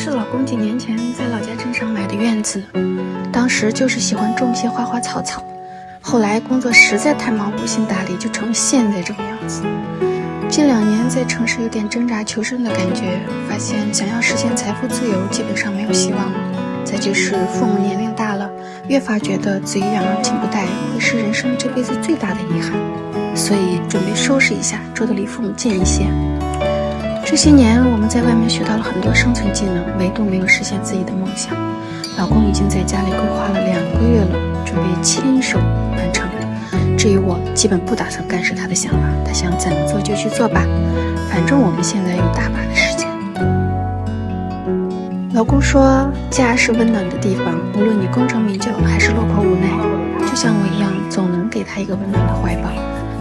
是老公几年前在老家镇上买的院子，当时就是喜欢种些花花草草，后来工作实在太忙无心打理，就成了现在这个样子。近2年在城市有点挣扎求生的感觉，发现想要实现财富自由基本上没有希望了。再就是父母年龄大了，越发觉得子欲养而亲不待会是人生这辈子最大的遗憾，所以准备收拾一下，住得离父母近一些。这些年我们在外面学到了很多生存技能，唯独没有实现自己的梦想。老公已经在家里规划了2个月了，准备亲手完成。至于我，基本不打算干涉他的想法，他想怎么做就去做吧，反正我们现在有大把的时间。老公说，家是温暖的地方，无论你功成名就还是落魄无奈，就像我一样，总能给他一个温暖的怀抱。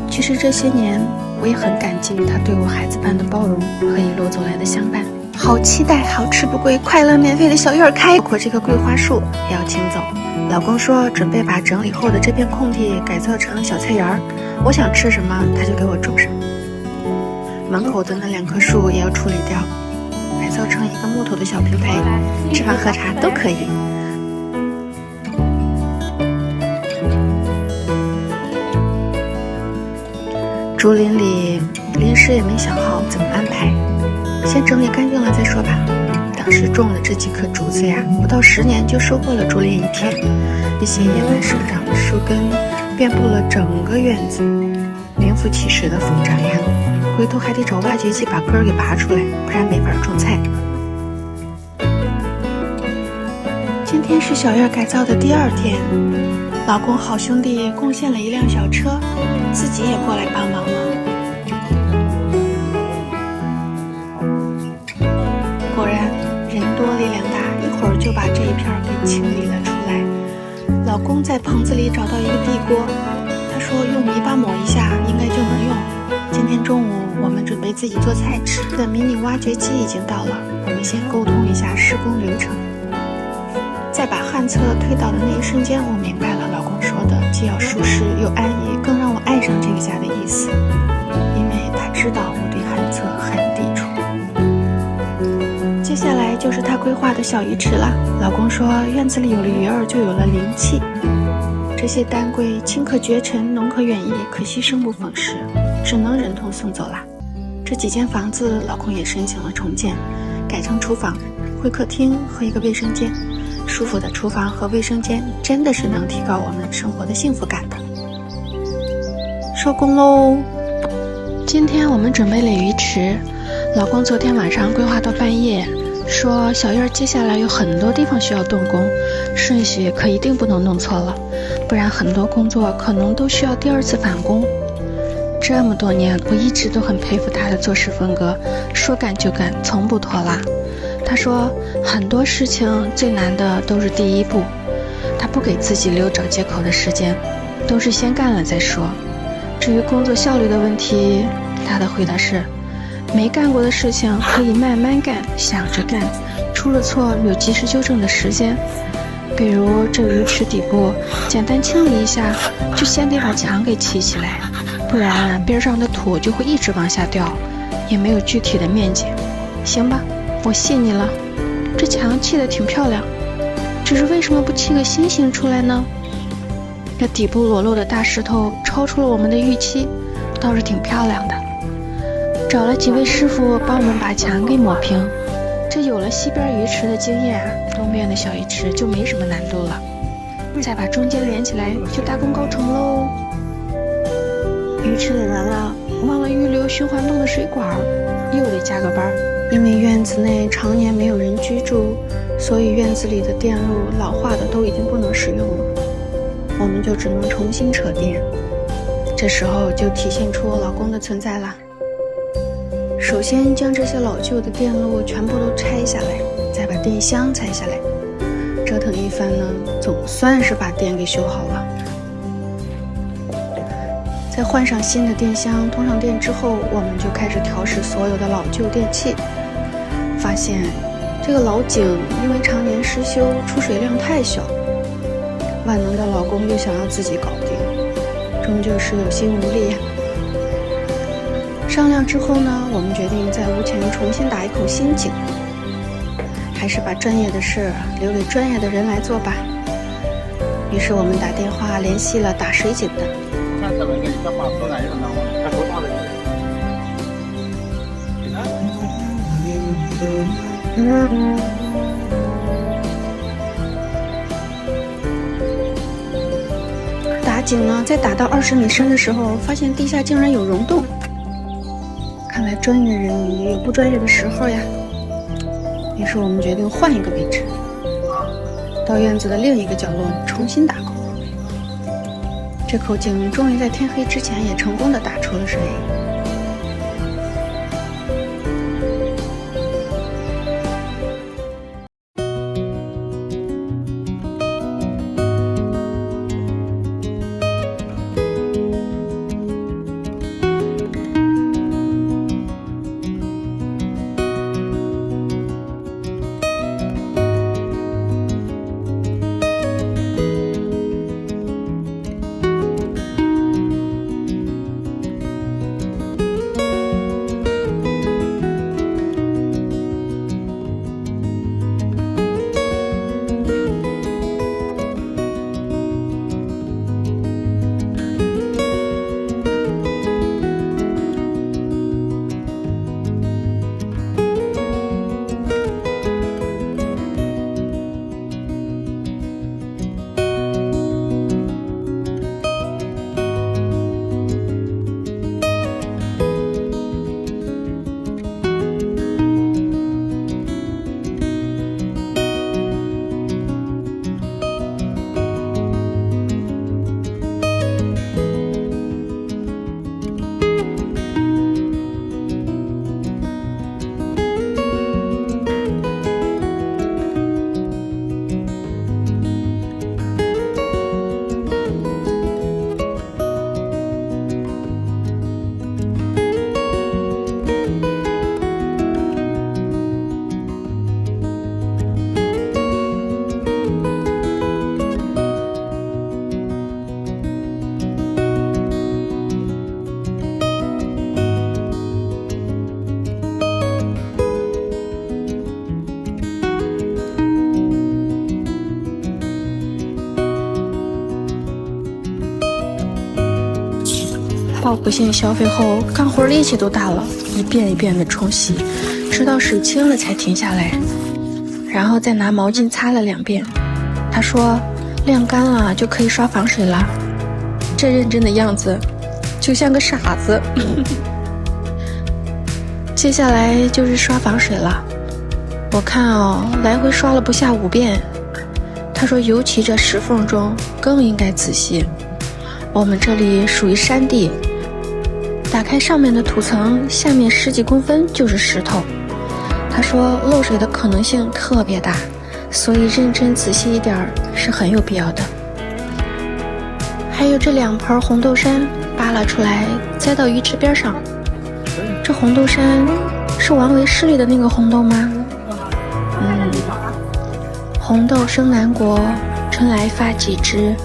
其实这些年我也很感激他对我孩子般的包容和一路走来的相伴。好期待好吃不贵快乐免费的小院开，包括这棵桂花树也要清走。老公说准备把整理后的这片空地改造成小菜园，我想吃什么他就给我种什么。门口的那2棵树也要处理掉，改造成一个木头的小平台，吃饭喝茶都可以。竹林里临时也没想好怎么安排，先整理干净了再说吧。当时种的这几棵竹子呀，不到10年就收获了竹林一片，一些野蛮生长的树根遍布了整个院子，名副其实的疯长呀。回头还得找挖掘机把根儿给拔出来，不然没法种菜。今天是小院改造的第2天，老公好兄弟贡献了一辆小车，自己也过来帮忙了。果然人多力量大，一会儿就把这一片给清理了出来。老公在棚子里找到一个地锅，他说用泥巴抹一下应该就能用。今天中午我们准备自己做菜吃，的迷你挖掘机已经到了，我们先沟通一下施工流程。在把旱厕推倒的那一瞬间，我明白了老公说的既要舒适又安逸，更让我爱上这个家的意思，因为他知道我对旱厕很抵触。接下来就是他规划的小鱼池了。老公说院子里有了鱼儿就有了灵气，这些丹桂清可绝尘，浓可远溢，可惜生不逢时，只能忍痛送走啦。这几间房子老公也申请了重建，改成厨房、会客厅和一个卫生间。舒服的厨房和卫生间真的是能提高我们生活的幸福感的。收工喽！今天我们准备了鱼池，老公昨天晚上规划到半夜，说小院接下来有很多地方需要动工，顺序可一定不能弄错了，不然很多工作可能都需要第2次返工。这么多年我一直都很佩服他的做事风格，说干就干，从不拖拉。他说很多事情最难的都是第一步，他不给自己留找借口的时间，都是先干了再说。至于工作效率的问题，他的回答是没干过的事情可以慢慢干，想着干，出了错有及时纠正的时间。比如这鱼池底部简单清理一下，就先得把墙给砌起来，不然边上的土就会一直往下掉，也没有具体的面积。行吧，我信你了，这墙砌得挺漂亮，只是为什么不砌个星星出来呢？这底部裸露的大石头超出了我们的预期，倒是挺漂亮的。找了几位师傅帮我们把墙给抹平，这有了西边鱼池的经验啊，东边的小鱼池就没什么难度了。再把中间连起来就大功告成喽。鱼池里完了，忘了预留循环泵的水管，又得加个班。因为院子内常年没有人居住，所以院子里的电路老化的都已经不能使用了，我们就只能重新扯电。这时候就体现出老公的存在啦。首先将这些老旧的电路全部都拆下来，再把电箱拆下来，折腾一番呢，总算是把电给修好了。在换上新的电箱，通上电之后，我们就开始调试所有的老旧电器。发现这个老井因为常年失修，出水量太小，万能的老公又想要自己搞定，终究是有心无力。商量之后呢，我们决定在屋前重新打一口新井。还是把专业的事留给专业的人来做吧。于是我们打电话联系了打水井的。打井呢，在打到20米深的时候，发现地下竟然有溶洞。看来专业人也有不专业的时候呀。于是我们决定换一个位置，到院子的另一个角落重新打口。这口井终于在天黑之前也成功的打出了水。报复性消费后，干活力气都大了，一遍一遍的冲洗，直到水清了才停下来，然后再拿毛巾擦了2遍。他说晾干了就可以刷防水了，这认真的样子就像个傻子。接下来就是刷防水了，我看来回刷了不下5遍。他说尤其这石缝中更应该仔细，我们这里属于山地，打开上面的土层，下面10几公分就是石头。他说漏水的可能性特别大，所以认真仔细一点是很有必要的。还有这2盆红豆杉扒拉出来栽到鱼池边上，这红豆杉是王维诗里的那个红豆吗？红豆生南国，春来发几枝，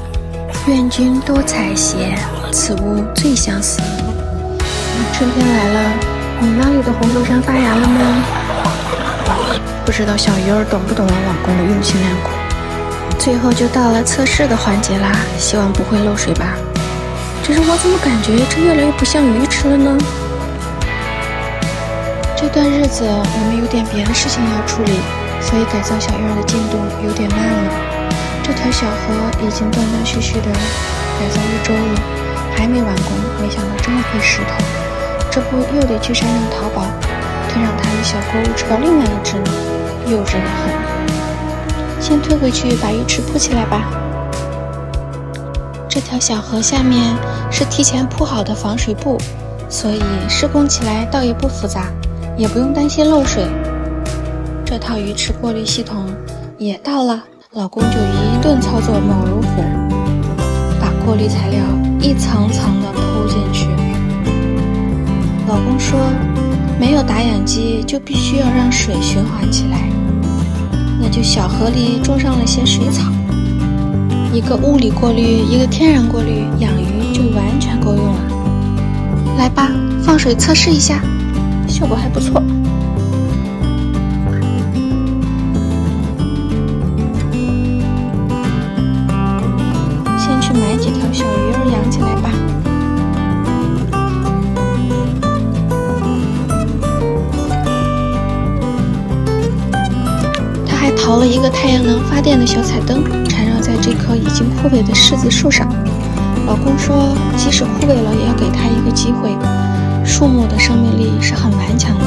愿君多采撷，此物最相思。春天来了，你那里的红豆杉发芽了吗？不知道小鱼儿懂不懂我老公的用心良苦。最后就到了测试的环节啦，希望不会漏水吧。只是我怎么感觉这越来越不像鱼池了呢？这段日子我们有点别的事情要处理，所以改造小院的进度有点慢了。这条小河已经断断续续的改造1周了，还没完工，没想到这么费石头，这不又得去山上淘宝，推让他与小锅物吃到另外一只呢，幼稚的很。先推回去把鱼池铺起来吧。这条小河下面是提前铺好的防水布，所以施工起来倒也不复杂，也不用担心漏水。这套鱼池过滤系统也到了，老公就一顿操作猛如虎，把过滤材料一层层的铺进去。老公说没有打氧机就必须要让水循环起来，那就小河里种上了些水草，一个物理过滤，一个天然过滤，养鱼就完全够用了。来吧，放水测试一下，效果还不错。淘了一个太阳能发电的小彩灯，缠绕在这棵已经枯萎的柿子树上。老公说，即使枯萎了，也要给它一个机会。树木的生命力是很顽强的，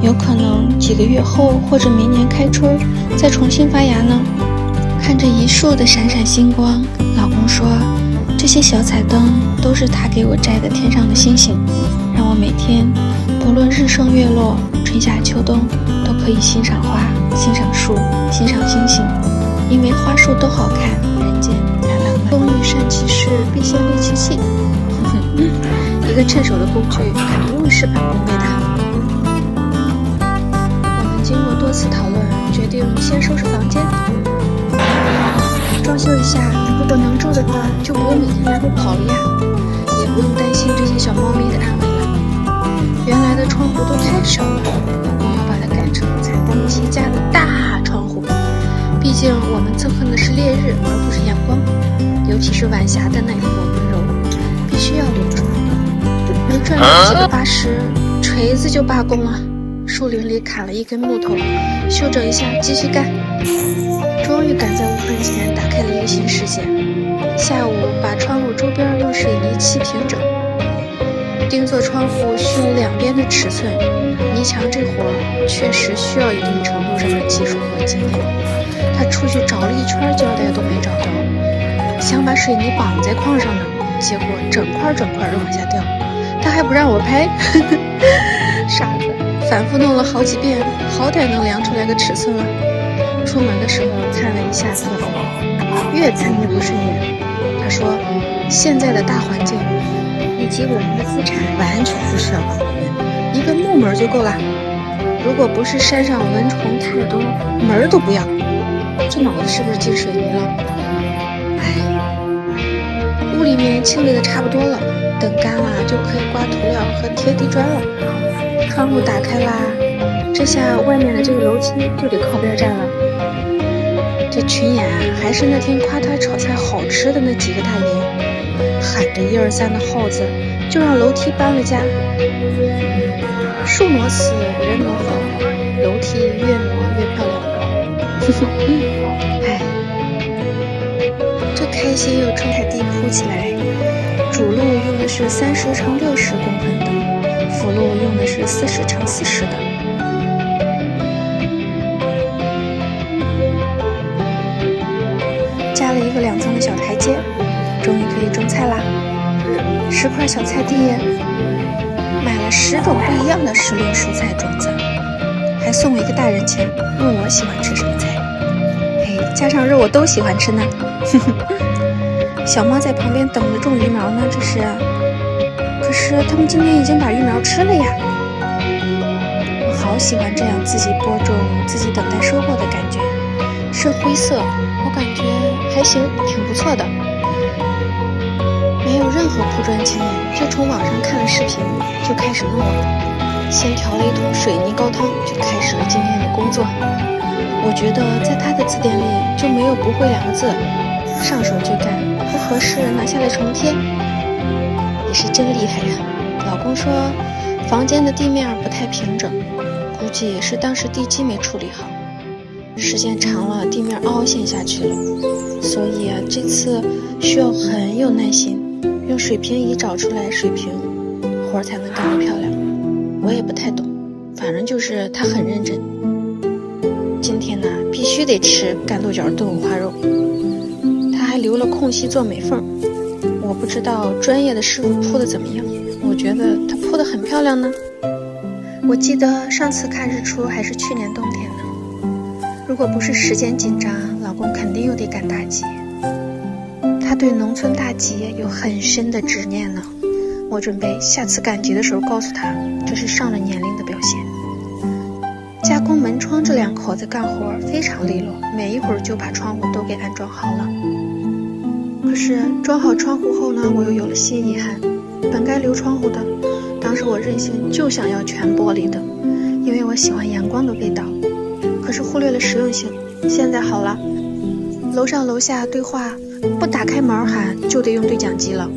有可能几个月后或者明年开春再重新发芽呢。看着一树的闪闪星光，老公说，这些小彩灯都是他给我摘的天上的星星，让我每天不论日升月落，春夏秋冬都可以欣赏花，欣赏树，欣赏星星，因为花树都好看，人间才浪漫。工欲善其事，必先利其器。一个趁手的工具肯定会事半功倍的。我们经过多次讨论，决定先收拾房间，装修一下。如果能住的话，就不用每天来回跑了呀，也不用担心这些小猫咪的安危了。原来的窗户都太小了，我们要把它改成财大气家的大窗户。毕竟我们憎恨的是烈日，而不是阳光，尤其是晚霞的那一抹温柔，必须要留住。没转了几个巴士，锤子就罢工了。树林里砍了一根木头，修整一下，继续干。终于赶在午饭前打开了一个新世界。下午把窗户周边用水泥砌平整，钉做窗户需要两边的尺寸。泥墙这活确实需要一定程度上的技术和经验。他出去找了一圈胶带都没找到，想把水泥绑在框上呢，结果整块的往下掉。他还不让我拍，傻子，反复弄了好几遍，好歹能量出来个尺寸了。出门的时候看了一下测绘，越看越不顺眼。他说，现在的大环境以及我们的资产完全不需要保护，一个木门就够了。如果不是山上蚊虫太多，门都不要。这脑子是不是进水泥了？屋里面清理的差不多了，等干了就可以刮涂料和贴地砖了。窗户打开啦，这下外面的这个楼梯就得靠边站了。这群演还是那天夸他炒菜好吃的那几个大爷，喊着1、2、3的号子，就让楼梯搬了家。树挪死，人挪活，楼梯越挪越漂亮。这开心又冲彩地铺起来，主路用的是30乘60公分的，辅路用的是40乘40的。加了一个2层的小台阶，终于可以种菜啦。10块小菜地，买了10种不一样的时令蔬菜种子，还送我一个大人钱，问我喜欢吃什么菜。加上肉我都喜欢吃呢。小猫在旁边等着种鱼苗呢，这是。可是他们今天已经把鱼苗吃了呀。我好喜欢这样自己播种、自己等待收获的感觉。深灰色，我感觉还行，挺不错的。没有任何铺砖经验，就从网上看了视频就开始弄了。先调了一桶水泥高汤，就开始了今天的工作。我觉得在他的字典里就没有不会2个字，上手就干，不合适拿下来重贴，也是真厉害呀。老公说房间的地面不太平整，估计也是当时地基没处理好，时间长了地面凹陷下去了，所以这次需要很有耐心，用水平仪找出来水平，活才能干得漂亮。我也不太懂，反正就是他很认真。今天呢，必须得吃干豆角炖五花肉，他还留了空隙做美缝。我不知道专业的师傅铺的怎么样，我觉得他铺的很漂亮呢。我记得上次看日出还是去年冬天呢，如果不是时间紧张，老公肯定又得赶大集。他对农村大集有很深的执念呢，我准备下次赶集的时候告诉他，这是上了年龄的表现。加工门窗这2口子干活非常利落，没一会儿就把窗户都给安装好了。可是装好窗户后呢，我又有了新遗憾。本该留窗户的，当时我任性就想要全玻璃的，因为我喜欢阳光的味道。可是忽略了实用性。现在好了，楼上楼下对话，不打开门喊就得用对讲机了。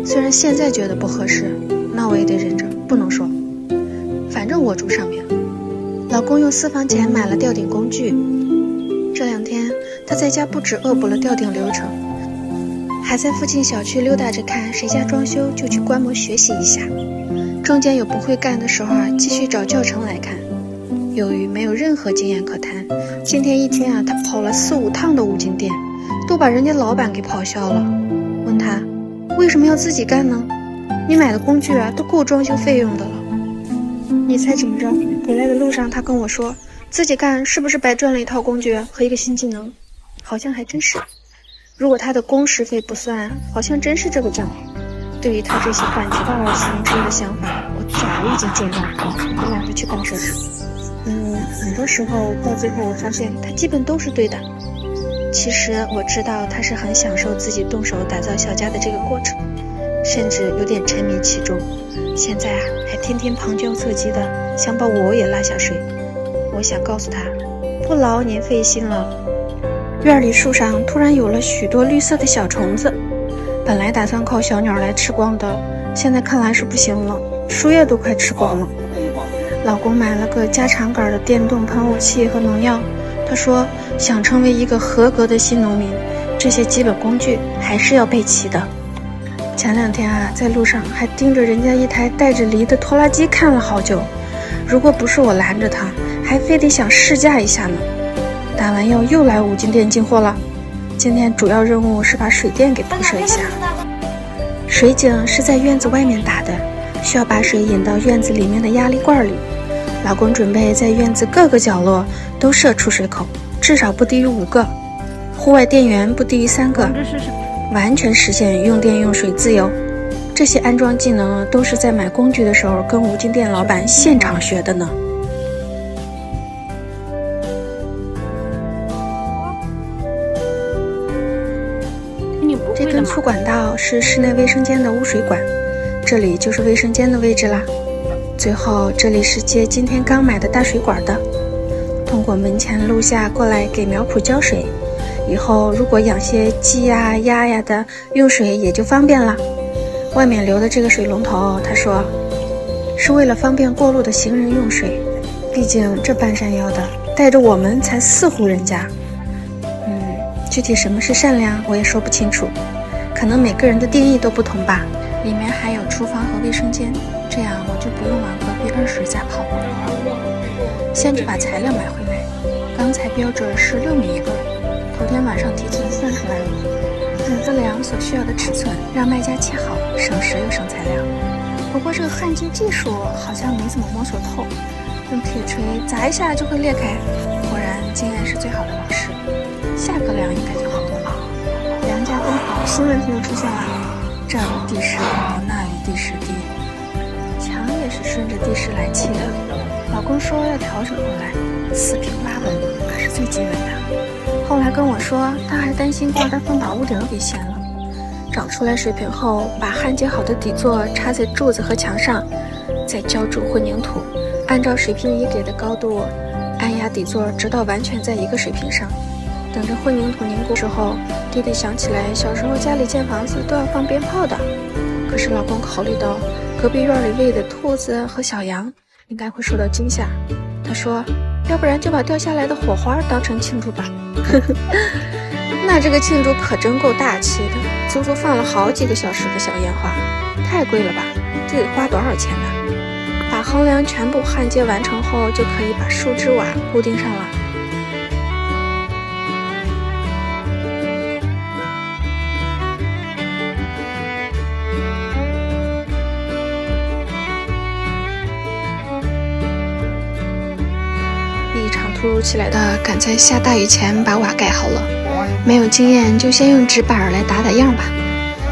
虽然现在觉得不合适，那我也得忍着，不能说。反正我住上面。老公用私房钱买了吊顶工具，这2天他在家不止恶补了吊顶流程，还在附近小区溜达着，看谁家装修就去观摩学习一下。中间有不会干的时候继续找教程来看。由于没有任何经验可谈，今天一天他跑了4、5趟的五金店，都把人家老板给跑笑了。问他为什么要自己干呢？你买的工具都够装修费用的了。你猜怎么着？回来的路上他跟我说，自己干是不是白赚了一套工具和一个新技能？好像还真是。如果他的工时费不算，好像真是这个账。对于他这些感觉到而形之的想法，我早已经见到了，我懒得去干涉他。很多时候到最后我发现他基本都是对的。其实我知道他是很享受自己动手打造小家的这个过程，甚至有点沉迷其中。现在还天天旁敲侧击的想把我也拉下水。我想告诉他，不劳您费心了。院里树上突然有了许多绿色的小虫子，本来打算靠小鸟来吃光的，现在看来是不行了，树叶都快吃光了。老公买了个加长杆的电动喷雾器和农药，他说想成为一个合格的新农民，这些基本工具还是要备齐的。前2天在路上还盯着人家一台带着梨的拖拉机看了好久，如果不是我拦着他，还非得想试驾一下呢。打完药又来五金店进货了，今天主要任务是把水电给铺设一下。水井是在院子外面打的，需要把水引到院子里面的压力罐里。老公准备在院子各个角落都设出水口，至少不低于5个，户外电源不低于3个，完全实现用电用水自由。这些安装技能都是在买工具的时候跟五金店老板现场学的呢。这根粗管道是室内卫生间的污水管，这里就是卫生间的位置啦。最后这里是接今天刚买的大水管的，通过门前路下过来给苗圃浇水，以后如果养些鸡呀、鸭呀的，用水也就方便了。外面留的这个水龙头，他说是为了方便过路的行人用水，毕竟这半山腰的带着我们才4户人家。具体什么是善良我也说不清楚，可能每个人的定义都不同吧。里面还有厨房和卫生间，这样我就不用往隔壁20家跑了。先去把材料买回来，钢材标准是6米1个，头天晚上提前算出来了，粉子量所需要的尺寸让卖家切好，省时又省材料。不过这个焊接技术好像没怎么摸索透，用铁锤砸一下就会裂开，果然经验是最好的老师。下个量应该就好多了。梁家工好，新问题又出现了，这里地势高，那里地势低，墙也是顺着地势来砌的。老公说要调整过来，4平8稳可是最基本的。后来跟我说他还担心挂单风把屋顶给掀了。找出来水平后，把焊接好的底座插在柱子和墙上，再浇筑混凝土，按照水平仪给的高度按压底座，直到完全在一个水平上。等着混凝土凝固时候，弟弟想起来小时候家里建房子都要放鞭炮的，可是老公考虑到隔壁院里喂的兔子和小羊应该会受到惊吓，他说要不然就把掉下来的火花当成庆祝吧。那这个庆祝可真够大气的，足足放了好几个小时的小烟花，太贵了吧，这得花多少钱呢？把横梁全部焊接完成后，就可以把树枝瓦固定上了。突如其来的赶在下大雨前把瓦盖好了，没有经验就先用纸板来打样吧，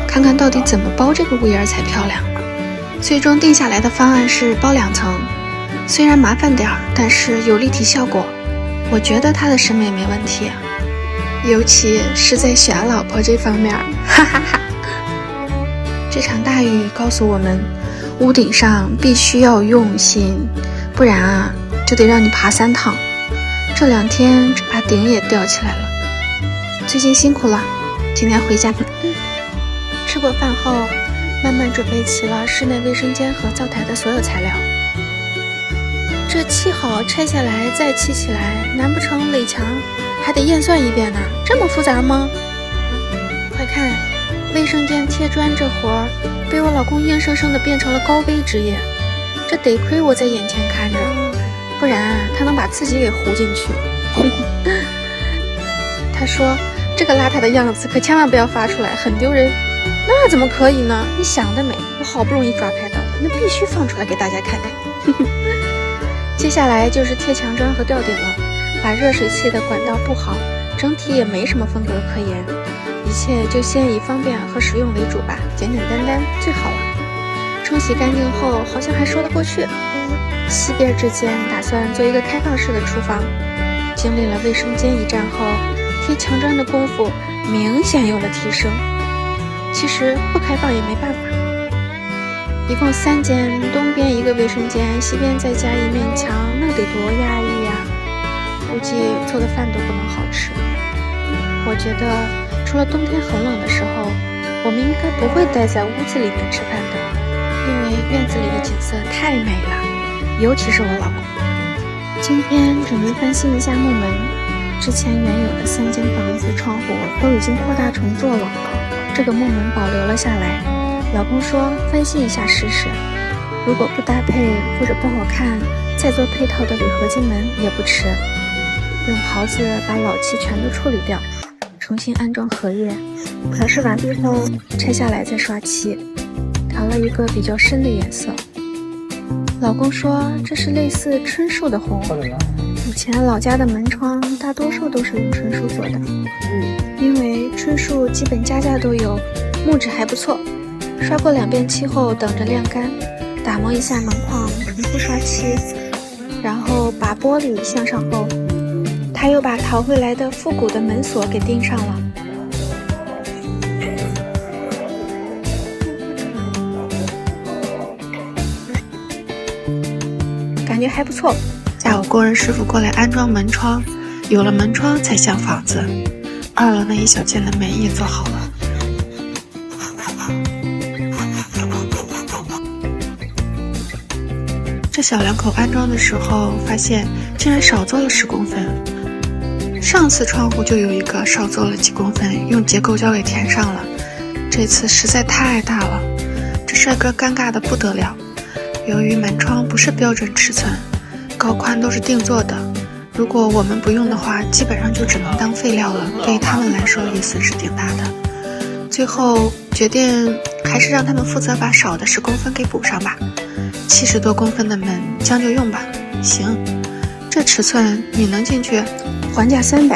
看看到底怎么包这个屋檐才漂亮。最终定下来的方案是包2层，虽然麻烦点儿，但是有立体效果，我觉得他的审美没问题，尤其是在选老婆这方面，哈哈哈。这场大雨告诉我们，屋顶上必须要用心，不然就得让你爬3趟。这2天把顶也吊起来了，最近辛苦了，今天回家。吃过饭后，慢慢准备齐了室内卫生间和灶台的所有材料。这砌好拆下来再砌起来，难不成垒墙还得验算一遍呢，这么复杂吗？快看，卫生间贴砖这活儿被我老公硬生生的变成了高危职业，这得亏我在眼前看着，不然他能把自己给糊进去。他说这个邋遢的样子可千万不要发出来，很丢人。那怎么可以呢？你想得美，我好不容易抓拍到的，那必须放出来给大家看看。接下来就是贴墙砖和吊顶了，把热水器的管道布好，整体也没什么风格可言，一切就先以方便和实用为主吧，简简单单最好了。冲洗干净后好像还说得过去。西边之间打算做一个开放式的厨房，经历了卫生间一战后，贴墙砖的功夫明显有了提升。其实不开放也没办法，一共3间，东边一个卫生间，西边再加一面墙，那得多压抑呀！估计做的饭都不能好吃。我觉得除了冬天很冷的时候，我们应该不会待在屋子里面吃饭的，因为院子里的景色太美了，尤其是我老公。今天准备翻新一下木门，之前原有的3间房子窗户都已经扩大重做了，这个木门保留了下来。老公说翻新一下试试，如果不搭配或者不好看，再做配套的铝合金门也不迟。用刨子把老漆全都处理掉，重新安装荷叶，调试完毕后拆下来再刷漆，调了一个比较深的颜色。老公说这是类似春树的红，以前老家的门窗大多数都是用春树做的，因为春树基本家家都有，木质还不错。刷过2遍漆后等着晾干，打磨一下门框，重复刷漆，然后把玻璃镶上后，他又把淘回来的复古的门锁给钉上了。感觉还不错。下午工人师傅过来安装门窗，有了门窗才像房子。2楼那一小间的门也做好了。这小两口安装的时候发现竟然少做了10公分，上次窗户就有一个少做了几公分，用结构胶给填上了，这次实在太大了，这帅哥尴尬的不得了。由于门窗不是标准尺寸，高宽都是定做的，如果我们不用的话，基本上就只能当废料了，对于他们来说也损失挺大的。最后决定还是让他们负责把少的10公分给补上吧，70多公分的门将就用吧。行，这尺寸你能进去？还价300。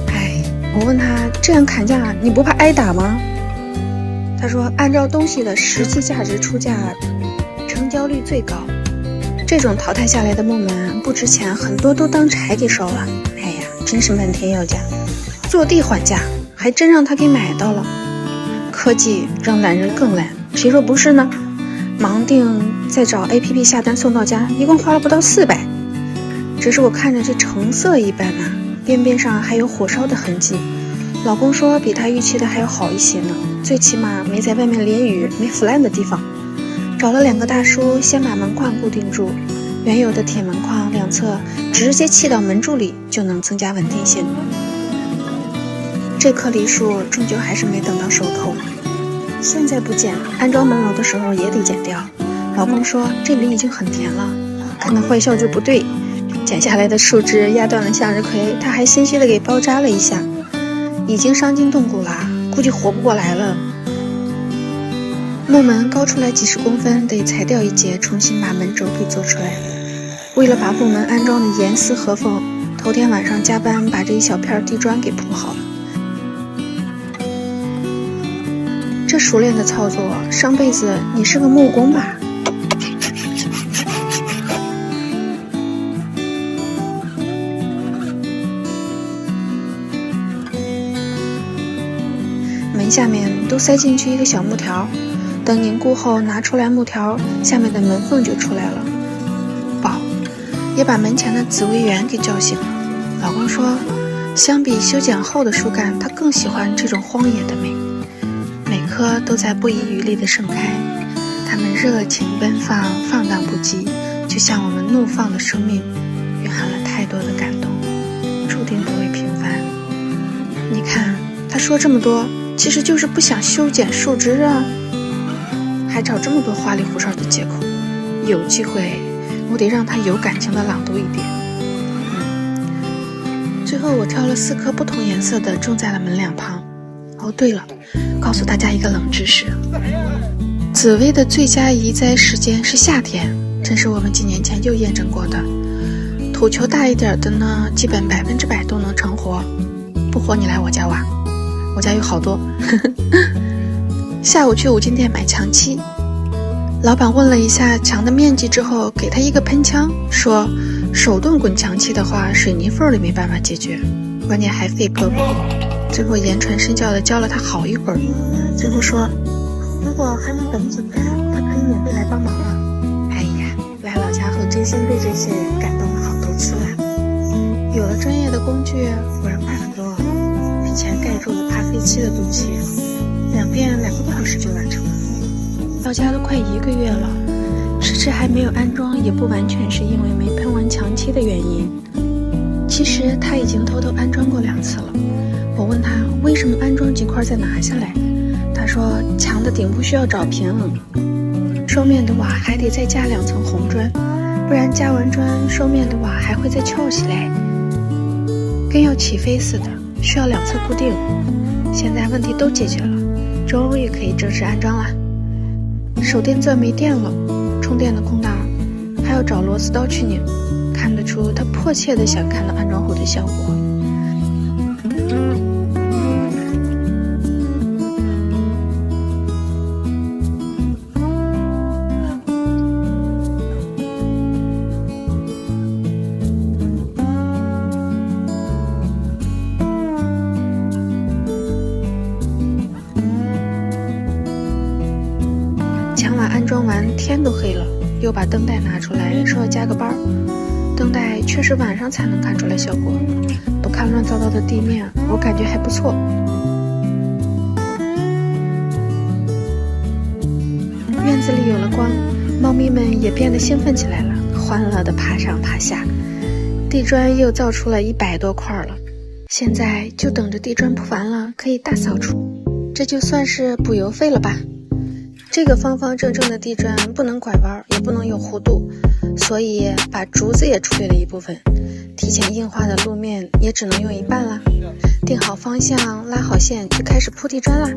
哎，我问他这样砍价你不怕挨打吗？他说按照东西的实际价值出价，成交率最高。这种淘汰下来的木门不值钱，很多都当柴给烧了。哎呀，真是漫天要价，坐地还价，还真让他给买到了。科技让懒人更懒，谁说不是呢？盲定再找 APP 下单送到家，一共花了不到400。只是我看着这成色一般啊，边边上还有火烧的痕迹。老公说比他预期的还要好一些呢，最起码没在外面淋雨没腐烂的地方。找了2个大叔先把门框固定住，原有的铁门框两侧直接砌到门柱里就能增加稳定性。这棵梨树终究还是没等到收头，现在不剪，安装门楼的时候也得剪掉。老公说这梨已经很甜了，看到坏笑就不对，剪下来的树枝压断了向日葵，他还心虚的给包扎了一下，已经伤筋动骨了，估计活不过来了。木门高出来几10公分，得裁掉一截，重新把门轴给做出来。为了把木门安装的严丝合缝，头天晚上加班把这一小片地砖给铺好了。这熟练的操作，上辈子你是个木工吧？门下面都塞进去一个小木条，等凝固后拿出来木条，下面的门缝就出来了。宝也把门前的紫薇园给叫醒了。老公说，相比修剪后的树干，他更喜欢这种荒野的美，每棵都在不遗余力地盛开，它们热情奔放，放荡不羁，就像我们怒放的生命，蕴含了太多的感动，注定说这么多，其实就是不想修剪树枝啊，还找这么多花里胡哨的借口。有机会，我得让他有感情的朗读一遍。最后我挑了4颗不同颜色的种在了门两旁。哦，对了，告诉大家一个冷知识，紫薇的最佳移栽时间是夏天，这是我们几年前就验证过的。土球大一点的呢，基本100%都能成活，不活你来我家挖，我家有好多。下午去五金店买墙漆，老板问了一下墙的面积之后，给他一个喷枪，说手动滚墙漆的话，水泥缝里没办法解决，关键还费胳膊。最后言传身教的教了他好一会儿，最后说如果还能等几天，他可以免费来帮忙了。哎呀，来老家后真心被这些感动了好多次了。有了专业的工具，果然快很多，以前盖住了怕废弃的东西，2遍2个多小时就完成了。到家都快1个月了，迟迟还没有安装，也不完全是因为没喷完墙漆的原因。其实他已经偷偷安装过2次了。我问他为什么安装几块再拿下来，他说墙的顶部需要找平，收面的瓦还得再加2层红砖，不然加完砖收面的瓦还会再翘起来，跟要起飞似的，需要2侧固定。现在问题都解决了，终于可以正式安装了。手电钻没电了，充电的空档还要找螺丝刀去拧，看得出他迫切的想看到安装后的效果。墙瓦安装完，天都黑了，又把灯带拿出来，说要加个班。灯带确实晚上才能看出来效果，不看乱糟糟的地面，我感觉还不错。院子里有了光，猫咪们也变得兴奋起来了，欢乐地爬上爬下。地砖又造出了100多块了，现在就等着地砖铺完了可以大扫除，这就算是补油费了吧。这个方方正正的地砖不能拐弯，也不能有弧度，所以把竹子也处理了一部分，提前硬化的路面也只能用一半啦。定好方向，拉好线，就开始铺地砖啦。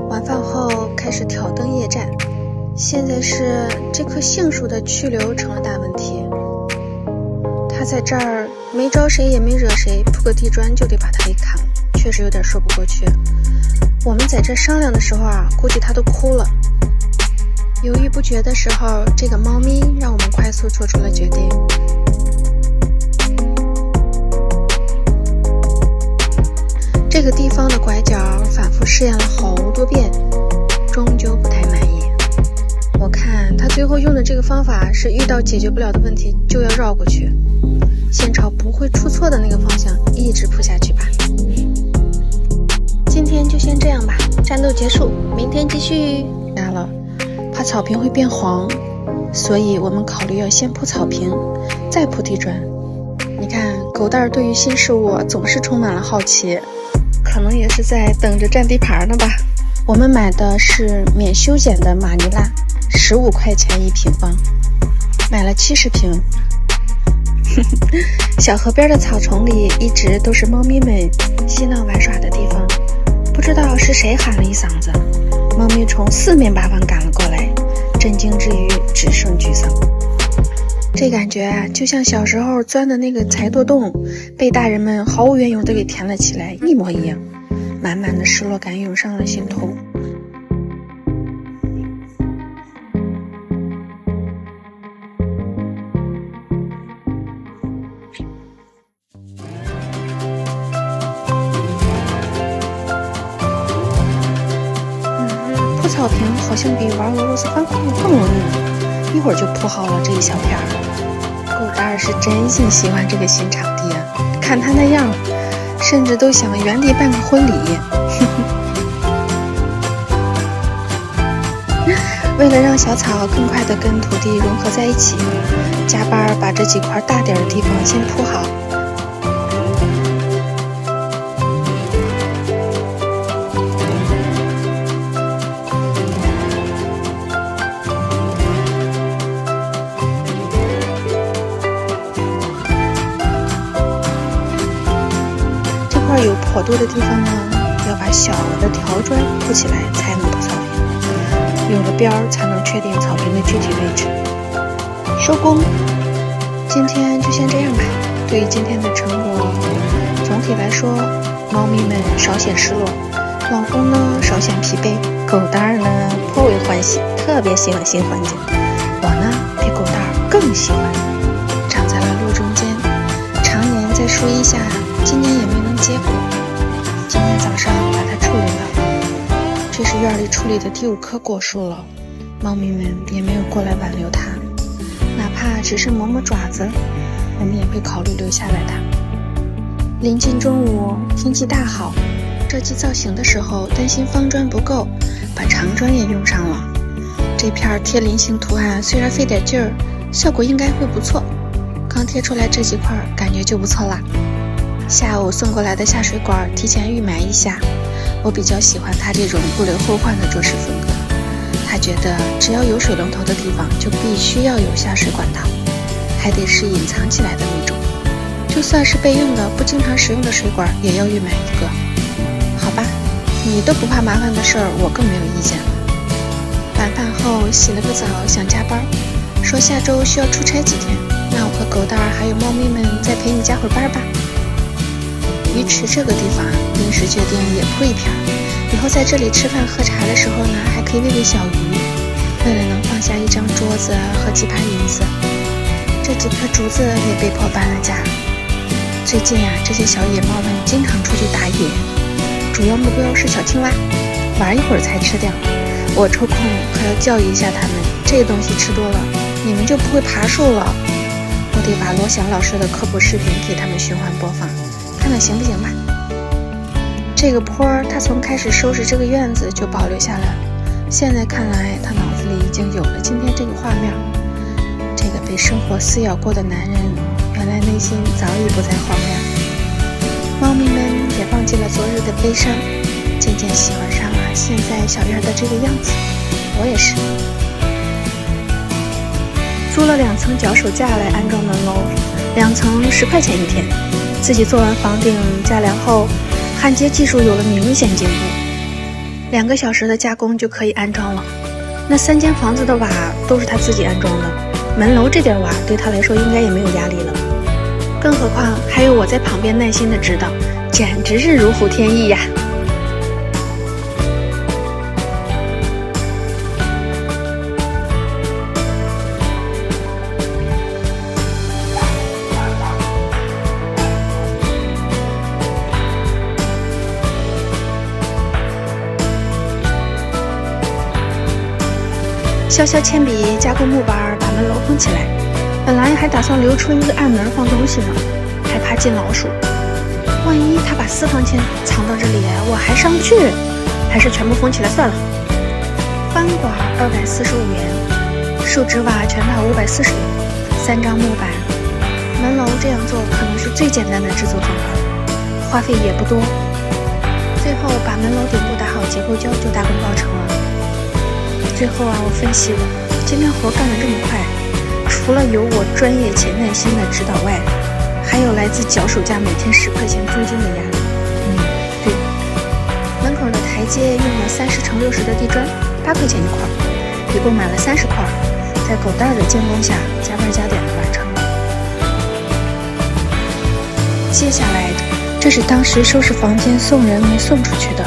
晚饭后开始挑灯夜战。现在是这棵杏树的去留成了大问题，他在这儿没招谁也没惹谁，铺个地砖就得把它给砍了，确实有点说不过去。我们在这商量的时候啊，估计他都哭了。犹豫不决的时候，这个猫咪让我们快速做出了决定。这个地方的拐角反复试验了好多遍，终究不太满意。我看他最后用的这个方法是遇到解决不了的问题就要绕过去，先朝不会出错的那个方向一直铺下去吧。今天就先这样吧，战斗结束，明天继续。大了，怕草坪会变黄，所以我们考虑要先铺草坪，再铺地砖。你看，狗蛋儿对于新事物总是充满了好奇，可能也是在等着占地盘呢吧。我们买的是免修剪的马尼拉，15块钱1平方，买了70平。小河边的草丛里一直都是猫咪们嬉闹玩耍的地方，不知道是谁喊了一嗓子，猫咪从4面8方赶了过来，震惊之余只剩沮丧。这感觉啊，就像小时候钻的那个柴垛洞被大人们毫无缘由的给填了起来一模一样，满满的失落感涌上了心头。铺草坪好像比玩俄罗斯方块更容易，一会儿就铺好了这一小片儿。狗蛋儿是真心喜欢这个新场地啊，看他那样，甚至都想原地办个婚礼。为了让小草更快地跟土地融合在一起，加班把这几块大点的地方先铺好。这块有坡度的地方呢，要把小的条砖铺起来才能铺草坪，有了边儿才能确定草坪的具体位置。收工，今天就先这样吧。对于今天的成果，总体来说，猫咪们稍显失落，老公呢稍显疲惫，狗蛋儿呢颇为欢喜，特别喜欢新环境。我呢比狗蛋儿更喜欢，长在了路中间，常年在树荫下，今年也没能结果。今天早上把它处理了，这是院里处理的第5棵果树了，猫咪们也没有过来挽留它。哪怕只是磨磨爪子，我们也会考虑留下来的。临近中午，天气大好，设计造型的时候担心方砖不够，把长砖也用上了。这片贴菱形图案虽然费点劲儿，效果应该会不错。刚贴出来这几块感觉就不错啦。下午送过来的下水管提前预埋一下，我比较喜欢它这种不留后患的做事风格。他觉得只要有水龙头的地方就必须要有下水管道，还得是隐藏起来的那种，就算是备用的不经常使用的水管也要预买一个。好吧，你都不怕麻烦的事儿，我更没有意见了。晚饭后洗了个澡，想加班，说下周需要出差几天，那我和狗蛋儿还有猫咪们再陪你加会儿班吧。鱼池这个地方临时决定也铺一片，以后在这里吃饭喝茶的时候呢，还可以喂喂小鱼。为了能放下一张桌子和几把椅子，这几棵竹子也被迫搬了家。最近啊，这些小野猫们经常出去打野，主要目标是小青蛙，玩一会儿才吃掉。我抽空还要教育一下它们，这东西吃多了，你们就不会爬树了。我得把罗翔老师的科普视频给他们循环播放，看看行不行吧。这个坡他从开始收拾这个院子就保留下来，现在看来他脑子里已经有了今天这个画面。这个被生活撕咬过的男人，原来内心早已不再荒凉。猫咪们也忘记了昨日的悲伤，渐渐喜欢上了现在小院的这个样子。我也是。租了2层脚手架来安装门楼，2层10块钱一天。自己做完房顶加梁后，焊接技术有了明显进步，2个小时的加工就可以安装了。那3间房子的瓦都是他自己安装的，门楼这点瓦对他来说应该也没有压力了。更何况还有我在旁边耐心的指导，简直是如虎添翼呀！削铅笔加工木板，把门楼封起来。本来还打算留出一个暗门放东西呢，害怕进老鼠。万一他把私房钱藏到这里，我还上不去。还是全部封起来算了。翻管245元，树脂瓦全套540元，3张木板。门楼这样做可能是最简单的制作方法，花费也不多。最后把门楼顶部打好结构胶就大功告成了。最后啊，我分析了，今天活干得这么快，除了有我专业且耐心的指导外，还有来自脚手架每天10块钱租金的压力。对，门口的台阶用了30乘60的地砖，8块钱一块，一共买了30块，在狗蛋的监工下，加班加点的完成了。接下来，这是当时收拾房间送人没送出去的，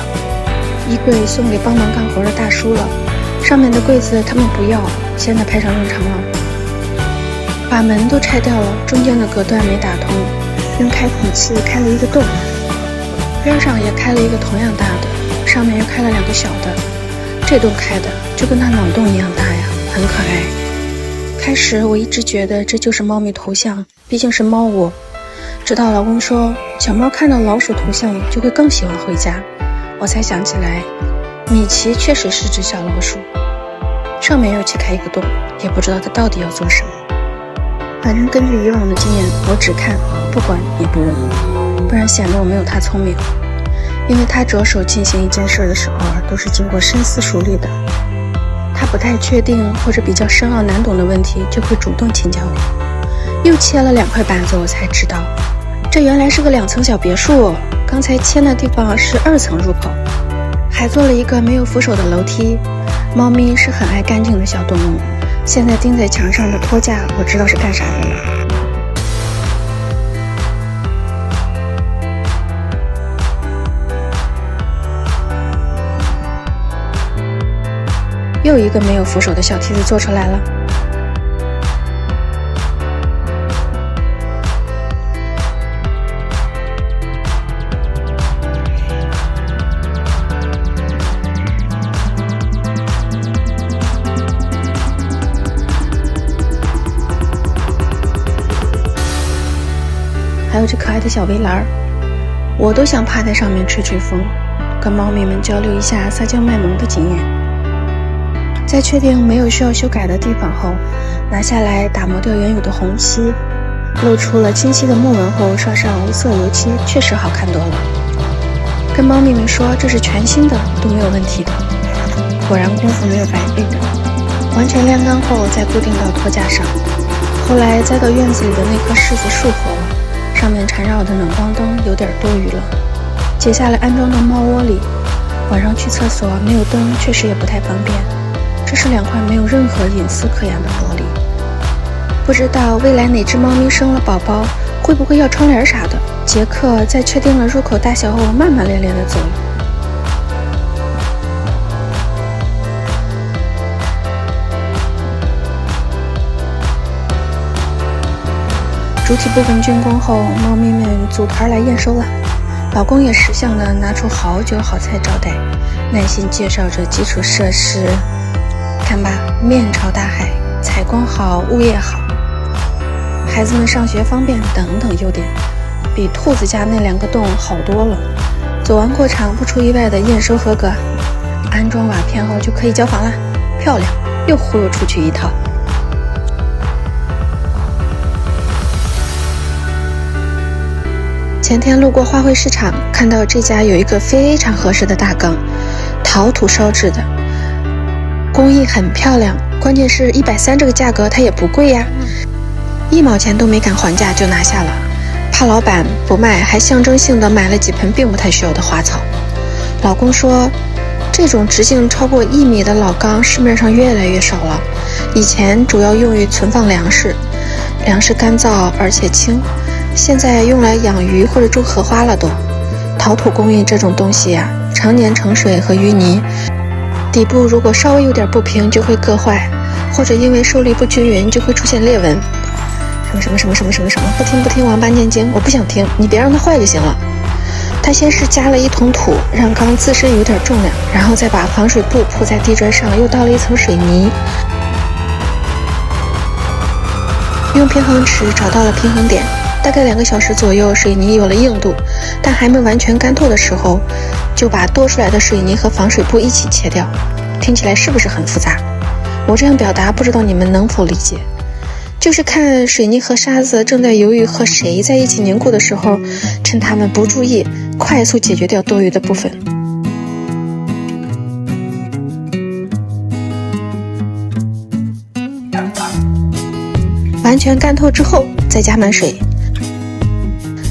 衣柜送给帮忙干活的大叔了。上面的柜子他们不要，现在派上用场了。把门都拆掉了，中间的隔断没打通，用开孔器开了一个洞，边上也开了一个同样大的，上面又开了2个小的。这洞开的就跟它脑洞一样大呀，很可爱。开始我一直觉得这就是猫咪头像，毕竟是猫窝。直到老公说小猫看到老鼠头像就会更喜欢回家，我才想起来米奇确实是只小老鼠。上面又去开一个洞，也不知道他到底要做什么。反正根据以往的经验，我只看不管也不问，不然显得我没有他聪明。因为他着手进行一件事的时候都是经过深思熟虑的。他不太确定或者比较深奥难懂的问题，就会主动请教我。又切了2块板子，我才知道，这原来是个2层小别墅。刚才切那地方是2层入口，还做了一个没有扶手的楼梯。猫咪是很爱干净的小动物，现在钉在墙上的托架，我知道是干啥的了。又一个没有扶手的小梯子做出来了。还有这可爱的小围栏，我都想趴在上面吹吹风，跟猫咪们交流一下撒娇卖萌的经验。在确定没有需要修改的地方后，拿下来打磨掉原有的红漆，露出了清晰的木纹后，刷上无色油漆，确实好看多了。跟猫咪们说这是全新的，都没有问题的。果然功夫没有白费的。完全晾干后再固定到托架上。后来栽到院子里的那棵柿子树活了，上面缠绕的暖光灯有点多余了，解下来安装到猫窝里。晚上去厕所没有灯，确实也不太方便。这是2块没有任何隐私可言的玻璃。不知道未来哪只猫咪生了宝宝，会不会要窗帘啥的？杰克在确定了入口大小后，慢慢咧咧地走了。主体部分竣工后，猫咪们组团来验收了。老公也识相地拿出好酒好菜招待，耐心介绍着基础设施。看吧，面朝大海，采光好，物业好，孩子们上学方便等等优点，比兔子家那2个洞好多了。走完过场，不出意外的验收合格，安装瓦片后就可以交房了。漂亮，又忽悠出去一套。前天路过花卉市场，看到这家有一个非常合适的大缸，陶土烧制的，工艺很漂亮，关键是130这个价格它也不贵呀，1毛钱都没敢还价就拿下了。怕老板不卖，还象征性的买了几盆并不太需要的花草。老公说，这种直径超过1米的老缸市面上越来越少了，以前主要用于存放粮食，粮食干燥而且轻，现在用来养鱼或者种荷花了都。陶土工艺这种东西呀，常年盛水和淤泥，底部如果稍微有点不平就会硌坏，或者因为受力不均匀就会出现裂纹。什么，不听王八念经，我不想听，你别让它坏就行了。他先是加了1桶土，让缸自身有点重量，然后再把防水布铺在地砖上，又倒了1层水泥。用平衡尺找到了平衡点，大概2个小时左右，水泥有了硬度，但还没完全干透的时候，就把多出来的水泥和防水布一起切掉。听起来是不是很复杂？我这样表达不知道你们能否理解。就是看水泥和沙子正在犹豫和谁在一起凝固的时候，趁他们不注意，快速解决掉多余的部分。完全干透之后再加满水，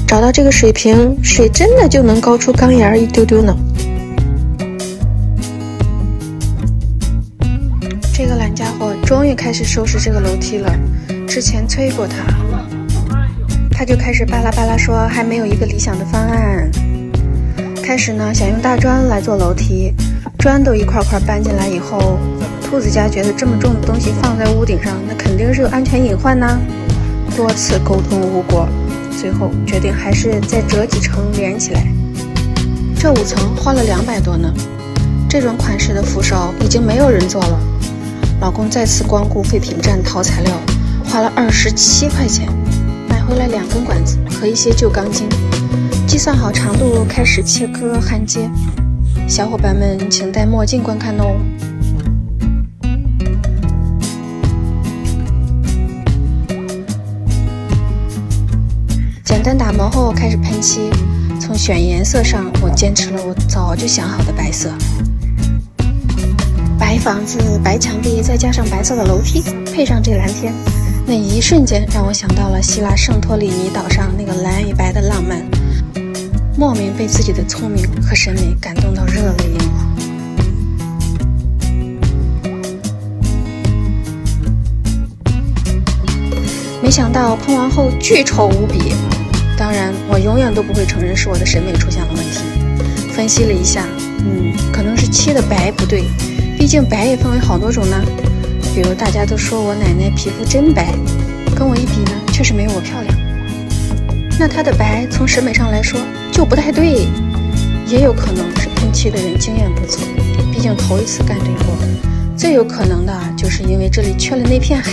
找到这个水平，水真的就能高出缸沿一丢丢呢。这个懒家伙终于开始收拾这个楼梯了，之前催过他就开始巴拉巴拉说还没有一个理想的方案。开始呢想用大砖来做楼梯，砖都一块块搬进来以后，兔子家觉得这么重的东西放在屋顶上，那肯定是有安全隐患呐。多次沟通无果，最后决定还是再折几层连起来。这5层花了200多呢，这种款式的扶手已经没有人做了。老公再次光顾废品站淘材料，花了27块钱，买回来2根管子和一些旧钢筋，计算好长度，开始切割焊接。小伙伴们请戴墨镜观看哦。简单打磨后开始喷漆，从选颜色上我坚持了我早就想好的白色。白房子、白墙壁，再加上白色的楼梯，配上这蓝天，那一瞬间让我想到了希腊圣托里尼岛上那个蓝与白的浪漫，莫名被自己的聪明和审美感动到热泪盈眶。没想到喷完后巨丑无比，当然我永远都不会承认是我的审美出现了问题。分析了一下，可能是漆的白不对，毕竟白也分为好多种呢。比如大家都说我奶奶皮肤真白，跟我一比呢，确实没有我漂亮。那她的白从审美上来说就不太对，也有可能是喷漆的人经验不足，毕竟头一次干这活。最有可能的就是因为这里缺了那片海，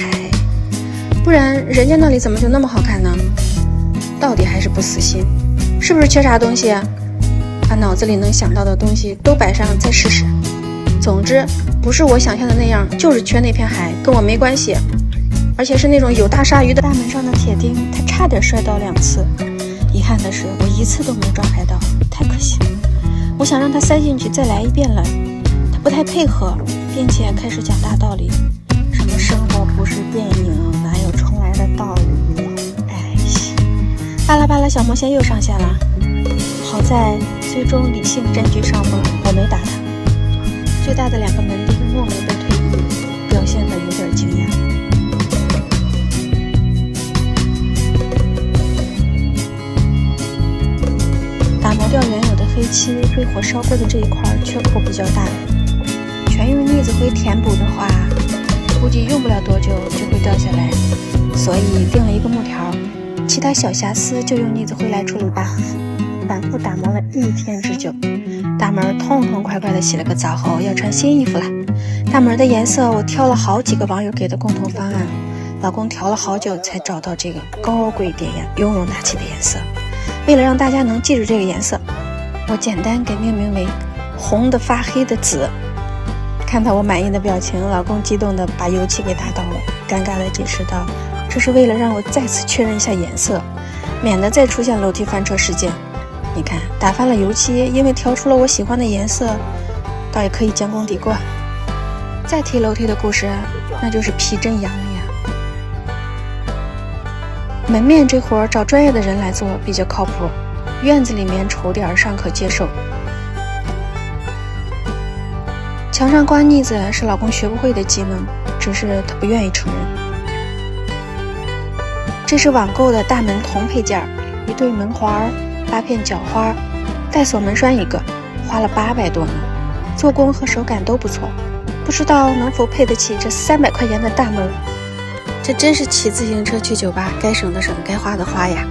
不然人家那里怎么就那么好看呢？到底还是不死心，是不是缺啥东西啊？把脑子里能想到的东西都摆上再试试。总之不是我想象的那样，就是缺那片海，跟我没关系。而且是那种有大鲨鱼的。大门上的铁钉它差点摔倒2次，遗憾的是我1次都没抓拍到，太可惜了。我想让它塞进去再来一遍了，它不太配合，并且开始讲大道理，什么生活不是电影，哪有重来的道理。巴拉巴拉小魔仙又上线了，好在最终理性占据上风，我没打他。最大的2个门钉莫名被退役，表现得有点惊讶。打磨掉原有的黑漆，被火烧过的这一块缺口比较大，全用腻子灰填补的话，估计用不了多久就会掉下来，所以定了一个木条，其他小瑕疵就用腻子灰来处理吧。反复打磨了1天之久，大门痛痛快快地洗了个澡后要穿新衣服了。大门的颜色我挑了好几个网友给的共同方案，老公调了好久才找到这个高贵典雅、雍容大气的颜色。为了让大家能记住这个颜色，我简单给命名为红的发黑的紫。看到我满意的表情，老公激动地把油漆给打倒了，尴尬地解释道，这是为了让我再次确认一下颜色，免得再出现楼梯翻车事件。你看，打翻了油漆，因为调出了我喜欢的颜色，倒也可以将功抵过。再提楼梯的故事，那就是皮真痒了呀。门面这活儿找专业的人来做比较靠谱，院子里面丑点尚可接受。墙上刮腻子是老公学不会的技能，只是他不愿意承认。这是网购的大门铜配件，1对门环，8片角花，带锁门栓1个，花了800多呢，做工和手感都不错，不知道能否配得起这300块钱的大门。这真是骑自行车去酒吧，该省的省，该花的花呀。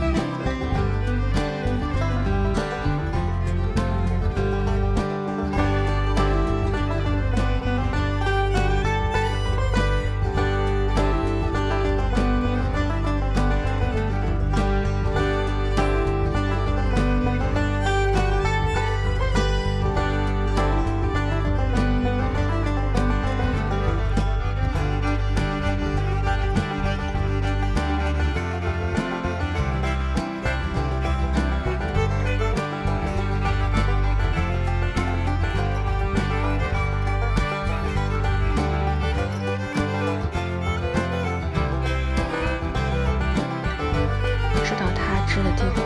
吃的地锅，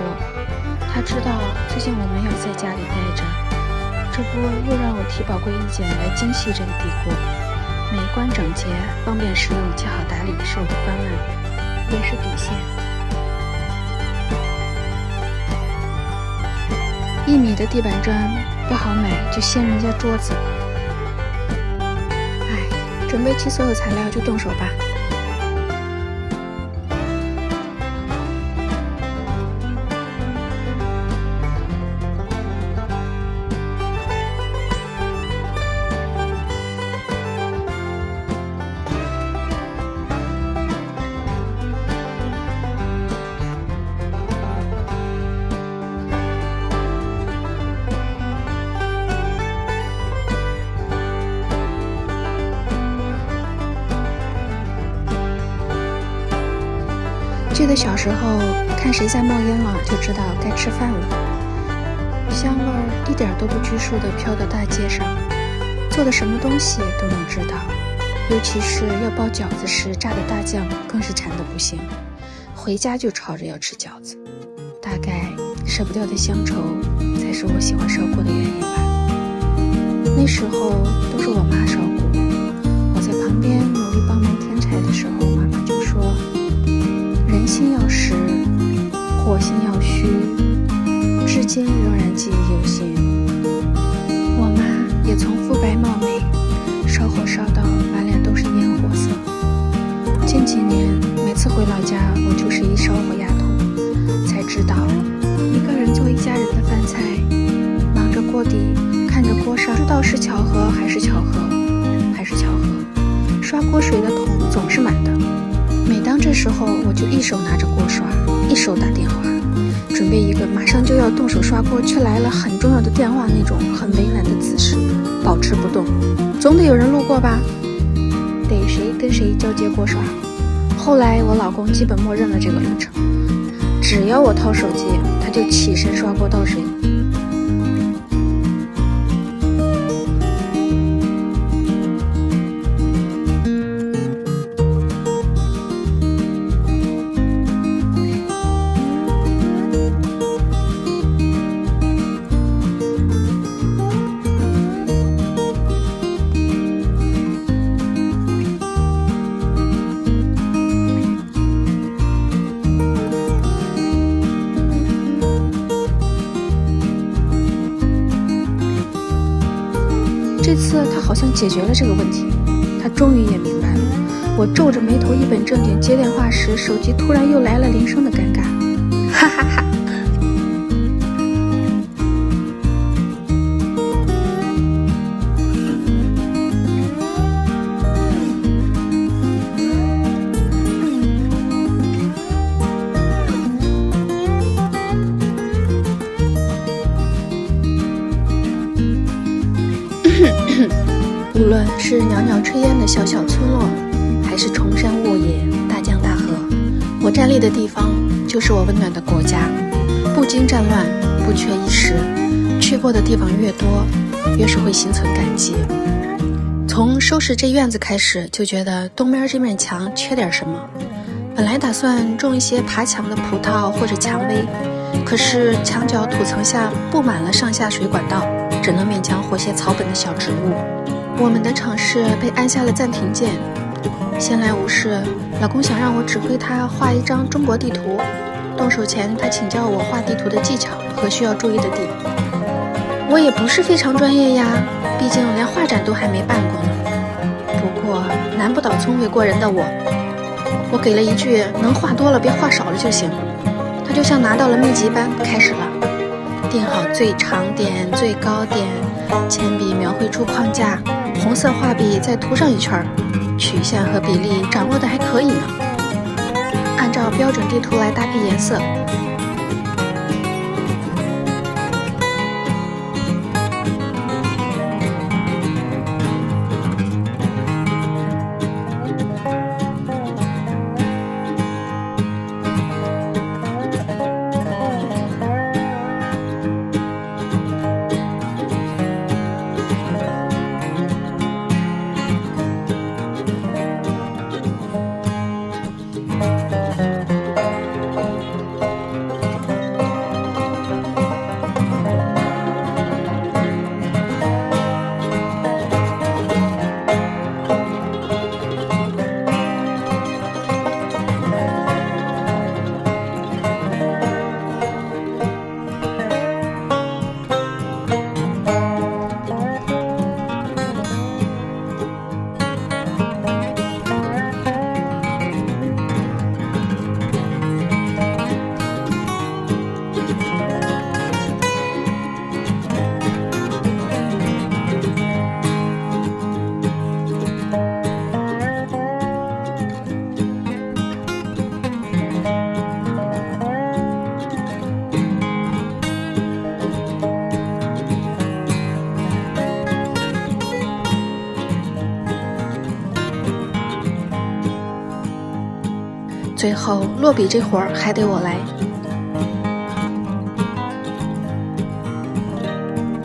他知道最近我没有在家里待着，这不又让我提宝贵意见来精细这个地锅，美观整洁，方便使用，且好打理是我的方案，也是底线。1米的地板砖不好买，就掀人家桌子。准备齐所有材料就动手吧。记得小时候看谁家冒烟了，就知道该吃饭了。香味儿一点都不拘束地飘到大街上，做的什么东西都能知道，尤其是要包饺子时炸的大酱，更是馋得不行，回家就吵着要吃饺子。大概舍不掉的乡愁才是我喜欢烧锅的原因吧。那时候都是我妈烧锅，我在旁边努力帮忙添柴的时候，妈妈就说：人心要实，火心要虚，至今仍然记忆犹新。我妈也从肤白貌美烧火烧到满脸都是烟火色。近几年每次回老家，我就是一烧火丫头，才知道一个人做一家人的饭菜，忙着锅底，看着锅上，知道是巧合还是巧合，还是巧合，刷锅水的桶总是满的。每当这时候，我就一手拿着锅刷，一手打电话，准备一个马上就要动手刷锅却来了很重要的电话那种很为难的姿势，保持不动，总得有人路过吧，得谁跟谁交接锅刷。后来我老公基本默认了这个流程，只要我掏手机，他就起身刷锅倒水。这次他好像解决了这个问题，他终于也明白了我皱着眉头一本正经接电话时，手机突然又来了铃声的尴尬。哈哈哈。无论是袅袅炊烟的小小村落，还是崇山沃野、大江大河，我站立的地方就是我温暖的国家，不经战乱，不缺一时。去过的地方越多，越是会心存感激。从收拾这院子开始，就觉得东边这面墙缺点什么。本来打算种一些爬墙的葡萄或者蔷薇，可是墙角土层下布满了上下水管道，只能勉强活些草本的小植物。我们的尝试被按下了暂停键。闲来无事，老公想让我指挥他画一张中国地图，动手前他请教我画地图的技巧和需要注意的地方。我也不是非常专业呀，毕竟连画展都还没办过呢。不过难不倒聪慧过人的我给了一句能画多了别画少了就行，他就像拿到了秘籍般开始了。定好最长点、最高点，铅笔描绘出框架，红色画笔再涂上一圈，曲线和比例掌握的还可以呢。按照标准地图来搭配颜色。最后落笔这活儿还得我来，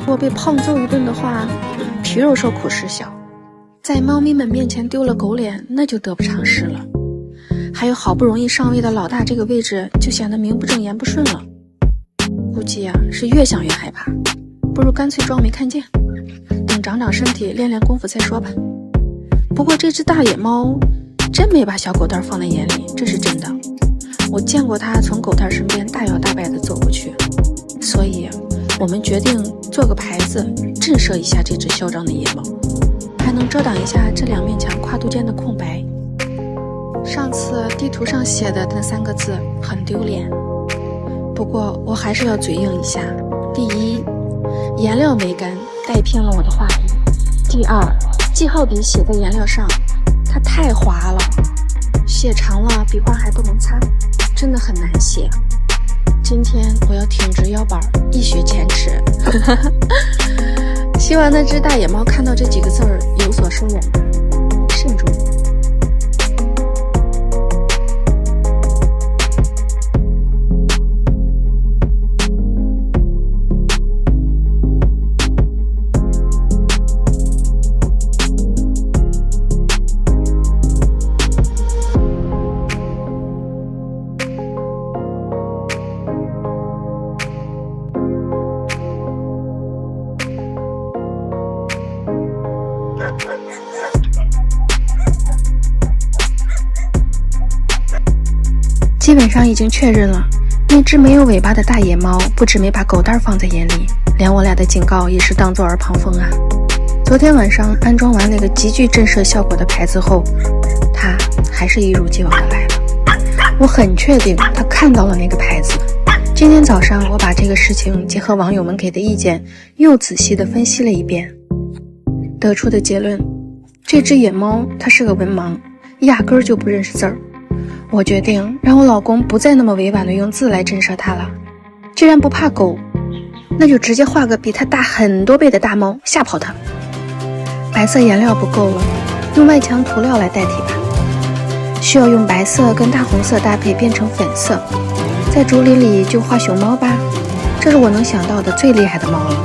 我被胖揍一顿的话，皮肉受苦实小，在猫咪们面前丢了狗脸，那就得不偿失了。还有好不容易上位的老大这个位置，就显得名不正言不顺了。估计是越想越害怕，不如干脆装没看见，等长长身体练练功夫再说吧。不过这只大野猫真没把小狗蛋放在眼里，这是真的。我见过它从狗蛋身边大摇大摆地走过去，所以我们决定做个牌子震慑一下这只嚣张的野猫，还能遮挡一下这2面墙跨度间的空白。上次地图上写的那3个字很丢脸，不过我还是要嘴硬一下。第一，颜料没干，带偏了我的画意。第二，记号笔写在颜料上，它太滑了，写长了笔画还不能擦，真的很难写。今天我要挺直腰板，一雪前耻。希望那只大野猫看到这几个字儿有所收敛，慎重。基本上已经确认了，那只没有尾巴的大野猫不止没把狗蛋放在眼里，连我俩的警告也是当作耳旁风啊。昨天晚上安装完那个极具震慑效果的牌子后，它还是一如既往的来了。我很确定它看到了那个牌子。今天早上我把这个事情结合网友们给的意见又仔细地分析了一遍，得出的结论，这只野猫它是个文盲，压根儿就不认识字儿。我决定让我老公不再那么委婉地用字来震慑它了。既然不怕狗，那就直接画个比它大很多倍的大猫吓跑它。白色颜料不够了，用外墙涂料来代替吧。需要用白色跟大红色搭配变成粉色，在竹林里就画熊猫吧，这是我能想到的最厉害的猫了。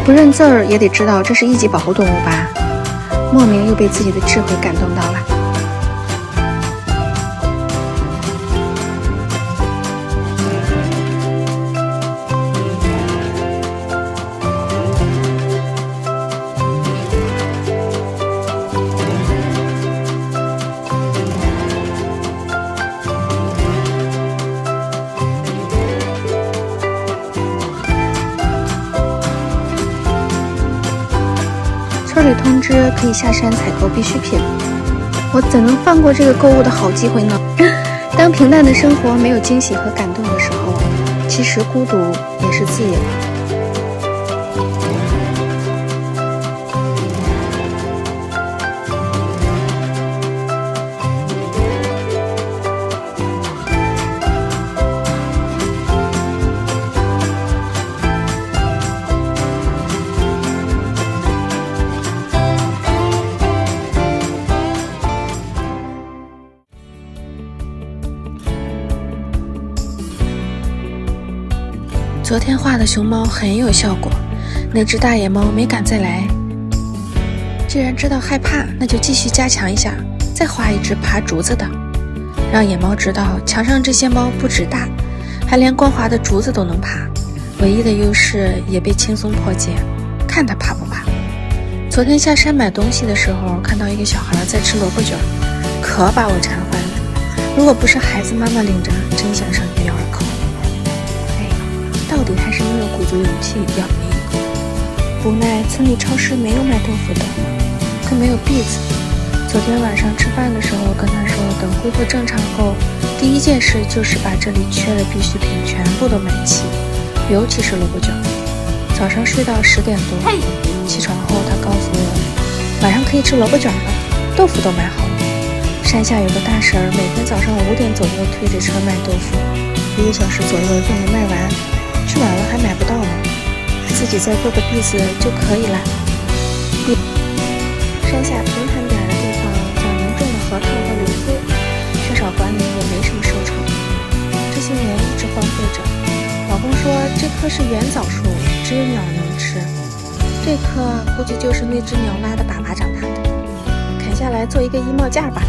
不认字儿也得知道这是一级保护动物吧？莫名又被自己的智慧感动到了。村里通知可以下山采购必需品，我怎能放过这个购物的好机会呢？当平淡的生活没有惊喜和感动的时候，其实孤独也是自由。昨天画的熊猫很有效果，那只大野猫没敢再来。既然知道害怕，那就继续加强一下，再画一只爬竹子的，让野猫知道墙上这些猫不止大，还连光滑的竹子都能爬，唯一的优势也被轻松破解，看它怕不怕。昨天下山买东西的时候，看到一个小孩在吃萝卜卷，可把我馋坏了。如果不是孩子妈妈领着，真想上去咬一口。到底还是没有鼓足勇气咬了一口。无奈村里超市没有卖豆腐的，更没有篦子。昨天晚上吃饭的时候跟他说，等恢复正常后，第一件事就是把这里缺的必需品全部都买齐，尤其是萝卜卷。早上睡到10点多，起床后他告诉我，晚上可以吃萝卜卷了，豆腐都买好了。山下有个大婶儿，每天早上5点左右推着车卖豆腐，1个小时左右就能卖完。吃完了还买不到呢，自己再做个篦子就可以了。山下平坦点的地方较能种的核桃和芦荟，缺少管理也没什么收成，这些年一直荒废着。老公说说这棵是原枣树，只有鸟能吃。这棵估计就是那只鸟拉的粑粑长大的，砍下来做一个衣帽架罢了。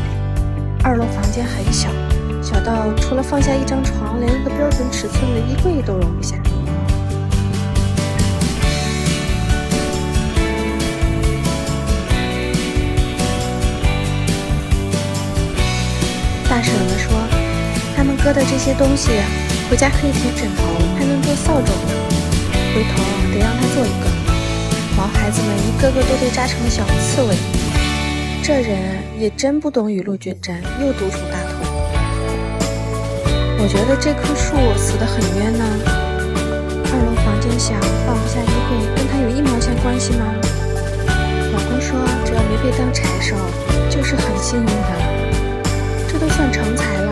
2楼房间很小，小到除了放下一张床，连一个标准尺寸的衣柜都容不下。大婶们说，他们搁的这些东西回家可以填枕头，还能做扫帚呢。回头得让他做一个。毛孩子们一个个都被扎成了小刺猬。这人也真不懂雨露均沾，又独宠大头。我觉得这棵树死得很冤呢。2楼房间小，放不下衣柜，跟他有1毛钱关系吗？老公说，只要没被当柴烧，就是很幸运的。这都算成才了，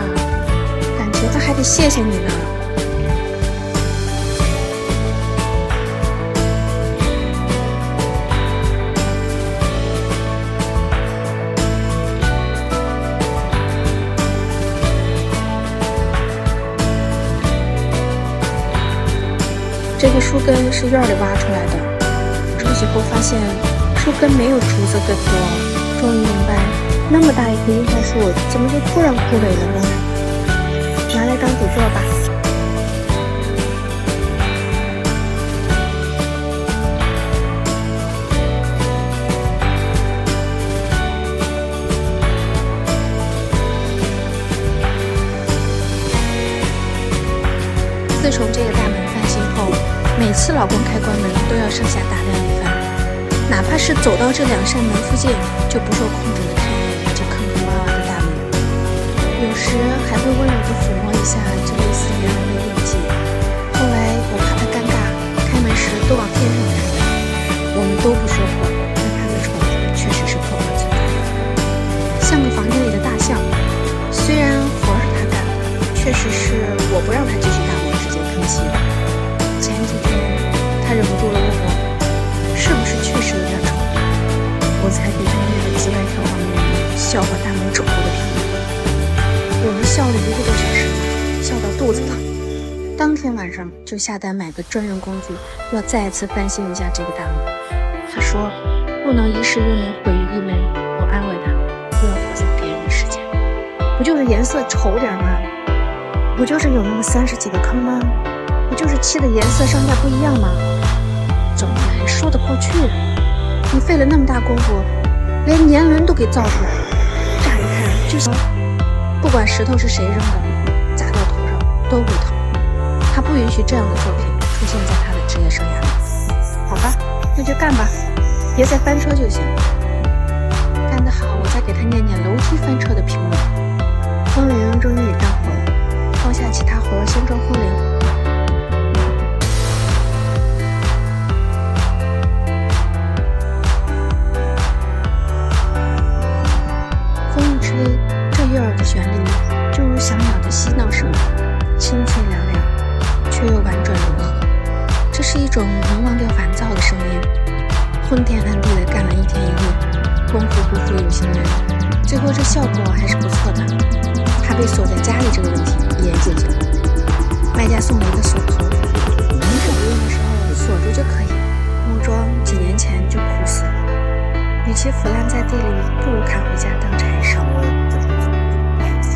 感情他还得谢谢你呢。这个树根是院里挖出来的，冲洗后发现树根没有竹子根多，终于明白那么大一棵樱花树怎么就突然枯萎了呢？拿来当主座吧。自从这个大门翻新后，每次老公开关门都要上下打量一番，哪怕是走到这2扇门附近，就不受控制的看一眼这坑坑洼洼的大门，有时还会温柔地抚摸一下这类似圆圆的印记。后来我怕他尴尬，开门时都往天上看，我们都不说话，但他的宠确实是客观存在的，像个房间里的大象。虽然活是他干的，确实是我不让他继续大门直接喷漆的。前几天他忍不住了问我，是不是确实有点丑？我才给他列了几百条网页笑话大门丑陋的评论。我们笑了1个多小时，笑到肚子疼。当天晚上就下单买个专用工具，要再次翻新一下这个大门。他说不能一世用人毁于一门，我安慰他，不要花在别人的时间。不就是颜色丑点吗？不就是有那么30几个坑吗？不就是漆的颜色上下不一样吗？怎么还说得过去？你费了那么大功夫，连年轮都给造出来了，乍一看就是不管石头是谁扔的，砸到头上都会疼。他不允许这样的作品出现在他的职业生涯里。好吧，那就干吧，别再翻车就行。干得好，我再给他念念楼梯翻车的评论。风铃终于也干活了，放下其他活，先装风铃。风一吹，这悦耳的旋律就如小鸟的嬉闹声，清脆嘹亮，却又婉转如意。这是一种能忘掉烦躁的声音。昏天暗地的干了1天1夜，功夫不负有心人，最后这效果还是不错的。他被锁在家里这个问题也解决了，卖家送了一个锁头，没事不用的时候锁住就可以。木桩几年前就枯死了，与其腐烂在地里，不如扛回家当柴烧。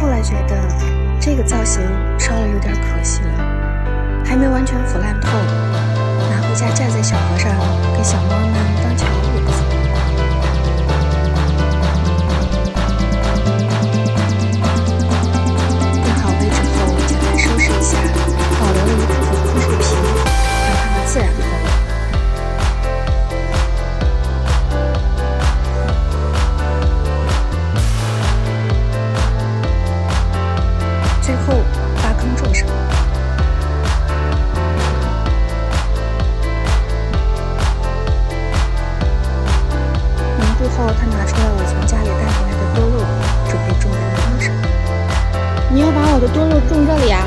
后来觉得这个造型烧了有点可惜了，还没完全腐烂透，拿回家架在小河上给小猫们当桥也不错。定好位置后，简单收拾一下，保留了一部分枯树皮，让它们自然脱落。最后挖坑种上。凝固后，他拿出来我从家里带回来的多肉，准备种在坑上。你要把我的多肉种这里啊？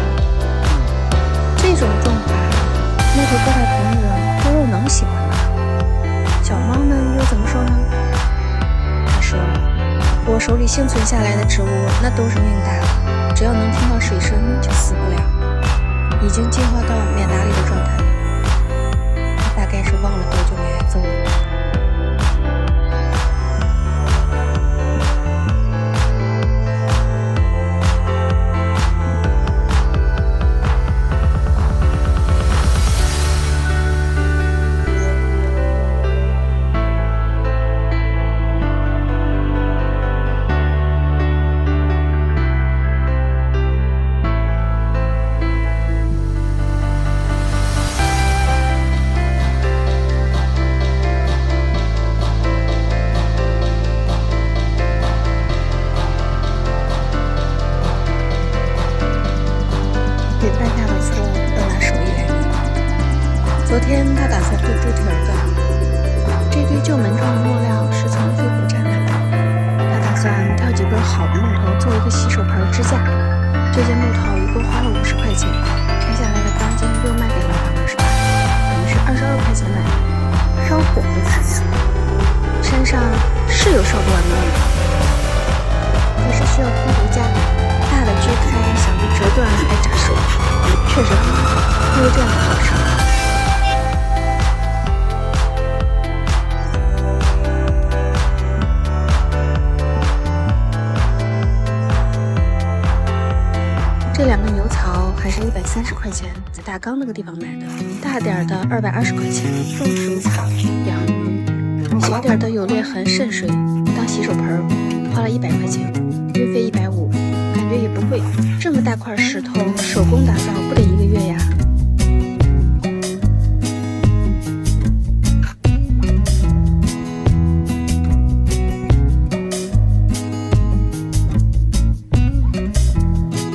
这种种法，木头搁在盆里了，多肉能喜欢吗？小猫们又怎么说呢？他说，我手里幸存下来的植物那都是命大的，只要能听到水声就死不了。已经进化到免打理的状态了。他大概是忘了多久没挨揍了。昨天他打算做猪蹄儿的，这堆旧门窗的木料是从飞虎站买的。他打算挑几根好的木头做一个洗手盆支架。这件木头一共花了50块钱，拆下来的钢筋又卖给了他28，等于是22块钱买的。烧火都是死，山上是有烧不完的木头，可是需要空头架，大的锯开，小的折断还扎手，确实很麻烦，没有这样的好事。这2个牛槽还是130块钱，在大缸那个地方买的，大点的220块钱。种水草、养鱼，小点的有裂痕渗水，当洗手盆花了100块钱，运费150，感觉也不贵。这么大块石头，手工打造不得1个月呀。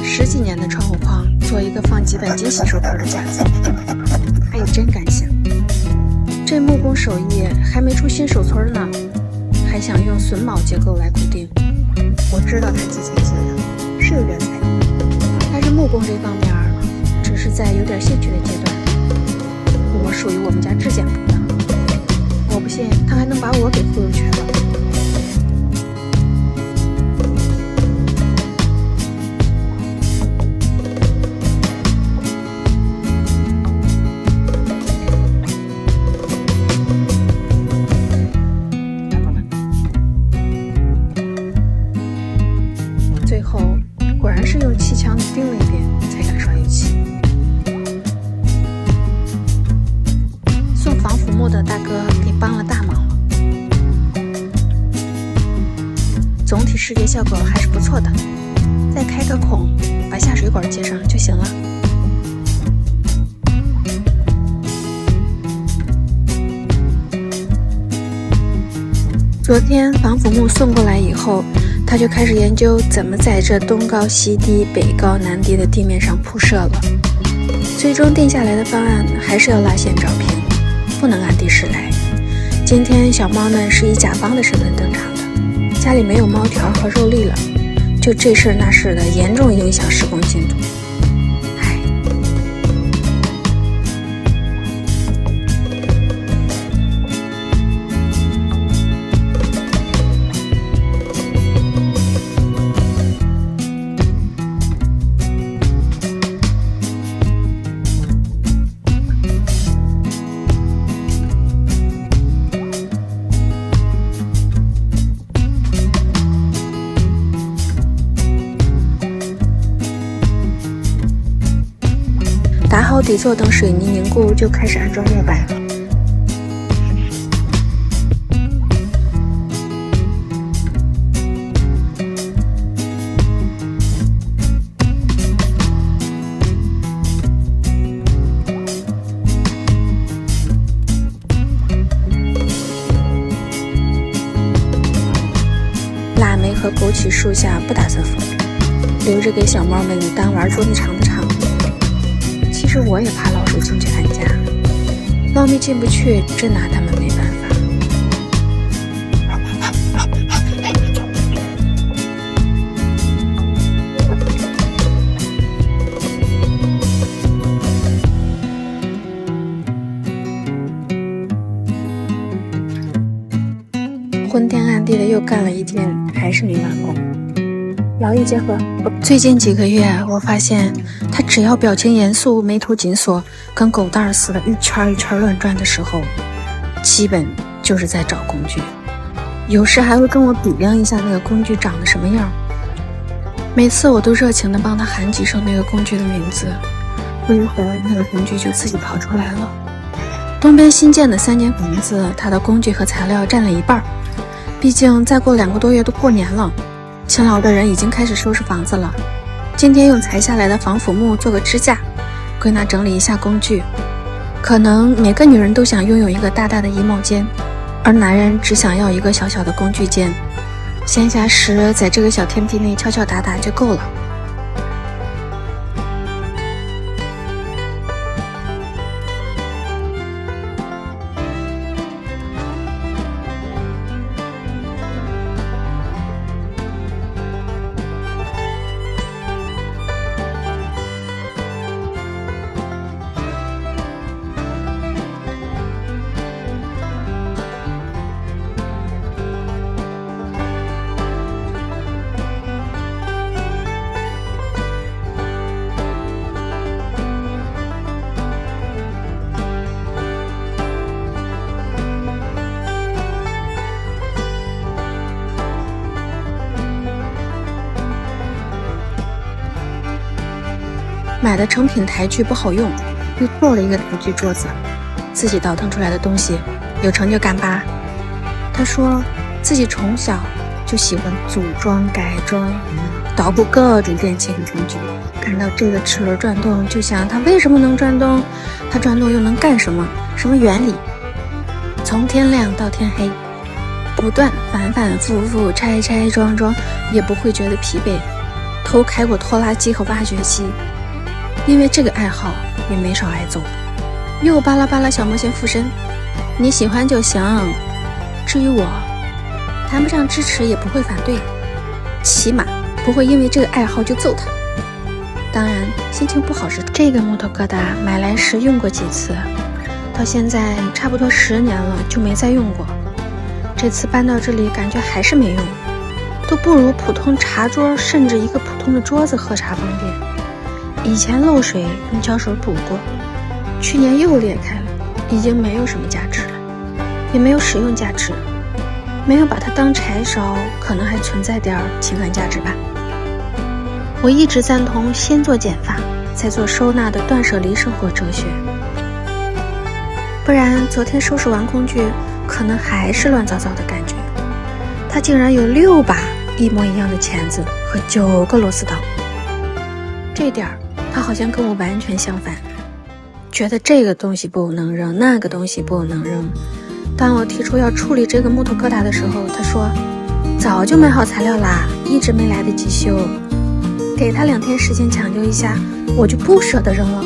10几年的窗户框，做一个放几本金洗手盆的架子，他也真敢想。这木工手艺还没出新手村呢，还想用榫卯结构来固定。我知道他几斤几两，是有点才艺，但是木工这方面只是在有点兴趣的阶段。我属于我们家质检部的，我不信他还能把我给忽悠全了。最后果然是用气枪钉了一遍才敢刷油漆。送防腐木的大哥给帮了大忙了，总体视觉效果还是不错的，再开个孔把下水管接上就行了。昨天防腐木送过来以后，他就开始研究怎么在这东高西低、北高南低的地面上铺设了。最终定下来的方案还是要拉线找平，不能按地势来。今天小猫们是以甲方的身份登场的，家里没有猫条和肉粒了，就这事那事的，严重影响施工进度。打好底座，等水泥凝固就开始安装木板了。腊梅和枸杞树下不打算封，留着给小猫们当玩捉迷藏的场地。其实我也怕老鼠进去安家，猫咪进不去，真拿它们没办法。昏天暗地的又干了一天，还是没完工。劳逸结合。最近几个月，我发现他只要表情严肃、眉头紧锁，跟狗蛋似的，一圈一圈乱转的时候，基本就是在找工具。有时还会跟我比量一下那个工具长得什么样。每次我都热情地帮他喊几声那个工具的名字，不一会儿那个工具就自己跑出来了。东边新建的3间房子，他的工具和材料占了一半。毕竟再过2个多月都过年了，勤劳的人已经开始收拾房子了。今天用裁下来的防腐木做个支架，归纳整理一下工具。可能每个女人都想拥有一个大大的衣帽间，而男人只想要一个小小的工具间。闲暇时在这个小天地内敲敲打打就够了。买的成品台具不好用，又做了一个台具桌子，自己倒腾出来的东西有成就感吧。他说自己从小就喜欢组装改装，捣鼓各种电器和工具，看到这个齿轮转动就想它为什么能转动，它转动又能干什么，什么原理。从天亮到天黑，不断反反复复拆拆装装，也不会觉得疲惫。偷开过拖拉机和挖掘机，因为这个爱好也没少挨揍。又巴拉巴拉小模型附身，你喜欢就行，至于我，谈不上支持也不会反对，起码不会因为这个爱好就揍他。当然心情不好时，这个木头疙瘩买来时用过几次，到现在差不多10年了就没再用过。这次搬到这里感觉还是没用，都不如普通茶桌甚至一个普通的桌子喝茶方便。以前漏水用胶水补过，去年又裂开了，已经没有什么价值了，也没有实用价值，没有把它当柴烧，可能还存在点情感价值吧。我一直赞同先做减法再做收纳的断舍离生活哲学，不然昨天收拾完工具可能还是乱糟糟的感觉。它竟然有6把一模一样的钳子和9个螺丝刀，这点他好像跟我完全相反，觉得这个东西不能扔，那个东西不能扔。当我提出要处理这个木头疙瘩的时候，他说早就买好材料啦，一直没来得及修，给他2天时间抢救一下，我就不舍得扔了。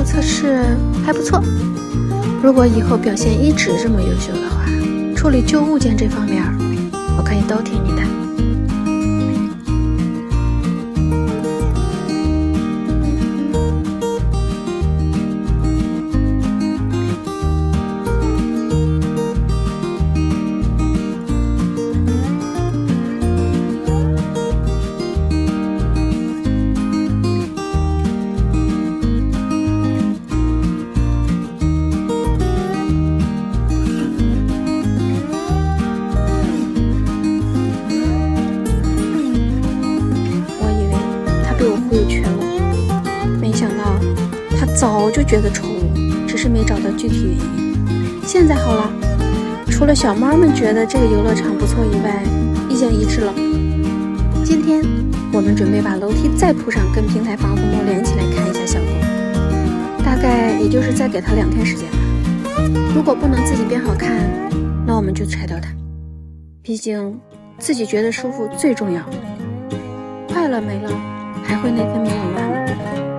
测试还不错，如果以后表现一直这么优秀的话，处理旧物件这方面我可以都听你的。早就觉得臭了，只是没找到具体原因。现在好了，除了小猫们觉得这个游乐场不错以外，意见一致了。今天我们准备把楼梯再铺上跟平台防护膜连起来看一下效果，大概也就是再给它2天时间吧。如果不能自己变好看，那我们就拆掉它，毕竟自己觉得舒服最重要。坏了没了还会内分泌紊乱呢，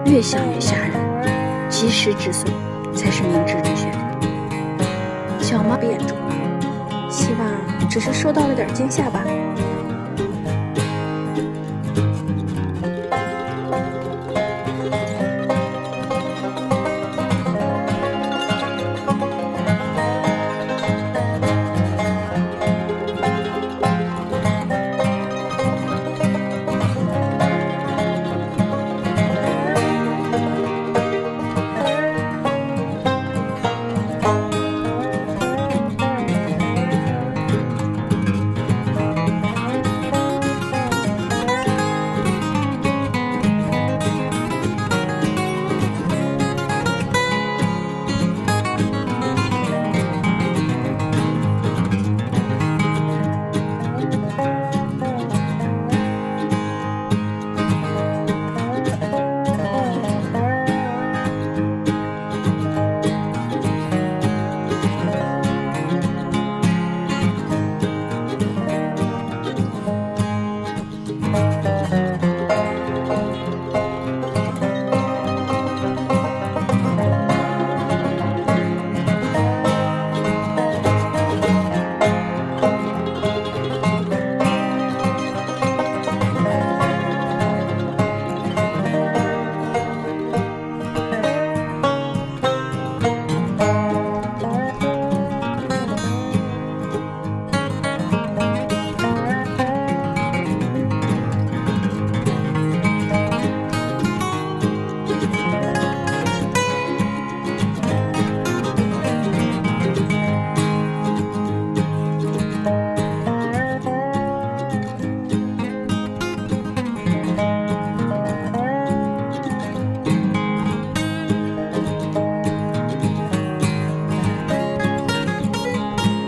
越想越吓人，及时止损才是明智之选。小猫眼中，希望只是受到了点惊吓吧。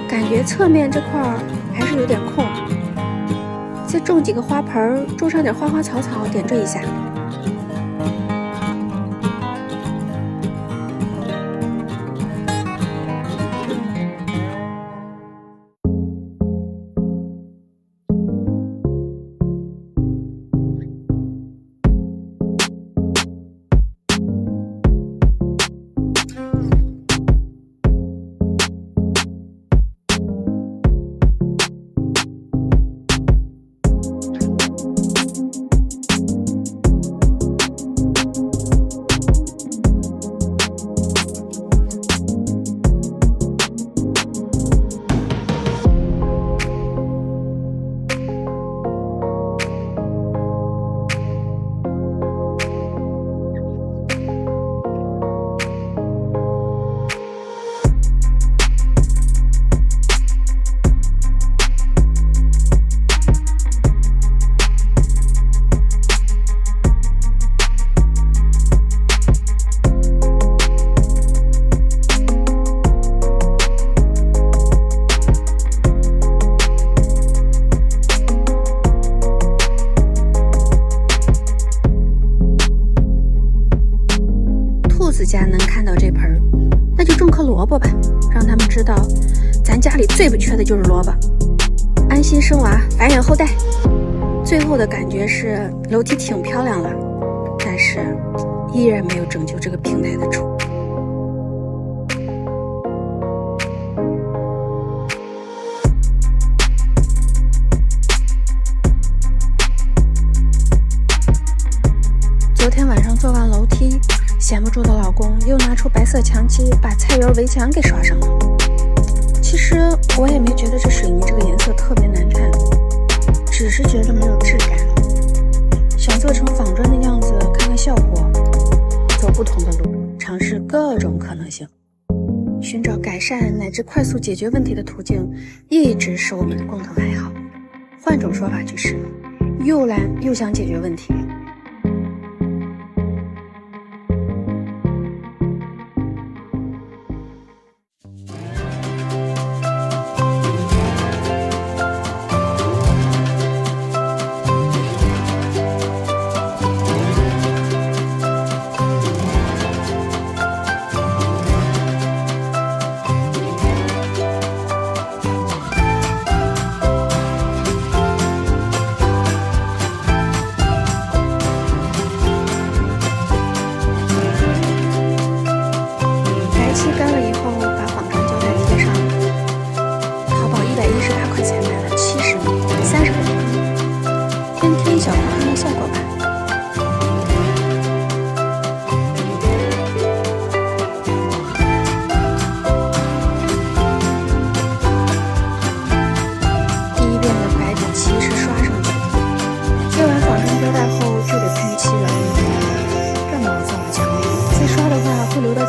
感觉侧面这块还是有点空，再种几个花盆，种上点花花草草，点缀一下。家能看到这盆，那就种棵萝卜吧，让他们知道咱家里最不缺的就是萝卜，安心生娃，繁衍后代。最后的感觉是楼梯挺漂亮了，但是依然没有拯救这个平台的丑。昨天晚上做完楼梯，闲不住的老公又拿出白色墙漆，把菜园围墙给刷上了。其实我也没觉得这水泥这个颜色特别难看，只是觉得没有质感，想做成仿砖的样子，看看效果，走不同的路，尝试各种可能性，寻找改善乃至快速解决问题的途径，一直是我们的共同爱好。换种说法就是，又懒又想解决问题。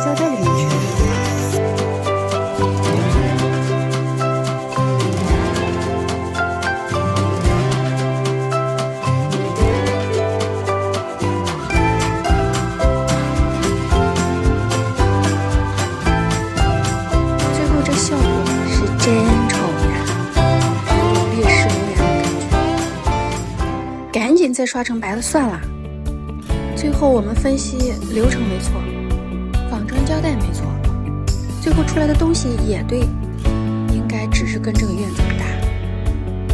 胶带里面去了。最后这效果是真丑呀，有种烈士留言的感觉。赶紧再刷成白的算了。最后我们分析流程没错，仿真胶带没错，最后出来的东西也对，应该只是跟这个院子不搭。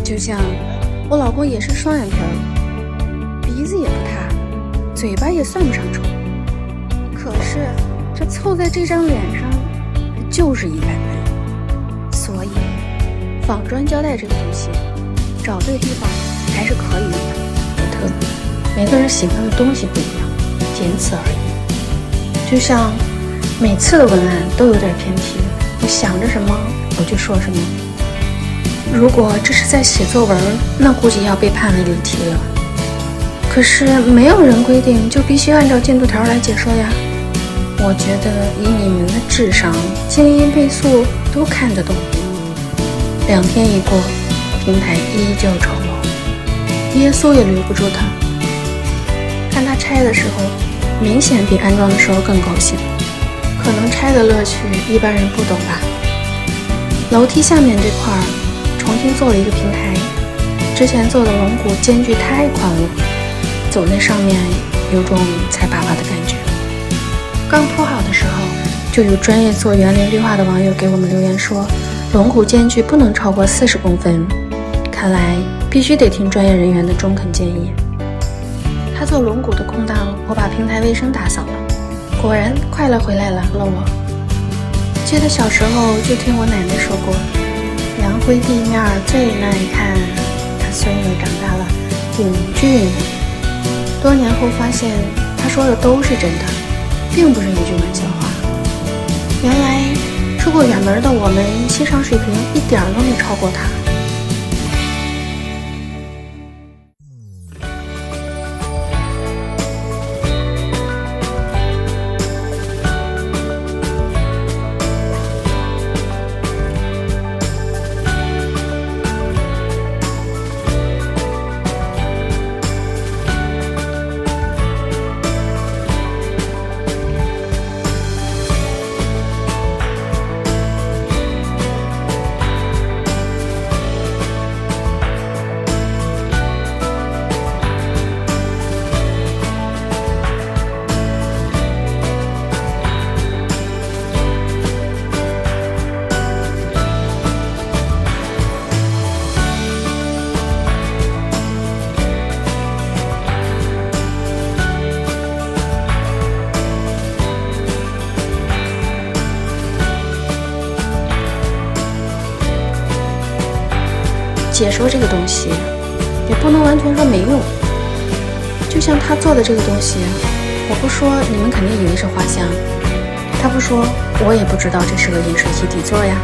就像我老公也是双眼皮儿，鼻子也不塌，嘴巴也算不上丑，可是这凑在这张脸上就是100分。所以仿砖胶带这个东西找对地方还是可以用的，每个人喜欢的东西不一样，仅此而已。就像每次的文案都有点偏题，我想着什么我就说什么。如果这是在写作文，那估计要被判为离题了。可是没有人规定就必须按照进度条来解说呀。我觉得以你们的智商，静音倍速都看得懂。2天一过，平台依旧丑陋，耶稣也留不住它。看他拆的时候，明显比安装的时候更高兴。可能拆的乐趣一般人不懂吧。楼梯下面这块重新做了一个平台，之前做的龙骨间距太宽了，走在上面有种踩粑粑的感觉。刚铺好的时候，就有专业做园林绿化的网友给我们留言说，龙骨间距不能超过40公分。看来必须得听专业人员的中肯建议。他做龙骨的空档，我把平台卫生打扫了，果然快乐回来了，漏了。记得小时候就听我奶奶说过，洋灰地面最耐看，他孙子长大了永俊。多年后发现他说的都是真的，并不是一句玩笑话。原来出过远门的我们欣赏水平一点都没超过他。解说这个东西也不能完全说没用，就像他做的这个东西，我不说你们肯定以为是画像，他不说我也不知道这是个饮水机底座呀。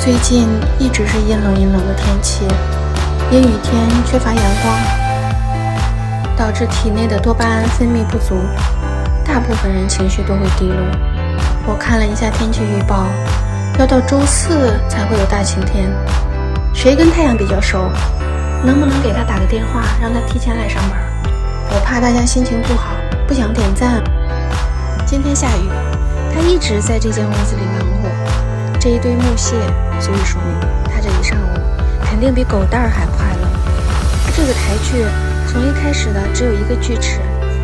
最近一直是阴冷阴冷的天气，阴雨天缺乏阳光，导致体内的多巴胺分泌不足，大部分人情绪都会低落。我看了一下天气预报，要到周四才会有大晴天。谁跟太阳比较熟？能不能给他打个电话，让他提前来上班？我怕大家心情不好，不想点赞。今天下雨，他一直在这间屋子里忙活。这一堆木屑足以说明他这一上午肯定比狗蛋儿还快乐。这个台剧从一开始的只有一个锯齿，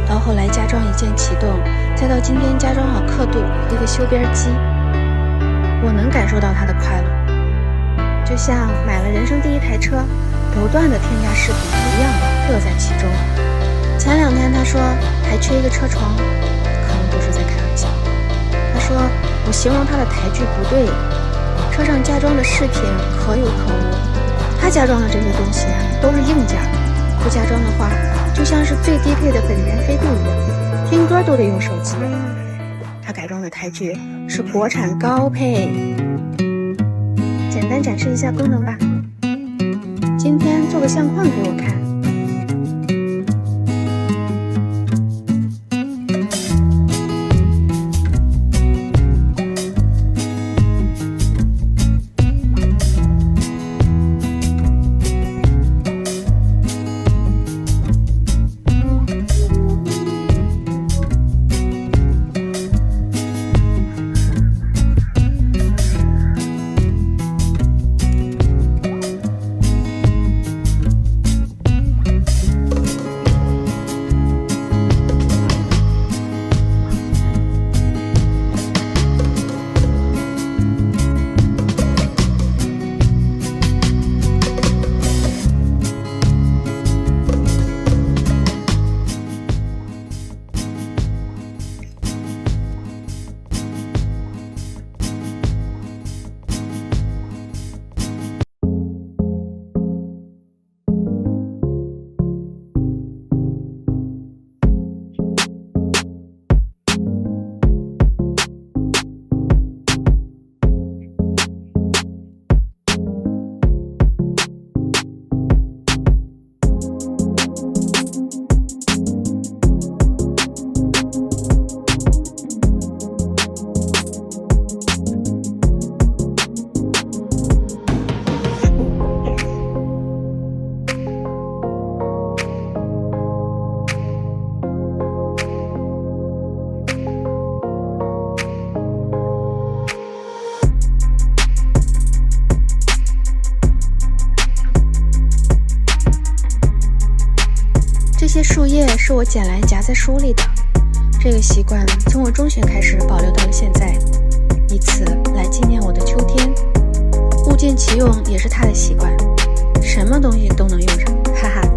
到后来加装一键启动，再到今天加装好刻度一个修边机，我能感受到他的快乐，就像买了人生第一台车，不断的添加饰品一样，乐在其中。前2天他说还缺一个车床，可能不是在开玩笑。他说我形容他的台剧不对，车上加装的饰品可有可无。他加装的这些东西都是硬件，不加装的话就像是最低配的本田飞度一样，听歌都得用手机。他改装的台剧是国产高配。简单展示一下功能吧，今天做个相框给我看。这些树叶是我捡来夹在书里的，这个习惯从我中学开始保留到了现在，以此来纪念我的秋天。物尽其用也是他的习惯，什么东西都能用上，哈哈。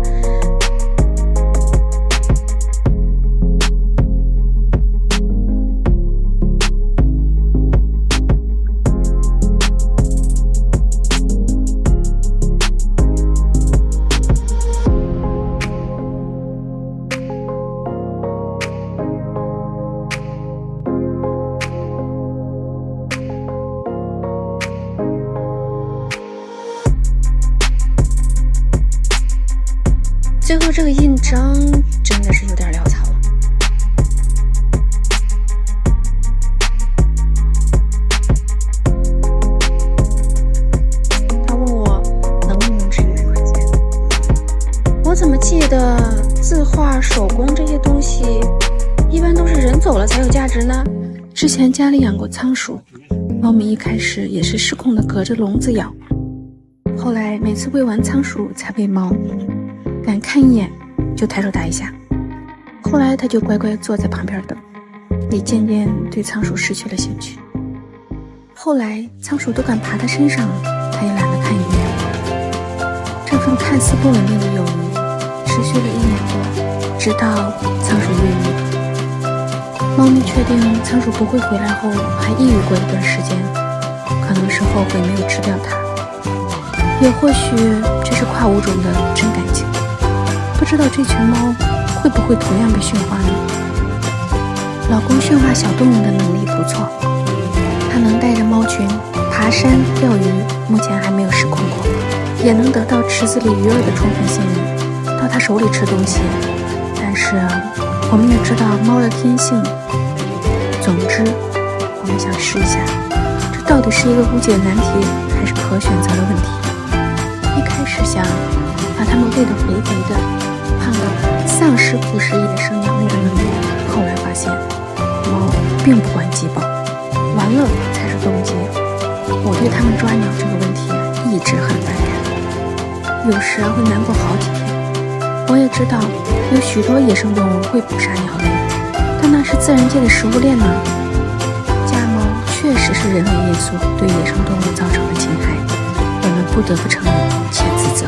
最后这个印章真的是有点潦草了。他问我能不能值100块钱，我怎么记得字画、手工这些东西一般都是人走了才有价值呢？之前家里养过仓鼠，猫咪一开始也是失控的隔着笼子咬，后来每次喂完仓鼠才喂猫，敢看一眼就抬手打一下，后来他就乖乖坐在旁边等，也渐渐对仓鼠失去了兴趣。后来仓鼠都敢爬他身上了，他也懒得看一眼。这份看似不稳定的友谊持续了1年多，直到仓鼠越狱。猫咪确定仓鼠不会回来后，还抑郁过一段时间，可能是后悔没有吃掉它，也或许这是跨物种的真感情。不知道这群猫会不会同样被驯化呢？老公驯化小动物的能力不错，他能带着猫群爬山、钓鱼目前还没有失控过，也能得到池子里鱼儿的充分信任，到它手里吃东西。但是我们也知道猫的天性。总之，我们想试一下，这到底是一个无解的难题，还是可选择的问题？一开始想把它们喂得肥肥的，胖到丧尸捕食野生鸟类的能力，后来发现猫并不管饥饱，玩乐才是动机。我对它们抓鸟这个问题一直很反感，有时会难过好几天。我也知道有许多野生动物会捕杀鸟类，但那是自然界的食物链呢。家猫确实是人为因素对野生动物造成的侵害，我们不得不承认且自责。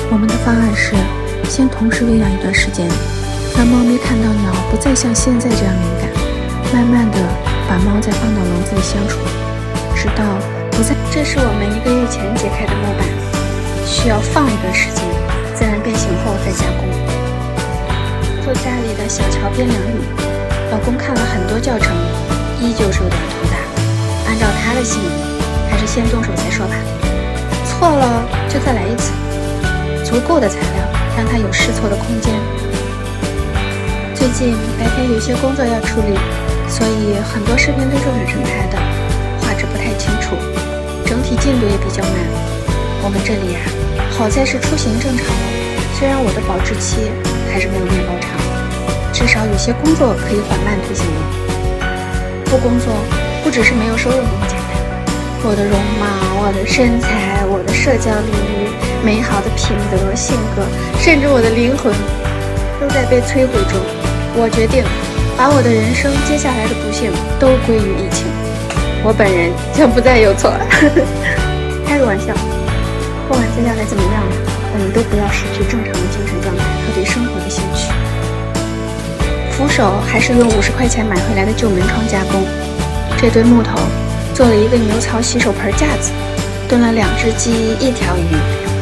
我们的方案是先同时喂养一段时间，让猫咪看到鸟不再像现在这样敏感，慢慢的把猫再放到笼子里相处，直到不再。这是我们1个月前解开的模板，需要放一段时间，自然变形后再加工。做家里的小桥边凉椅，老公看了很多教程，依旧是有点头大。按照他的性格，还是先动手再说吧，错了就再来一次。足够的材料让他有试错的空间。最近白天有些工作要处理，所以很多视频都是远程拍的，画质不太清楚，整体进度也比较慢。我们这里呀，好在是出行正常，虽然我的保质期还是没有面包长，至少有些工作可以缓慢推行了。不工作不只是没有收入那么简单，我的容貌、我的身材、我的社交领域、美好的品德、性格，甚至我的灵魂，都在被摧毁中。我决定把我的人生接下来的不幸都归于疫情，我本人将不再有错。开个玩笑，不管接下来怎么样，我们都不要失去正常的精神状态和对生活的兴趣。扶手还是用50块钱买回来的旧门窗加工，这堆木头做了一个牛槽洗手盆架子，炖了2只鸡1条鱼，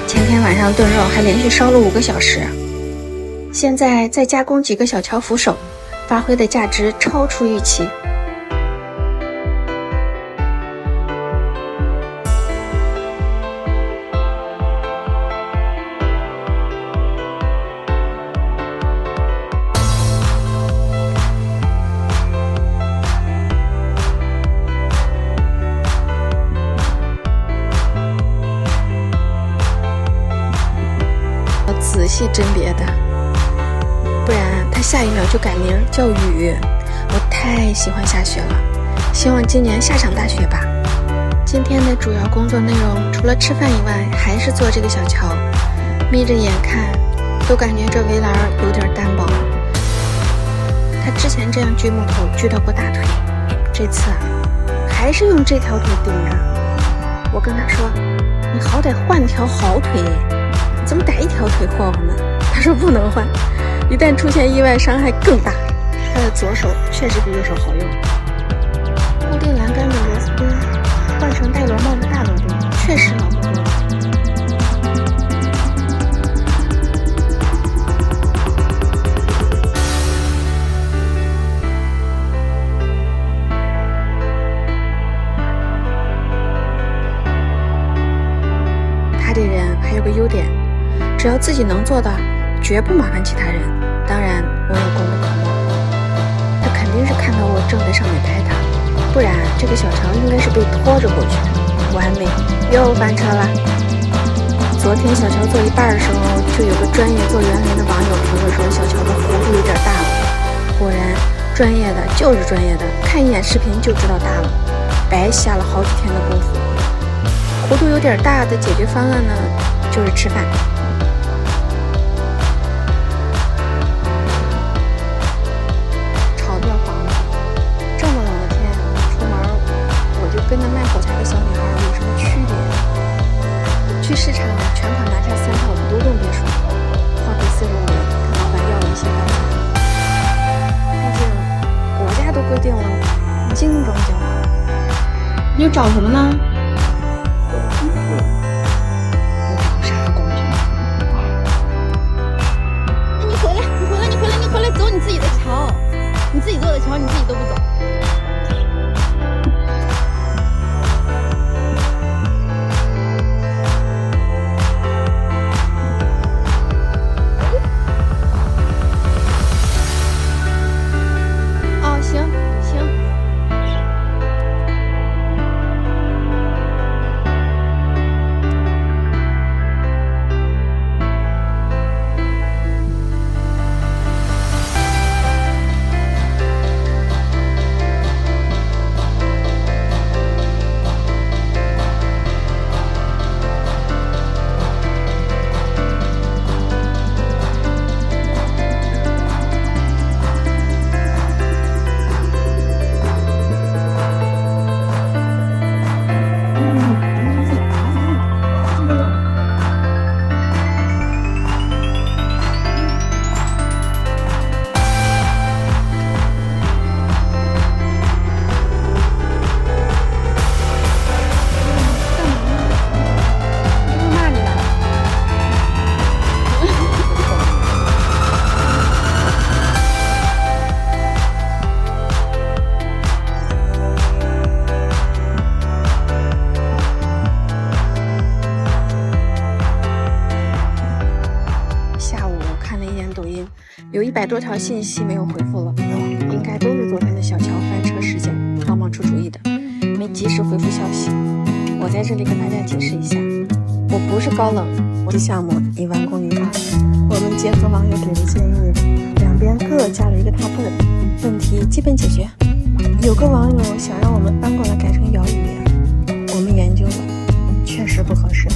前天晚上炖肉还连续烧了5个小时。现在再加工几个小桥扶手，发挥的价值超出预期。气甄别的，不然他下一秒就改名叫雨。我太喜欢下雪了，希望今年下场大雪吧。今天的主要工作内容除了吃饭以外，还是做这个小桥。眯着眼看，都感觉这围栏有点单薄。他之前这样锯木头锯到过大腿，这次还是用这条腿顶着。我跟他说，你好歹换条好腿，怎么逮一条腿霍霍呢？他说不能换，一旦出现意外伤害更大。他的左手确实比右手好用。固定栏杆的螺丝钉换成带螺帽的大螺钉，确实牢固多了。他这人还有个优点，只要自己能做到，绝不麻烦其他人。当然，我也功不可没。他肯定是看到我正在上面拍他，不然这个小桥应该是被拖着过去的。完美，又翻车了。昨天小桥做一半的时候，就有个专业做园林的网友评论说小桥的弧度有点大了。果然，专业的就是专业的，看一眼视频就知道大了，白下了好几天的功夫。弧度有点大的解决方案呢，就是吃饭。炒掉房子，这么冷的天出门，我就跟那卖火柴的小女孩有什么区别？去市场全款拿下3套独栋别墅，花费45元，跟老板要了一些刀材。毕竟国家都规定了精装交。你又找什么呢？走你自己的桥，你自己做的桥，你自己都不走。哦，行行。有100多条信息没有回复了，应该都是昨天的小桥翻车事件帮忙出主意的，没及时回复消息。我在这里跟大家解释一下，我不是高冷，我的项目已完工于法。我们结合网友给的建议，两边各加了一个踏步，问题基本解决。有个网友想让我们搬过来改成瑶语言，我们研究了，确实不合适。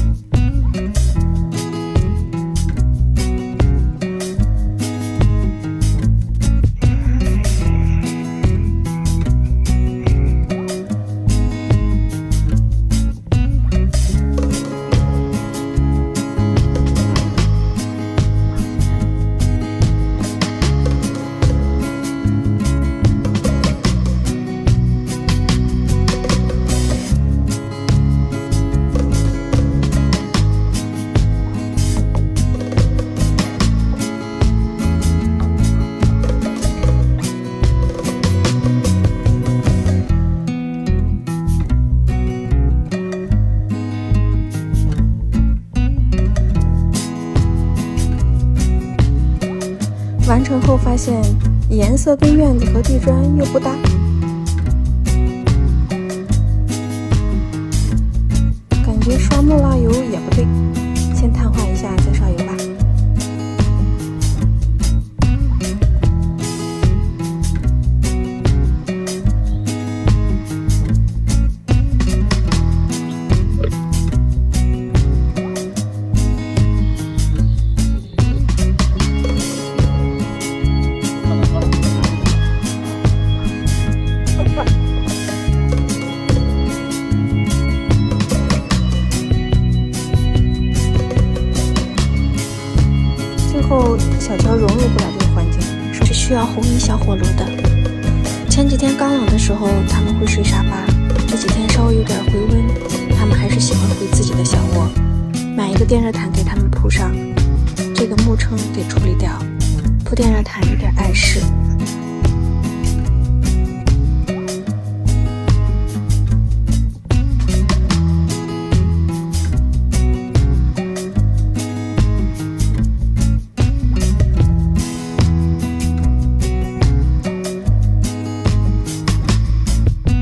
完成后发现颜色跟院子和地砖又不搭，感觉刷木蜡油也不对，先碳化一下再刷油吧。小乔融入不了这个环境，是需要红衣小火炉的。前几天刚冷的时候，他们会睡沙发，这几天稍微有点回温，他们还是喜欢回自己的小窝。买一个电热毯给他们铺上，这个木撑得处理掉，铺电热毯有点碍事。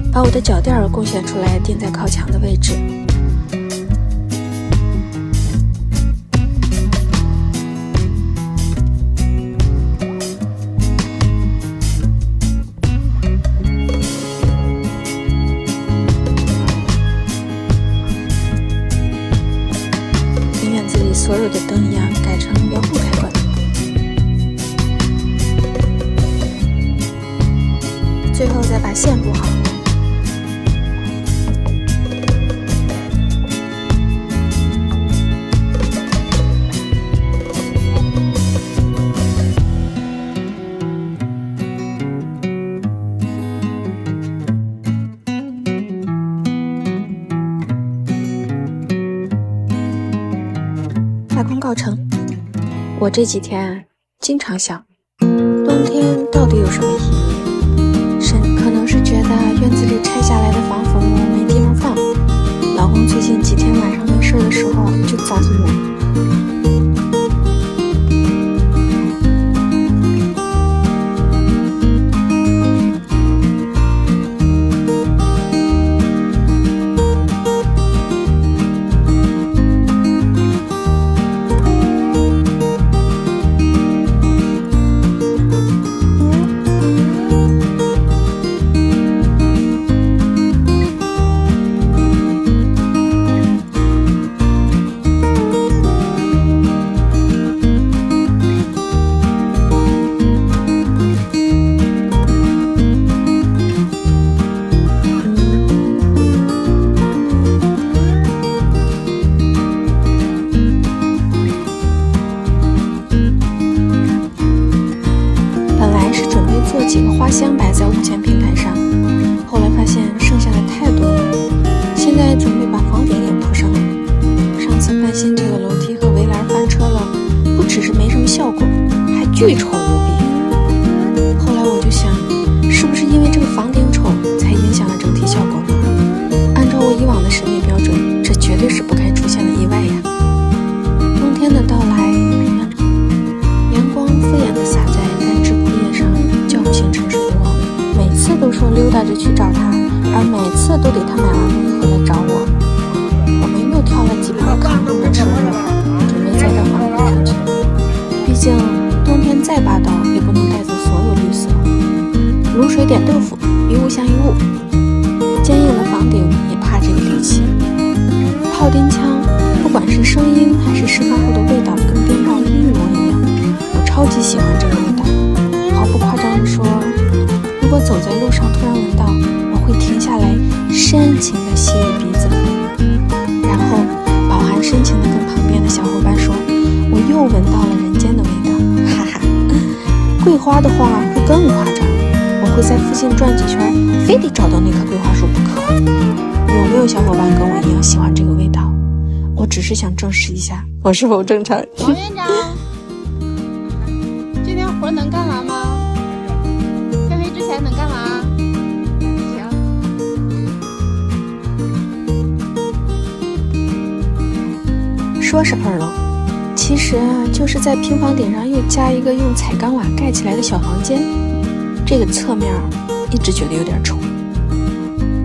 把我的脚垫儿贡献出来，垫在靠墙的位置。跟院子里所有的灯一样，改成遥控开关。最后再把线布好。大功告成。我这几天经常想，冬天到底有什么意义？可能是觉得院子里拆下来的防腐木没地方放。老公最近几天晚上没事的时候就凿木。几个花箱摆在物件平台上，后来发现剩下的太多了，现在准备把房顶也铺上了。上次翻新这个楼梯和围栏翻车了，不只是没什么效果，还巨丑无比。后来我就想，是不是因为这个房顶丑才影响了整体效果呢？按照我以往的审美标准，这绝对是不该出现的意外呀。冬天的到来，阳光敷衍地洒在单枝枯叶上，叫不醒沉睡的我。每次都说溜达着去找他，而每次都得他买完东西回来找我。我们又挑了几盘扛重的植物，准备栽到房顶上去。毕竟冬天再霸道，也不能带走所有绿色。卤水点豆腐，一物降一物。坚硬的房顶也怕这个力气。炮钉枪，不管是声音还是释放后的味道，跟鞭炮一模一样。我超级喜欢这个味道。毫不夸张地说，如果走在路上突然闻到，我会停下来，深情地吸一鼻子，然后饱含深情地跟旁边的小伙伴说：“我又闻到了人间的味道，哈哈。”桂花的话会更夸张，我会在附近转几圈，非得找到那棵桂花树不可。有没有小伙伴跟我一样喜欢这个味道？我只是想证实一下，我是否正常。王院长，今天活能干完吗？天黑之前能干完？行。说是2楼，其实就是在平房顶上又加一个用彩钢瓦盖起来的小房间。这个侧面一直觉得有点丑，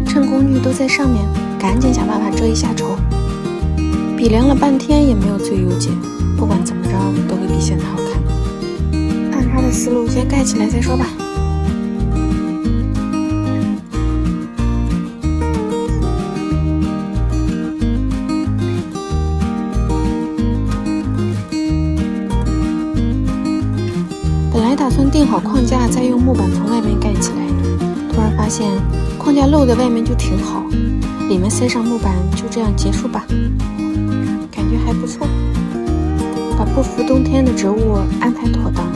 趁公寓都在上面，赶紧想办法遮一下丑。比量了半天也没有最优解，不管怎么着都会比现在好看。按他的思路，先盖起来再说吧。本来打算钉好框架，再用木板从外面盖起来，突然发现框架露在外面就挺好，里面塞上木板，就这样结束吧。感觉还不错。把把不服冬天的植物安排妥当。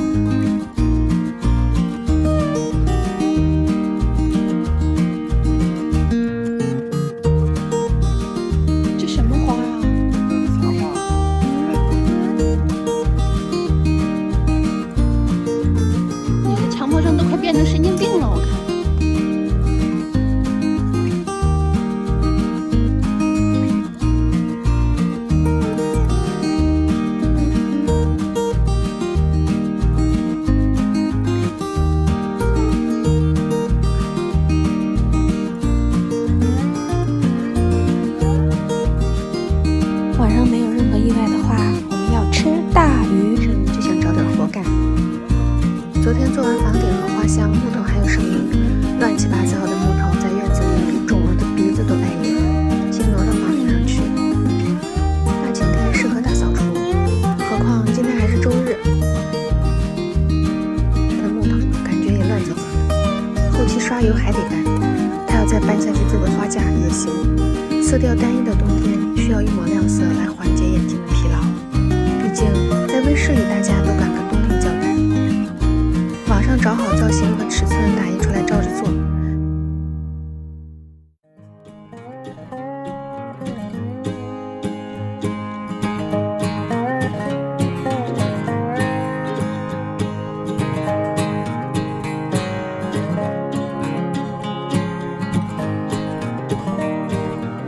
这什么花啊？你的强迫症都快变成神经病了，我看。晚上没有任何意外的话，我们要吃大鱼，就想找点活干。昨天做完房顶和花箱，木头还有声音，乱七八糟的木头在院子里比肿了的鼻子都碍眼，先挪到房顶上去。大晴天适合大扫除，何况今天还是周日。他的木头感觉也乱糟糟的，后期刷油还得干。他要再搬下去做个花架也行。色调单一的冬天需要一抹亮色来缓解眼睛的疲劳，毕竟在温室里大家都赶个冬令交代。网上找好造型和尺寸，打印出来照着做。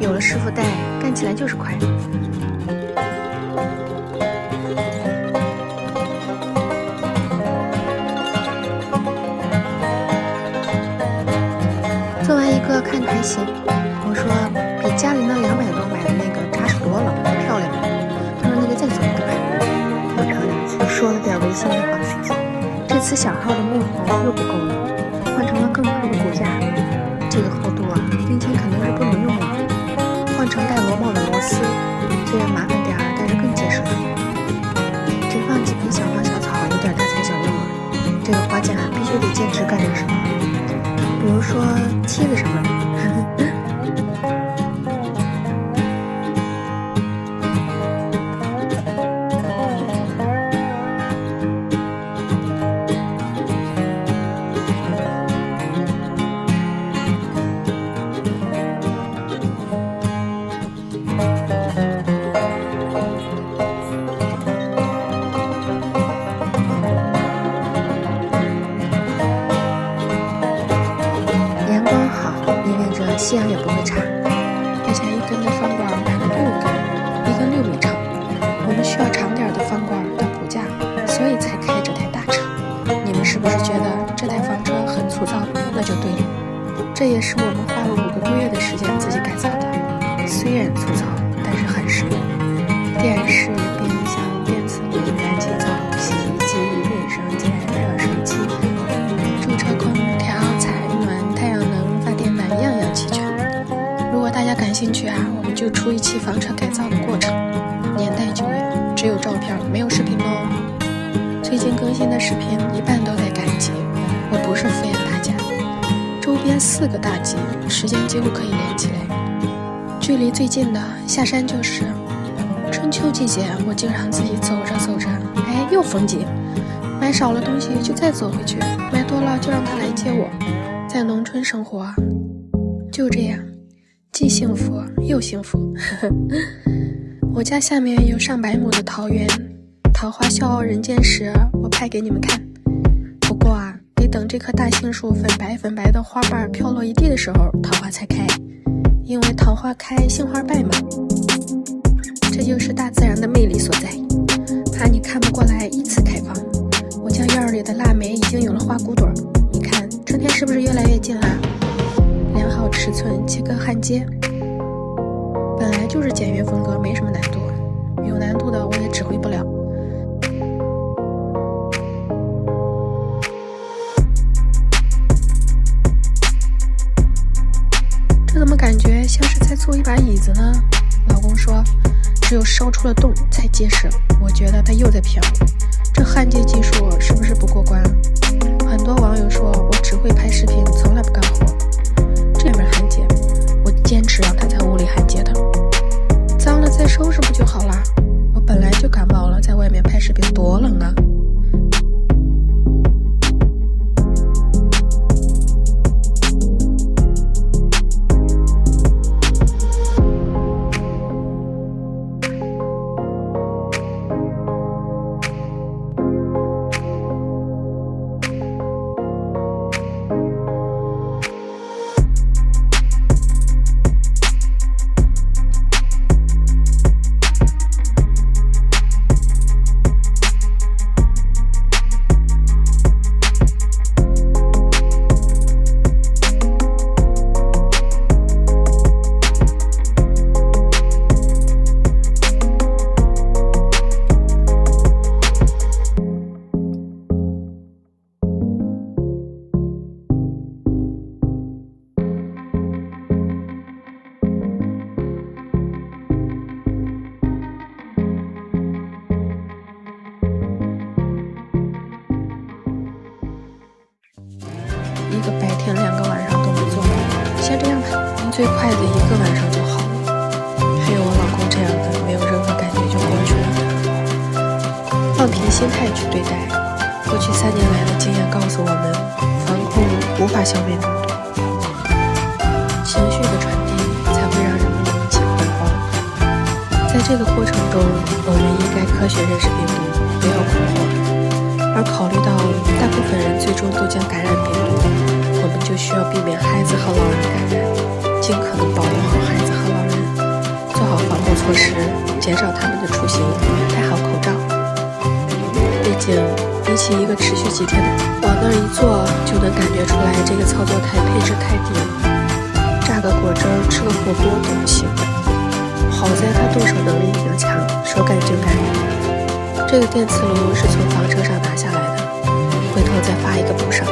有了师傅带，干起来就是快。做完一个看着还行，我说比家里那200多买的那个扎实多了，漂亮。他说那个再做一个吧。我找2次说了点违心的话，这次小号的木头又不够了，换成了更厚的骨架。这个厚度啊，冰清肯定是不能用了。换成带螺帽的螺丝，虽然麻烦点儿，但是更结实了。只放几盆小花小草，有点大材小用了。这个花架必须得兼职干点什么，比如说梯子什么的。夕阳也不会差。目前一根的方管买了6根，一根6米长。我们需要长点的方管当骨架，所以才开这台大车。你们是不是觉得这台房车很粗糙？那就对了，这也是我们花了5个多月的时间自己改造的。虽然粗糙，但是很实用。电视、冰箱、电磁炉、燃气灶、洗衣机、卫生间、热水器、驻车空调、采暖、太阳能发电板，样样齐全。如果大家感兴趣啊，我们就出一期房车改造的过程，年代久远，只有照片没有视频哦。最近更新的视频一半都在赶集，我不是敷衍大家，周边4个大集，时间几乎可以连起来。距离最近的下山就是春秋季节，我经常自己走着走着，哎，又逢集，买少了东西就再走回去，买多了就让他来接我。在农村生活就这样，既幸福又幸福。我家下面有上百亩的桃园，桃花笑傲人间时我拍给你们看。不过啊，得等这棵大杏树粉白的花瓣飘落一地的时候，桃花才开，因为桃花开杏花败嘛。这就是大自然的魅力所在，怕你看不过来依次开放。我家院里的腊梅已经有了花骨朵，你看春天是不是越来越近啦？量好尺寸切割焊接，本来就是简约风格，没什么难度，有难度的我也指挥不了。这怎么感觉像是在做一把椅子呢？老公说只有烧出了洞才结实，我觉得他又在骗我。这焊接技术是不是不过关？很多网友说我只会拍视频，从来不干活。这样焊接，我坚持让他在屋里焊接的，脏了再收拾不就好啦？我本来就感冒了，在外面拍是该多冷啊！一个白天2个晚上都没做到，先这样吧，最快的1个晚上就好了。还有我老公这样的，没有任何感觉就过去了。放平心态去对待。过去3年来的经验告诉我们，防控无法消灭病毒，情绪的传递才会让人们引起恐慌。在这个过程中，我们应该科学认识病毒，不要恐慌。而考虑到大部分人最终都将感染病毒，我们就需要避免孩子和老人感染，尽可能保护好孩子和老人，做好防护措施，减少他们的出行，戴好口罩。毕竟比起一个持续几天的往那儿一坐，就能感觉出来这个操作台配置太低了，榨个果汁吃个火锅都不行。好在它动手能力比较强，手感劲感。这个电磁炉是从房车上拿下来的，回头再发一个补上。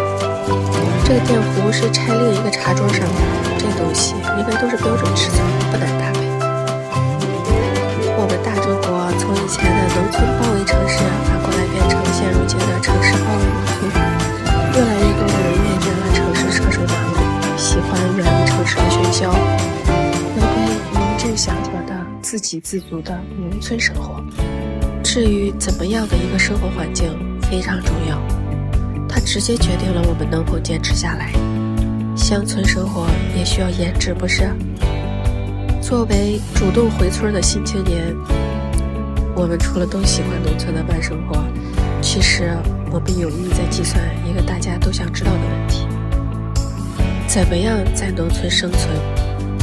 这个电壶是拆另一个茶桌上的，这东西应该都是标准尺寸，不难搭配。我们大中国从以前的农村包围城市反过来变成现如今的城市包围农村，越来越多的人厌倦了城市车水马龙，喜欢远离城市的喧嚣，回归宁静祥和的自给自足的农村生活。至于怎么样的一个生活环境非常重要，它直接决定了我们能否坚持下来。乡村生活也需要颜值，不是？作为主动回村的新青年，我们除了都喜欢农村的慢生活，其实我们有意在计算一个大家都想知道的问题：怎么样在农村生存，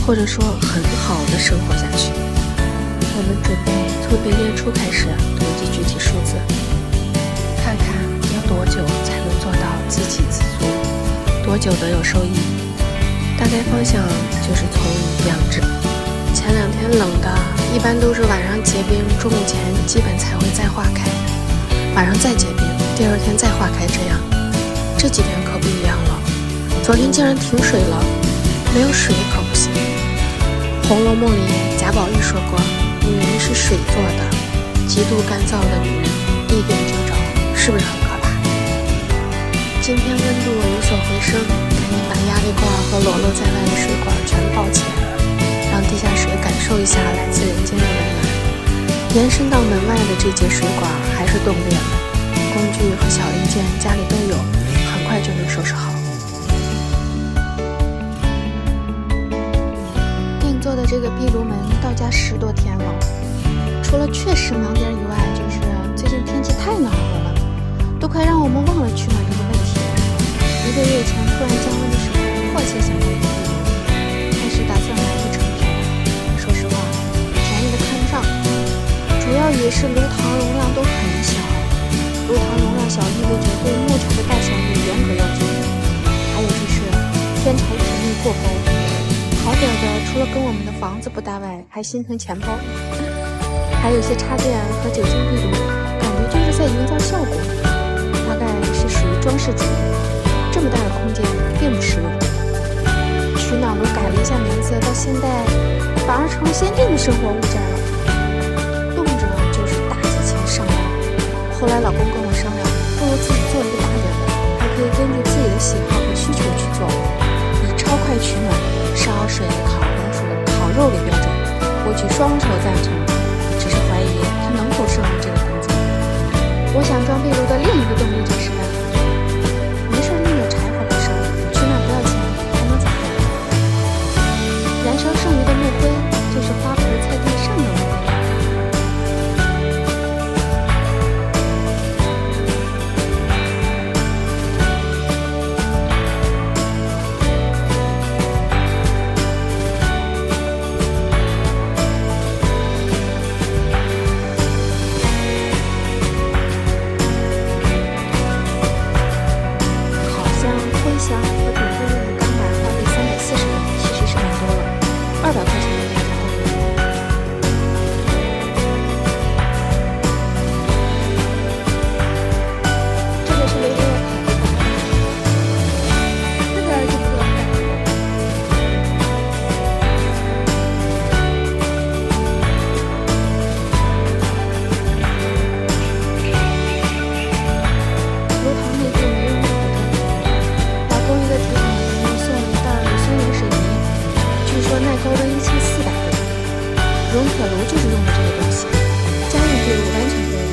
或者说很好的生活下去？我们准备从明年初开始统计具体数字，看看要多久才能做到自给自足，多久能有收益。大概方向就是从养殖。前2天冷的，一般都是晚上结冰，中午前基本才会再化开，晚上再结冰，第2天再化开，这样。这几天可不一样了，昨天竟然停水了，没有水可不行。《红楼梦》里贾宝玉说过，女人是水做的，极度干燥的女人一点就着，是不是很可怕？今天温度有所回升，赶紧把压力罐和裸露在外的水管全抱起来，让地下水感受一下来自人间的温暖。延伸到门外的这节水管还是冻裂了，工具和小零件家里都有，很快就能收拾好。做的这个壁炉门到家10多天了，除了确实忙点以外，就是最近天气太暖和了，都快让我们忘了取暖这个问题。1个月前突然降温的时候，迫切想要一个壁炉，开始打算买一成品的。说实话，便宜的看不上，主要也是炉膛容量都很小，炉膛容量小意味着对木材的大小有严格要求，还有就是天朝体内过高。好点的，除了跟我们的房子不搭外，还心疼钱包。还有些插电和酒精壁炉，感觉就是在营造效果，大概是属于装饰主义。这么大的空间并不实用。取暖炉改了一下名字，到现在反而成了先进的生活物件了，动辄就是大几千上万。后来老公跟我商量，不如自己做一个大点的，还可以根据自己的喜好和需求去做，以超快取暖、烧水、烤红薯、烤肉为标准，我举双手赞成，只是怀疑他能否胜任这个工作。我想装壁炉的另一个动力就是没事用点柴火来烧，取暖不要钱，还能怎么样？燃烧剩余的木灰就是花圃菜地上的木灰。灰箱和顶部用的钢板花费340元，其实是蛮多了，200块钱的那后面。这个是雷德那个就不用改了。炉膛内部没用过公寓的厨房里面送了一袋乳松岩水泥，据说耐高温1400度。熔铁炉就是用的这个东西，家用壁炉完全可以。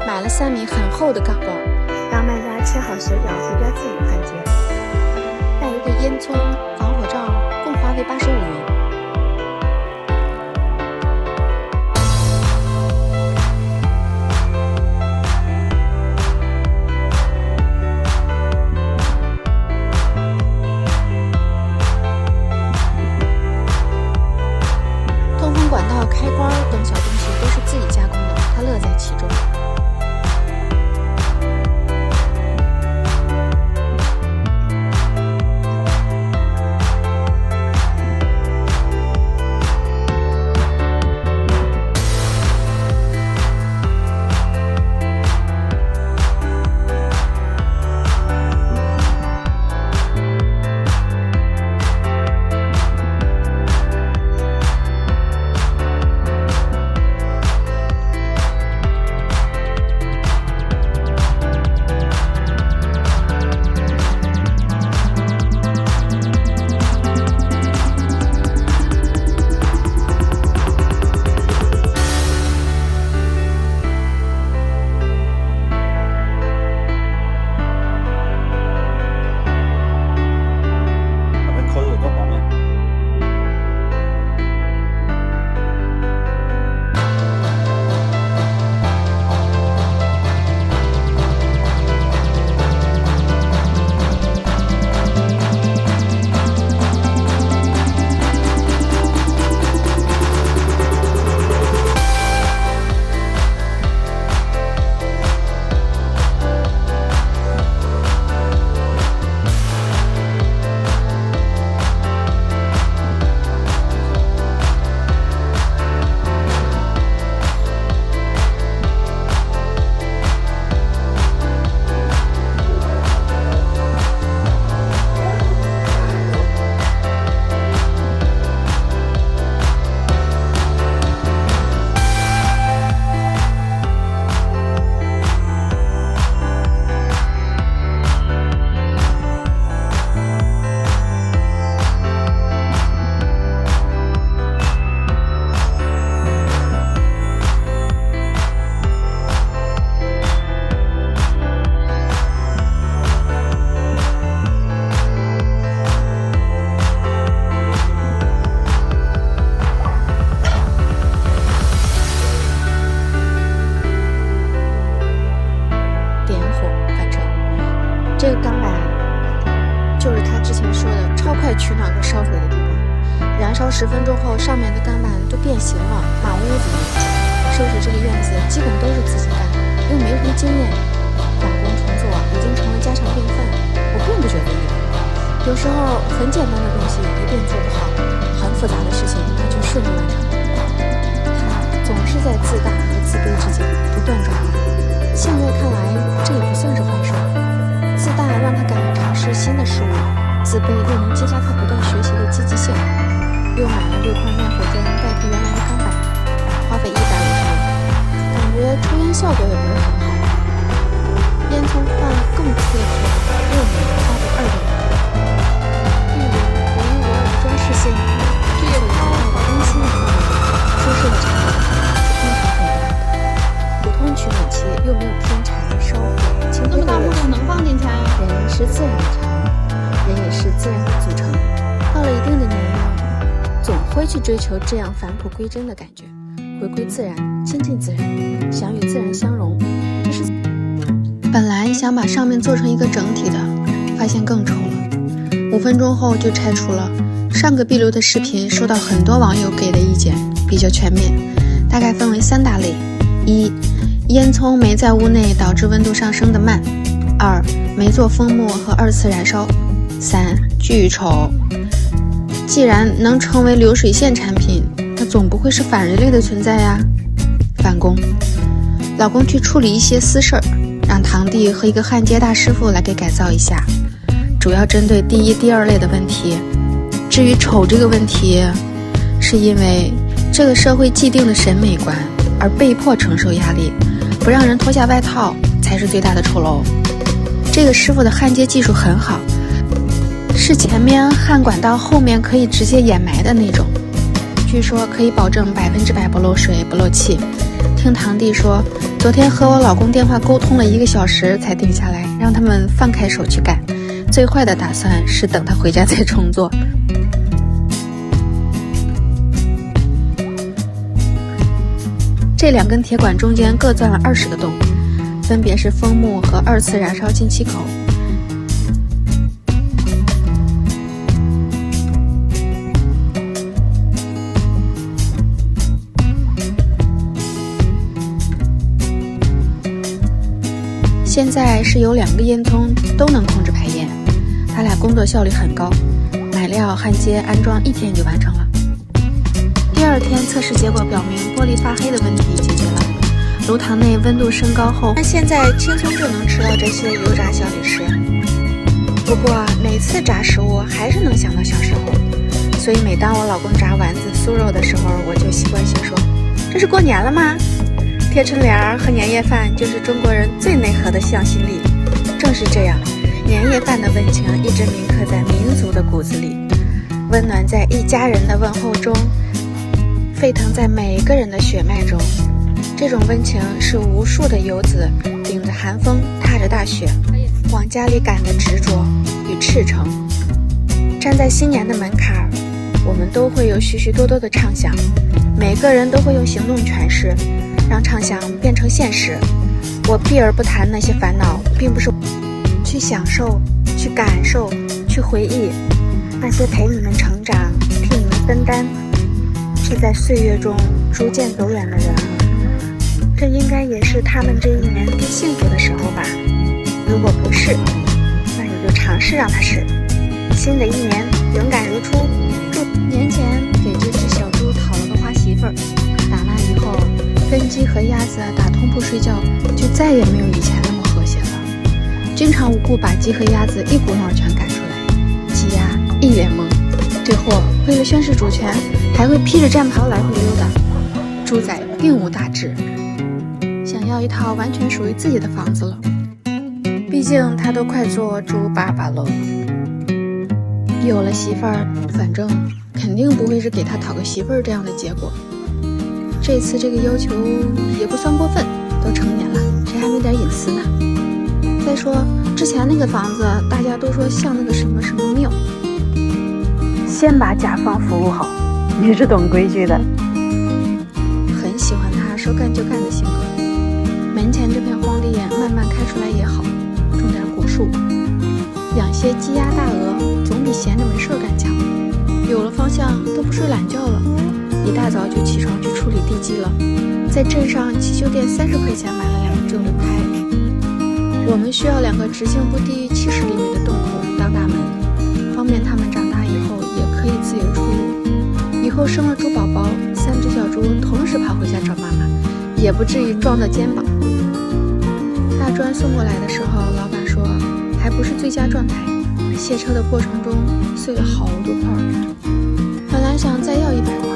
买了3米很厚的钢管，让卖家切好手脚，比较自由感觉。带一个烟囱、防火罩，共花费85元。管道、开关等小东西都是自己加工的，他乐在其中。这个钢板就是他之前说的超快取暖和烧水的地方。燃烧10分钟后，上面的钢板都变形了，满屋子收拾这个院子基本都是自己干，又没什么经验，返工重做已经成了家常便饭。我并不觉得意外，有时候很简单的东西一遍做不好，很复杂的事情它就顺利完成。他总是在自大和自卑之间不断转换。现在看来，这也不算是坏事。自大让他敢于尝试新的事物，自卑又能激发他不断学习的积极性。又买了6块灭火针代替原来的钢板，花费150元，感觉抽烟效果也不是很好。烟囱换更粗的铁板，6米，花费200元。壁炉独一无二的装饰线，这也不是温馨的。人也是自然的组成，到了一定的年龄，总会去追求这样返璞归真的感觉，回归自然，亲近自然，想与自然相融。这是本来想把上面做成一个整体的，发现更丑了。5分钟后就拆除了。上个闭流的视频收到很多网友给的意见，比较全面，大概分为3大类： 1. 烟囱没在屋内导致温度上升的慢； 2. 没做枫木和2次燃烧； 3. 巨丑。既然能成为流水线产品，那总不会是反人类的存在呀。返工，老公去处理一些私事儿，让堂弟和一个焊接大师傅来给改造一下，主要针对第1、第2类的问题。至于丑这个问题，是因为这个社会既定的审美观而被迫承受压力，不让人脱下外套才是最大的丑陋。这个师傅的焊接技术很好，是前面焊管到后面可以直接掩埋的那种，据说可以保证100%不漏水不漏气。听堂弟说，昨天和我老公电话沟通了1个小时才定下来，让他们放开手去干。最坏的打算是等他回家再重做。这2根铁管中间各钻了20个洞，分别是枫木和2次燃烧进气口。现在是有2个烟囱都能控制排烟，他俩工作效率很高，买料、焊接、安装1天就完成了。第2天测试结果表明玻璃发黑的问题解决了，炉膛内温度升高后，现在轻松就能吃到这些油炸小零食。不过每次炸食物还是能想到小时候，所以每当我老公炸丸子、酥肉的时候，我就习惯性说：“这是过年了吗？”贴春联和年夜饭就是中国人最内核的向心力。正是这样，年夜饭的温情一直铭刻在民族的骨子里，温暖在一家人的问候中，沸腾在每个人的血脉中。这种温情是无数的游子顶着寒风，踏着大雪，往家里赶的执着与赤诚。站在新年的门槛，我们都会有许许多多的畅想，每个人都会用行动诠释，让畅想变成现实。我避而不谈那些烦恼，并不是去享受、去感受、去回忆那些陪你们成长、替你们分担，却在岁月中逐渐走远的人。这应该也是他们这一年最幸福的时候吧？如果不是，那你就尝试让它是。新的一年，勇敢如初。年前给这只小猪讨了个花媳妇儿，打那以后，跟鸡和鸭子打通铺睡觉，就再也没有以前那么和谐了。经常无故把鸡和鸭子一股脑全赶出来，鸡鸭一脸懵。最后为了宣示主权，还会披着战袍来回溜达。猪仔并无大志，想要一套完全属于自己的房子了。毕竟他都快做猪爸爸了。有了媳妇儿，反正肯定不会是给他讨个媳妇儿这样的结果。这次这个要求也不算过分，都成年了，谁还没点隐私呢？再说之前那个房子，大家都说像那个什么什么庙。先把甲方服务好，你是懂规矩的。很喜欢他说干就干的性格。门前这片荒地慢慢开出来也好，种点果树，养些鸡鸭大鹅，总比闲着没事干强。有了方向都不睡懒觉了，一大早就起床去处理地基了。在镇上汽修店30块钱买了2个正轮胎。我们需要2个直径不低于70厘米的洞口当大门，方便他们长大以后也可以自由出入。以后生了猪宝宝，3只小猪同时跑回家找妈妈，也不至于撞到肩膀。大砖送过来的时候，老板说还不是最佳状态，卸车的过程中碎了好多块。本来想再要100块，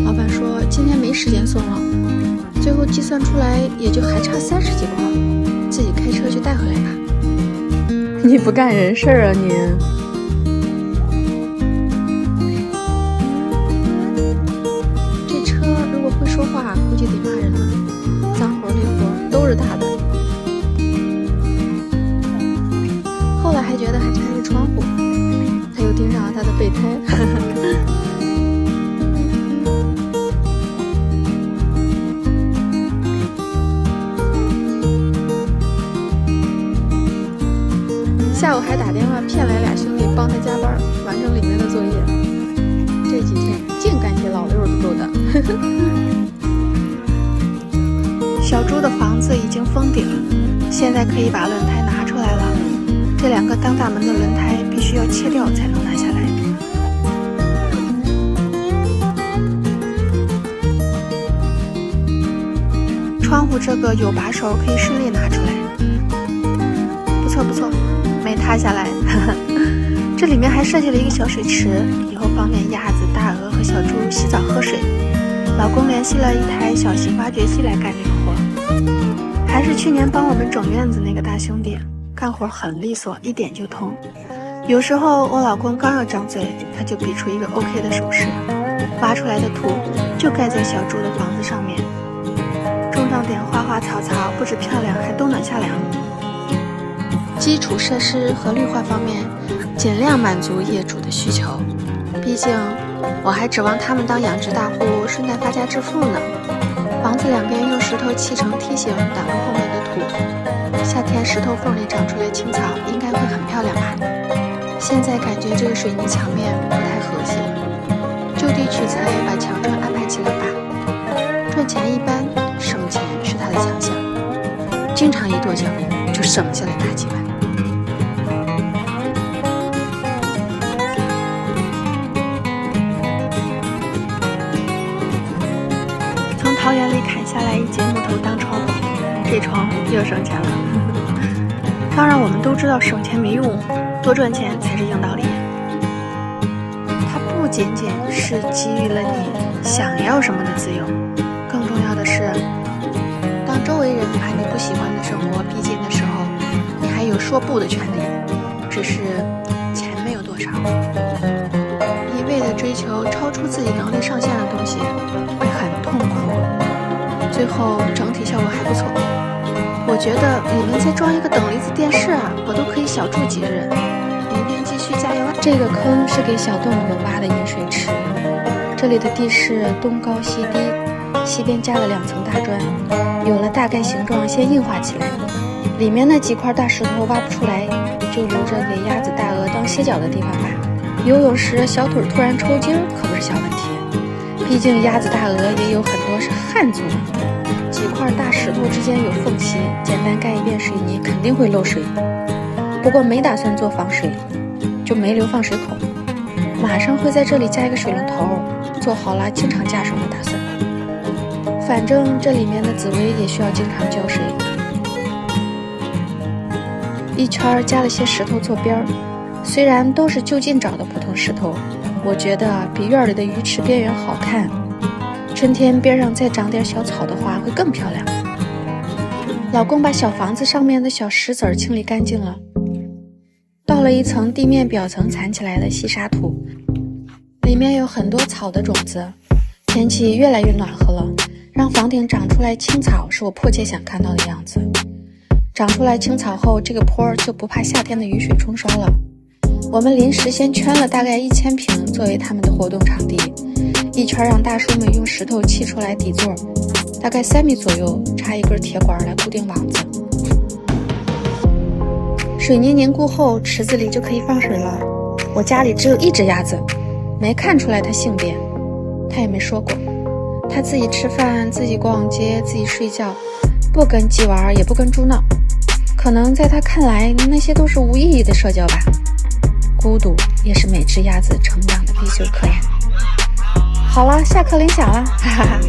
老板说今天没时间送了，最后计算出来也就还差30几块，自己开车去带回来吧。你不干人事啊您？这车如果会说话，估计得骂人了，脏活累活都是他的。后来还觉得还差一个窗户，现在可以把轮胎拿出来了，这2个当大门的轮胎必须要切掉才能拿下来。窗户这个有把手，可以顺利拿出来。不错不错，没塌下来。这里面还设计了一个小水池，以后方便鸭子、大鹅和小猪洗澡喝水。老公联系了一台小型挖掘机来干这个活，还是去年帮我们整院子那个大兄弟，干活很利索，一点就通。有时候我老公刚要张嘴，他就比出一个 OK 的手势，挖出来的土就盖在小猪的房子上面，种上点花花草草，不止漂亮，还冬暖夏凉。基础设施和绿化方面，尽量满足业主的需求。毕竟，我还指望他们当养殖大户，顺带发家致富呢。房子两边用石头砌成梯形，挡住后面的土。夏天石头缝里长出来青草，应该会很漂亮吧？现在感觉这个水泥墙面不太和谐，就地取材，把墙砖安排起来吧。赚钱一般，省钱是他的强项，经常一跺脚就省下来大几万。从桃园里砍下来一截木头当窗，这窗又省钱了。当然我们都知道省钱没用，多赚钱才是硬道理。它不仅仅是给予了你想要什么的自由，更重要的是，当周围人把你不喜欢的生活逼近的时候，你还有说不的权利，只是钱没有多少。一味的追求超出自己能力上限的东西，会很痛苦，最后整体效果还不错。我觉得你们再装一个等离子电视啊，我都可以小住几日。明天继续加油啊！这个坑是给小动物们挖的饮水池，这里的地势东高西低，西边加了2层大砖，有了大概形状先硬化起来。里面那几块大石头挖不出来，就留着给鸭子、大鹅当歇脚的地方吧。游泳时小腿突然抽筋可不是小问题，毕竟鸭子、大鹅也有很多是旱族呢。几块大石头之间有缝隙，简单盖一遍水泥肯定会漏水。不过没打算做防水，就没留放水口。马上会在这里加一个水龙头，做好了经常加水的打算。反正这里面的紫薇也需要经常浇水。一圈加了些石头做边儿，虽然都是就近找的普通石头，我觉得比院里的鱼池边缘好看。春天边上再长点小草的话会更漂亮。老公把小房子上面的小石子儿清理干净了，倒了一层地面表层铲起来的细沙土，里面有很多草的种子。天气越来越暖和了，让房顶长出来青草是我迫切想看到的样子。长出来青草后，这个坡就不怕夏天的雨水冲刷了。我们临时先圈了大概1000平作为他们的活动场地，一圈让大叔们用石头砌出来底座，大概3米左右，插一根铁管来固定网子。水泥凝固后，池子里就可以放水了。我家里只有1只鸭子，没看出来它性别，它也没说过。它自己吃饭，自己逛街，自己睡觉，不跟鸡玩，也不跟猪闹。可能在它看来，那些都是无意义的社交吧。孤独也是每只鸭子成长的必修课呀。好了，下课铃响了，哈哈哈。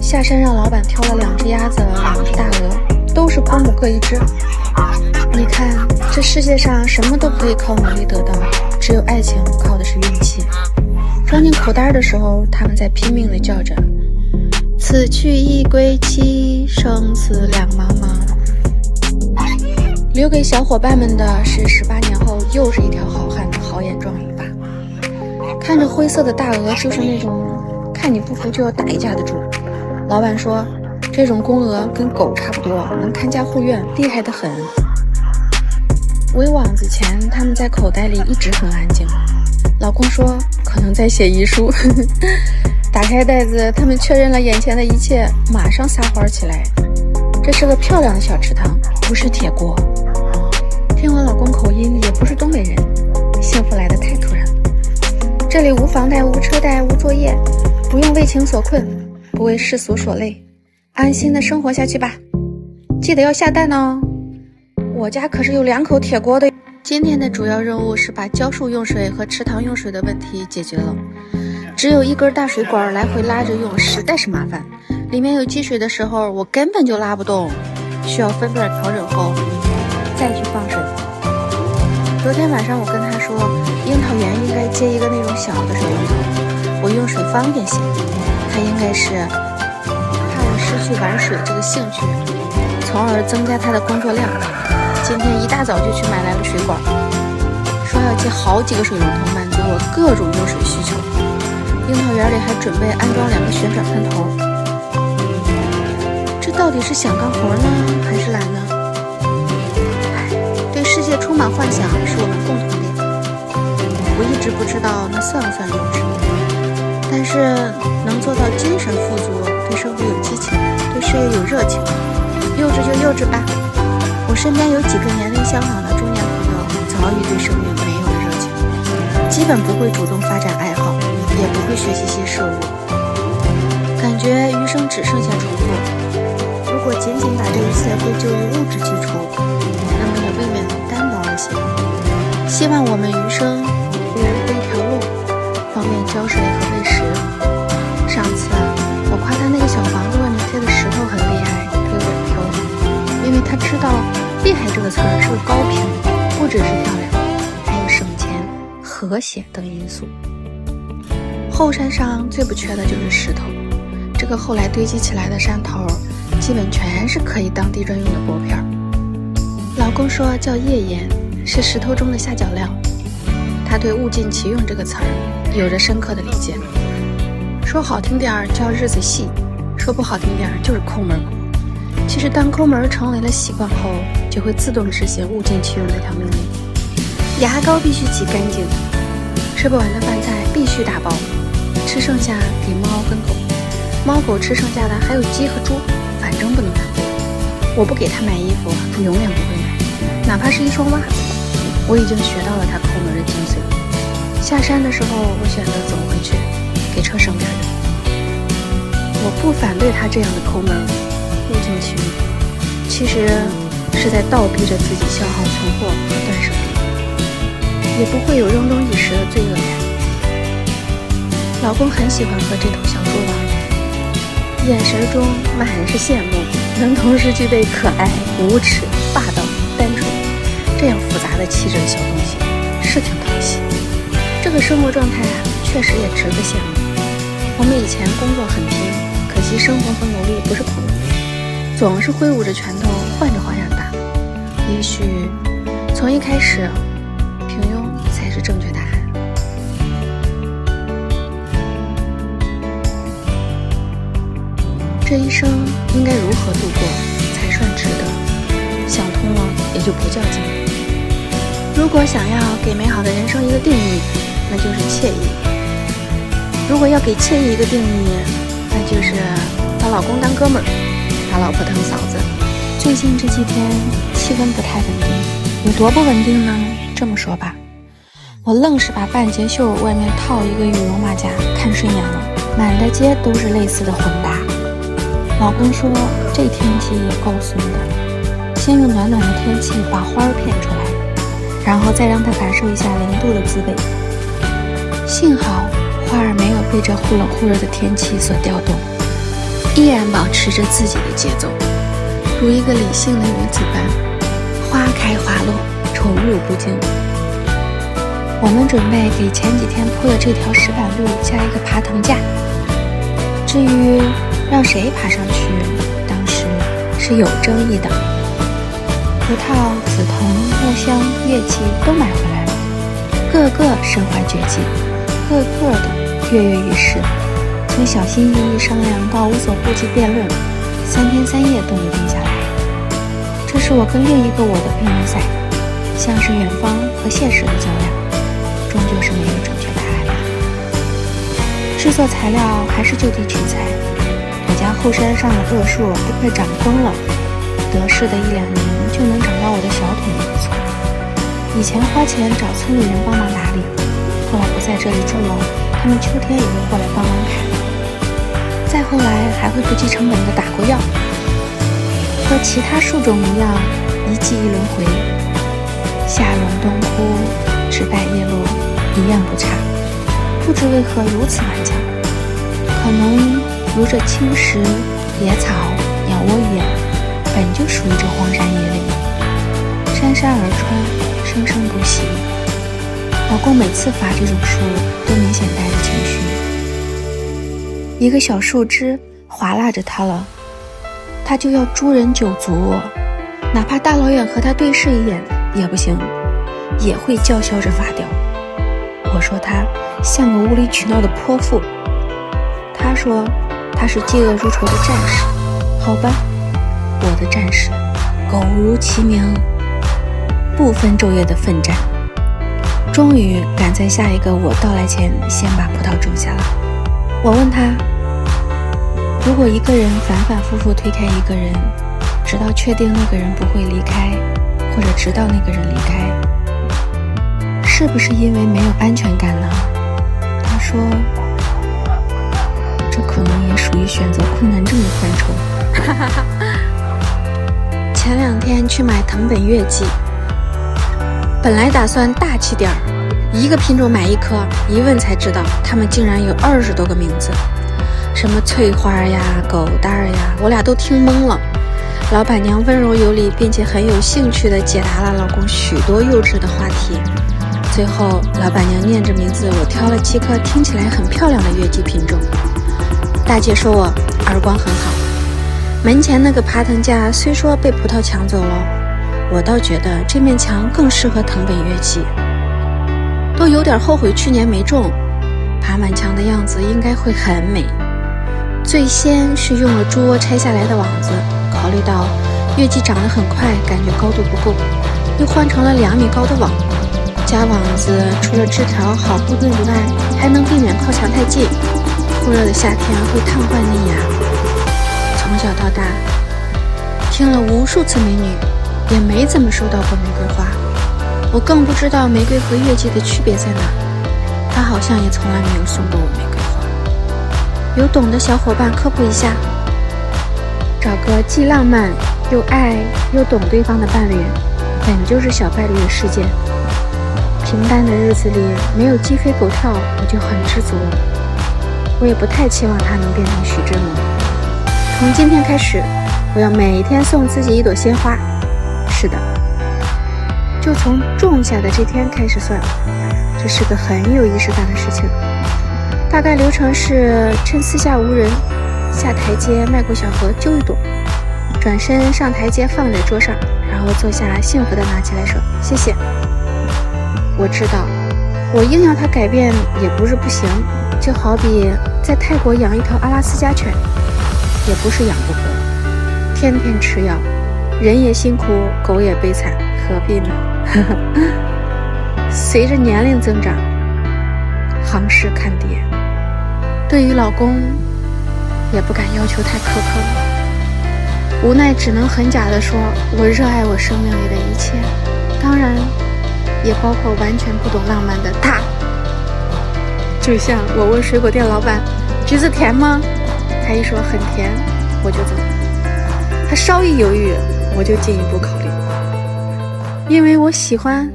下山让老板挑了2只鸭子，2只大鹅，都是公母各1只。你看，这世界上什么都可以靠努力得到，只有爱情靠的是运气。装进口袋的时候，他们在拼命地叫着：“此去亦归期，生死两茫茫。”留给小伙伴们的是18年后又是一条好汉的豪言壮语吧。看着灰色的大鹅，就是那种看你不服就要打一架的主。老板说，这种公鹅跟狗差不多，能看家护院，厉害得很。围网子前，他们在口袋里一直很安静。老公说，可能在写遗书。打开袋子，他们确认了眼前的一切，马上撒欢起来。这是个漂亮的小池塘，不是铁锅。听我老公口音，也不是东北人，幸福来得太突然。这里无房贷、无车贷、无作业，不用为情所困，不为世俗所累，安心的生活下去吧。记得要下蛋哦。我家可是有2口铁锅的。今天的主要任务是把浇树用水和池塘用水的问题解决了。只有一根大水管来回拉着用，实在是麻烦。里面有积水的时候，我根本就拉不动，需要分段调整后再去放水。昨天晚上我跟他说，樱桃园应该接一个那种小的水龙头，我用水方便些。他应该是怕我失去玩水这个兴趣，从而增加他的工作量。今天一大早就去买来了水管，说要接好几个水龙头，满足我各种用水需求。樱桃园里还准备安装2个旋转喷头。这到底是想干活呢，还是懒呢？对世界充满幻想是我们共同点。我一直不知道那算不算幼稚，但是能做到精神富足，对生活有激情，对事业有热情，幼稚就幼稚吧。我身边有几个年龄相仿的中年朋友，早已对生命没有了热情，基本不会主动发展爱好，也不会学习新事物，感觉余生只剩下重复。如果仅仅把这一切归咎于物质基础，那么也未免单薄了些。希望我们余生一人分一条路，方便浇水和喂食。上次我夸他那个小房子外面贴的石头很厉害，特别漂亮，因为他知道厉害这个词儿是个高频，不只是漂亮，还有省钱、和谐等因素。后山上最不缺的就是石头，这个后来堆积起来的山头基本全是可以当地专用的薄片。老公说叫页岩，是石头中的下脚料。他对物尽其用这个词儿有着深刻的理解，说好听点儿叫日子细，说不好听点儿就是抠门。其实当抠门成为了习惯后，就会自动执行物尽其用这条命令。牙膏必须挤干净，吃不完的饭菜必须打包，吃剩下给猫跟狗，猫狗吃剩下的还有鸡和猪，反正不能浪费。我不给他买衣服，他永远不会买，哪怕是一双袜子。我已经学到了他抠门的精髓。下山的时候，我选择走回去，给车省点油。我不反对他这样的抠门，物尽其用，其实是在倒逼着自己消耗存货和断舍离，也不会有扔东一时的罪恶感。老公很喜欢和这头小猪玩，眼神中满是羡慕，能同时具备可爱、无耻、霸道、单纯这样复杂的气质的小东西，是挺讨喜。这个生活状态确实也值得羡慕。我们以前工作很拼，可惜生活和努力不是朋友，总是挥舞着拳头换着花样打。也许从一开始，平庸才是正确答案。这一生应该如何度过才算值得？想通了也就不较劲。如果想要给美好的人生一个定义，那就是惬意。如果要给惬意一个定义，那就是把老公当哥们儿，把老婆当嫂子。最近这几天气温不太稳定，有多不稳定呢？这么说吧，我愣是把半截袖外面套一个羽绒马甲看顺眼了，满大街都是类似的混搭。老公说这天气也够损的，先用暖暖的天气把花儿骗出来，然后再让他感受一下0度的滋味。幸好花儿没有被这忽冷忽热的天气所调动，依然保持着自己的节奏，如一个理性的女子般，花开花落，宠辱不惊。我们准备给前几天铺的这条石板路加一个爬藤架，至于让谁爬上去，当时是有争议的。葡萄、紫藤、木香、乐器都买回来了，个个身怀绝技，个个的跃跃欲试。从小心翼翼商量到无所顾忌辩论，3天3夜都没定下来。这是我跟另一个我的辩论赛，像是远方和现实的较量，终究是没有正确答案的。制作材料还是就地取材，我家后山上的恶树都快长疯了，得势的1-2年就能长到我的小腿那么粗。以前花钱找村里人帮忙打理，后来不在这里住了，他们秋天也会过来帮忙砍，再后来还会不计成本的打过药。和其他树种一样，一季一轮回，夏荣冬枯，枝败叶落，一样不差。不知为何如此顽强，可能如这青石、野草、鸟窝一样，本就属于这荒山野岭，姗姗而穿，生生不息。老公每次伐这种树，都明显带着情绪。一个小树枝划拉着他了，他就要诛人九族，哪怕大老远和他对视一眼也不行，也会叫嚣着伐掉。我说他像个无理取闹的泼妇，他说他是嫉恶如仇的战士。好吧，我的战士，苟如其名，不分昼夜的奋战，终于赶在下一个我到来前先把葡萄种下了。我问他，如果一个人反反复复推开一个人，直到确定那个人不会离开，或者直到那个人离开，是不是因为没有安全感呢？他说，这可能也属于选择困难症的范畴。前2天去买藤本月季，本来打算大气点儿，一个品种买1颗，一问才知道它们竟然有20多个名字，什么翠花呀、狗蛋呀，我俩都听懵了。老板娘温柔有礼，并且很有兴趣地解答了老公许多幼稚的话题。最后老板娘念着名字，我挑了7颗听起来很漂亮的月季品种。大姐说我耳光很好。门前那个爬藤架虽说被葡萄抢走了，我倒觉得这面墙更适合藤本月季，都有点后悔去年没种。爬满墙的样子应该会很美。最先是用了猪窝拆下来的网子，考虑到月季长得很快，感觉高度不够，又换成了2米高的网。加网子除了枝条好固定以外，还能避免靠墙太近，酷热的夏天会烫坏嫩芽。从小到大听了无数次美女，也没怎么收到过玫瑰花，我更不知道玫瑰和月季的区别在哪。他好像也从来没有送过我玫瑰花。有懂的小伙伴科普一下，找个既浪漫又爱又懂对方的伴侣，本就是小概率的事件。平淡的日子里没有鸡飞狗跳，我就很知足了。我也不太期望他能变成徐志摩。从今天开始，我要每天送自己1朵鲜花。是的，就从种下的这天开始算，这是个很有仪式感的事情。大概流程是趁四下无人，下台阶迈过小河揪1朵，转身上台阶放在桌上，然后坐下幸福地拿起来说谢谢。我知道我硬要他改变也不是不行，就好比在泰国养一条阿拉斯加犬，也不是养不活，天天吃药，人也辛苦，狗也悲惨，何必呢？随着年龄增长，行事看跌，对于老公也不敢要求太苛刻了，无奈只能很假的说我热爱我生命里的一切，当然也包括完全不懂浪漫的他。就像我问水果店老板橘子甜吗，他一说很甜我就走，他稍一犹豫我就进一步考虑，因为我喜欢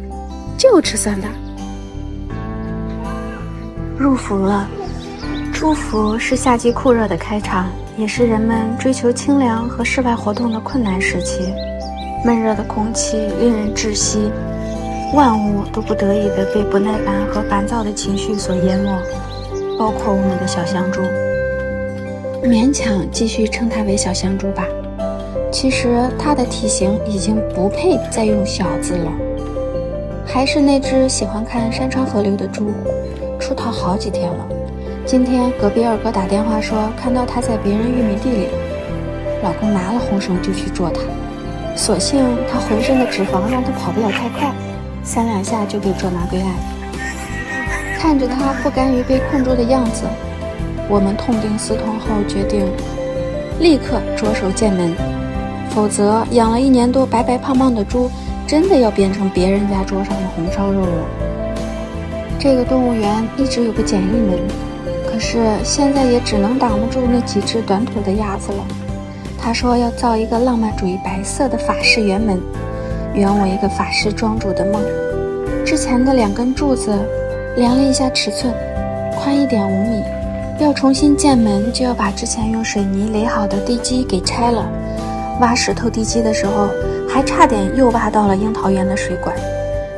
就吃酸的。入伏了，初伏是夏季酷热的开场，也是人们追求清凉和室外活动的困难时期。闷热的空气令人窒息，万物都不得已地被不耐烦和烦躁的情绪所淹没，包括我们的小香猪。勉强继续称它为小香猪吧，其实它的体型已经不配再用小字了。还是那只喜欢看山川河流的猪，出逃好几天了。今天隔壁二哥打电话说看到它在别人玉米地里，老公拿了红绳就去捉它，所幸它浑身的脂肪让它跑不了太快，3两下就被捉拿归案。看着它不甘于被困住的样子，我们痛定思痛后决定立刻着手建门，否则养了1年多白白胖胖的猪真的要变成别人家桌上的红烧肉了。这个动物园一直有个简易门，可是现在也只能挡得住那几只短腿的鸭子了。他说要造一个浪漫主义白色的法式圆门，圆我一个法式庄主的梦。之前的2根柱子量了一下尺寸，宽1.5米，要重新建门就要把之前用水泥垒好的地基给拆了。挖石头地基的时候还差点又挖到了樱桃园的水管。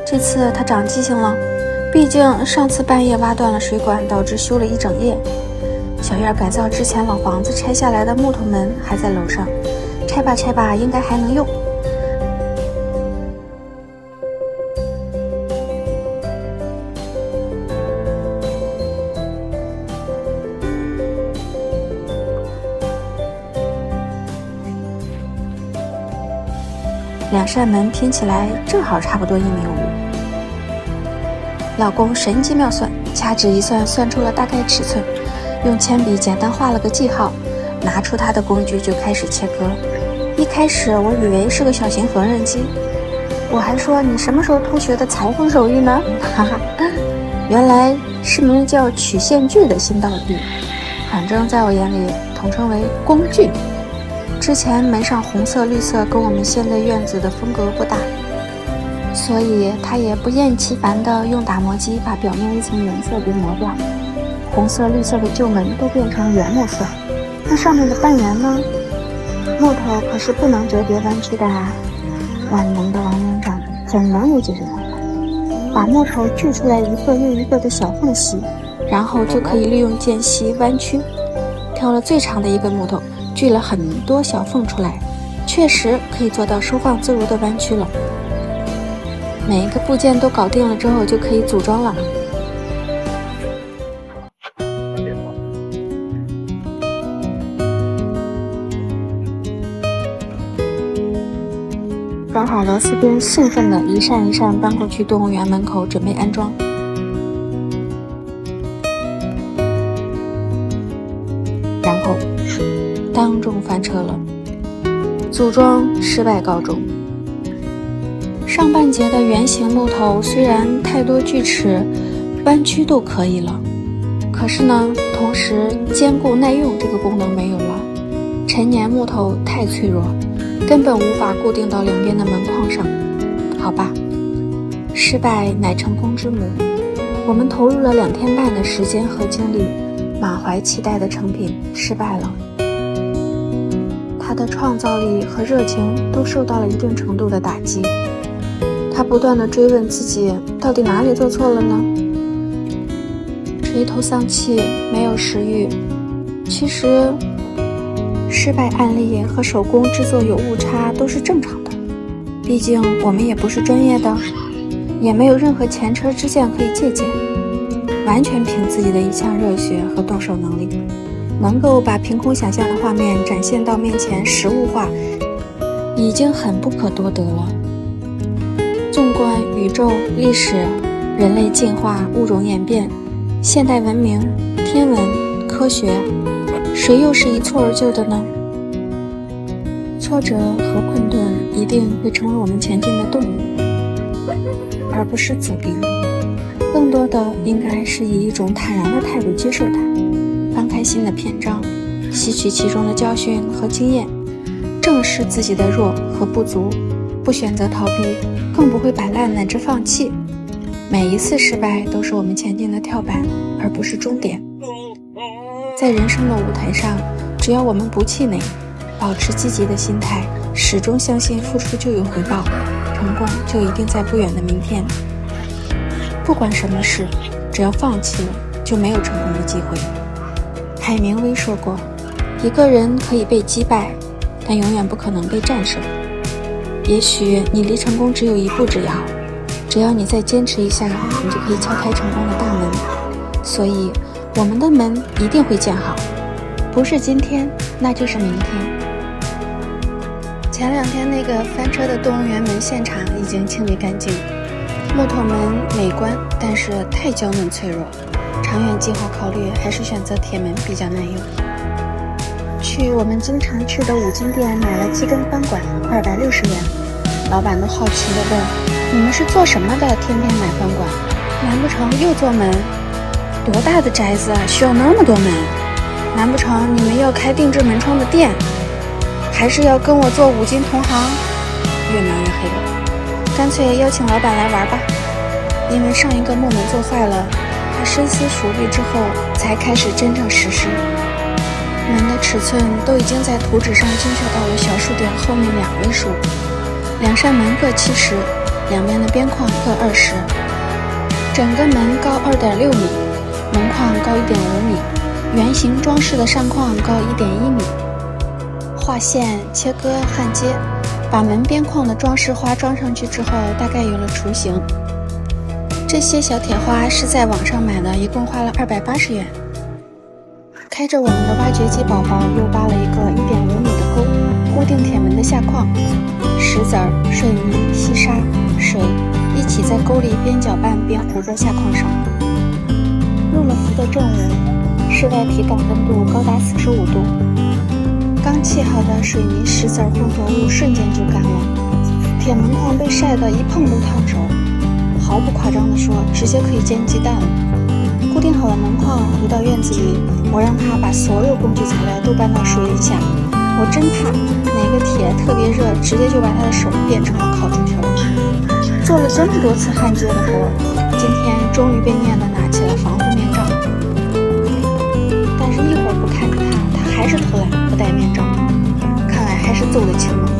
这次他长记性了，毕竟上次半夜挖断了水管，导致修了一整夜。小院改造之前老房子拆下来的木头门还在楼上，拆吧拆吧应该还能用。2扇门拼起来正好差不多1.5米。老公神机妙算，掐指一算，算出了大概尺寸，用铅笔简单画了个记号，拿出他的工具就开始切割。一开始我以为是个小型缝纫机，我还说你什么时候偷学的裁缝手艺呢？哈哈，原来是名叫曲线锯的新道具，反正在我眼里统称为工具。之前门上红色绿色跟我们现在院子的风格不大，所以他也不厌其烦地用打磨机把表面一层颜色给磨掉，红色绿色的旧门都变成原木色。那上面的半圆呢？木头可是不能折叠弯曲的啊！万能的王园长总能有解决方法，把木头锯出来一个又一个的小缝隙，然后就可以利用间隙弯曲。挑了最长的一根木头，锯了很多小缝出来，确实可以做到收放自如的弯曲了。每一个部件都搞定了之后，就可以组装了。装好螺丝边，兴奋地一扇一扇搬过去动物园门口，准备安装。然后当众翻车了，组装失败告终。上半截的圆形木头虽然太多锯齿，弯曲都可以了，可是呢，同时坚固耐用这个功能没有了。陈年木头太脆弱，根本无法固定到两边的门框上。好吧，失败乃成功之母。我们投入了2天半的时间和精力，满怀期待的成品失败了。他的创造力和热情都受到了一定程度的打击。他不断地追问自己，到底哪里做错了呢？垂头丧气，没有食欲。其实失败案例和手工制作有误差都是正常的，毕竟我们也不是专业的，也没有任何前车之鉴可以借鉴，完全凭自己的一腔热血和动手能力，能够把凭空想象的画面展现到面前实物化，已经很不可多得了。纵观宇宙、历史、人类进化、物种演变、现代文明、天文、科学，谁又是一蹴而就的呢？挫折和困顿一定会成为我们前进的动力，而不是阻力。更多的应该是以一种坦然的态度接受它，翻开新的篇章，吸取其中的教训和经验，正视自己的弱和不足，不选择逃避，更不会摆烂乃至放弃。每一次失败都是我们前进的跳板，而不是终点。在人生的舞台上，只要我们不气馁，保持积极的心态，始终相信付出就有回报，成功就一定在不远的明天。不管什么事，只要放弃了，就没有成功的机会。海明威说过，一个人可以被击败，但永远不可能被战胜。也许你离成功只有一步之遥，只要你再坚持一下，你就可以敲开成功的大门。所以我们的门一定会建好，不是今天，那就是明天。前2天那个翻车的动物园门现场已经清理干净，木头门美观，但是太娇嫩脆弱，长远计划考虑还是选择铁门比较耐用。去我们经常去的5金店买了鸡跟翻管，260元。老板都好奇地问，你们是做什么的，天天买翻管？难不成又做门？多大的宅子啊，需要那么多门？难不成你们要开定制门窗的店？还是要跟我做五金同行？越描越黑了。干脆邀请老板来玩吧。因为上一个木门做坏了，他深思熟虑之后才开始真正实施。门的尺寸都已经在图纸上精确到了小数点后面2位数，2扇门各70，两边的边框各20，整个门高2.6米，门框高1.5米，圆形装饰的扇框高1.1米。画线、切割、焊接，把门边框的装饰花装上去之后，大概有了雏形。这些小铁花是在网上买的，一共花了280元。开着我们的挖掘机宝宝又挖了一个1.5米的沟，固定铁门的下框，石子儿、水泥、细沙、水一起在沟里边搅拌边糊在下框上。入了伏的正午，室外体感温度高达45度，刚砌好的水泥石子混合物瞬间就干了，铁门框被晒得一碰都烫手，毫不夸张地说，直接可以煎鸡蛋了。固定好了门框，回到院子里，我让他把所有工具材料都搬到树荫下。我真怕哪个铁特别热，直接就把他的手变成了烤猪蹄儿。做了这么多次焊接的活，今天终于被念得拿起了防护面罩。但是一会儿不看着他还是偷懒不戴面罩，看来还是揍得轻了。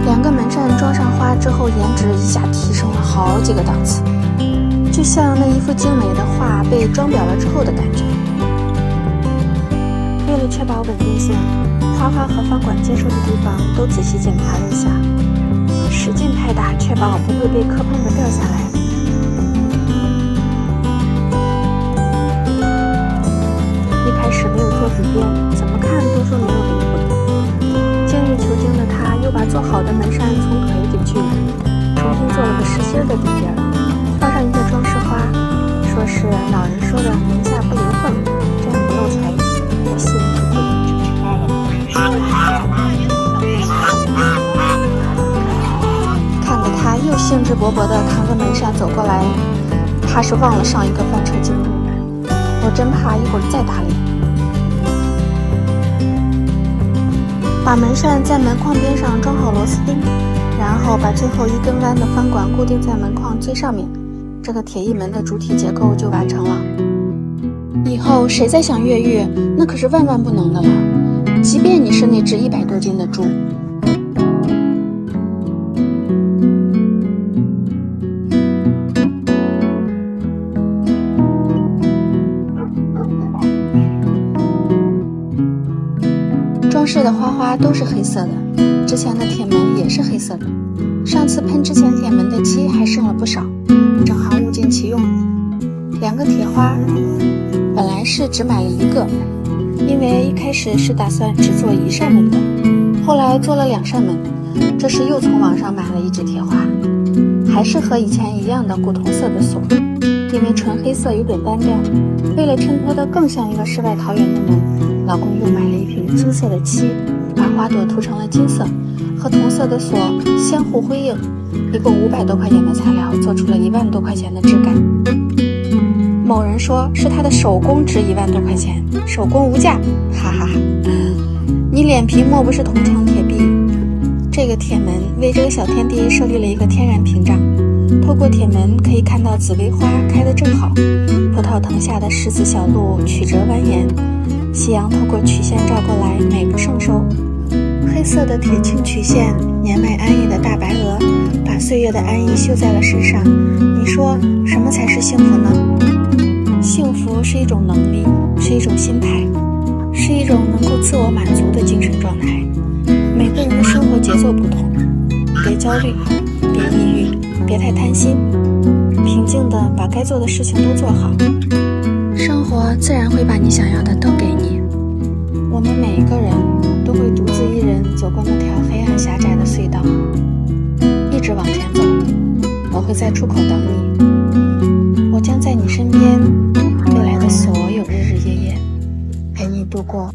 2个门扇装上花之后，颜值一下提升了好几个档次，就像那一幅精美的画被装裱了之后的感觉。为了确保稳定性，花花和翻管接触的地方都仔细检查了一下，使劲拍打，确保不会被磕碰着掉下来。一开始没有做底边，怎么看都说没有灵魂。精益求精的他又把做好的门扇从腿给锯了，重新做了个实心的底边，放上一个装饰花，说是老人说的门下不灵混，这样不露才艺。我信不过。看着他又兴致勃勃地扛着门扇走过来，怕是忘了上一个翻车经历，我真怕一会儿再打脸。把门扇在门框边上装好螺丝钉，然后把最后一根弯的翻管固定在门框最上面，这个铁艺门的主体结构就完成了。以后谁再想越狱，那可是万万不能的了，即便你是那只100多斤的猪。装饰的花花都是黑色的，之前的铁门也是黑色的，上次喷之前铁门的漆还剩了不少，正好物尽其用。2个铁花本来是只买了1个，因为一开始是打算只做1扇门的，后来做了2扇门，这是又从网上买了1只铁花，还是和以前一样的古铜色的锁，因为纯黑色有点单调，为了衬托得更像一个世外桃源的门，老公又买了一瓶金色的漆，把花朵涂成了金色，和铜色的锁相互辉映，一共500多块钱的材料做出了1万多块钱的质感。某人说是他的手工值1万多块钱，手工无价，哈哈哈！你脸皮莫不是铜墙铁壁？这个铁门为这个小天地设立了一个天然屏障，透过铁门可以看到紫薇花开得正好，葡萄藤下的石子小路曲折蜿蜒，夕阳透过曲线照过来，美不胜收。黑色的铁青曲线，年迈安逸的大白鹅，把岁月的安逸绣在了身上。你说什么才是幸福呢？幸福是一种能力，是一种心态，是一种能够自我满足的精神状态。每个人的生活节奏不同，别焦虑，别抑郁，别太贪心，平静地把该做的事情都做好，生活自然会把你想要的都给你。我们每一个人都会独自一人走过那条黑暗狭窄的隧道，一直往前走，我会在出口等你，我将在你身边，未来的所有日日夜夜陪你度过。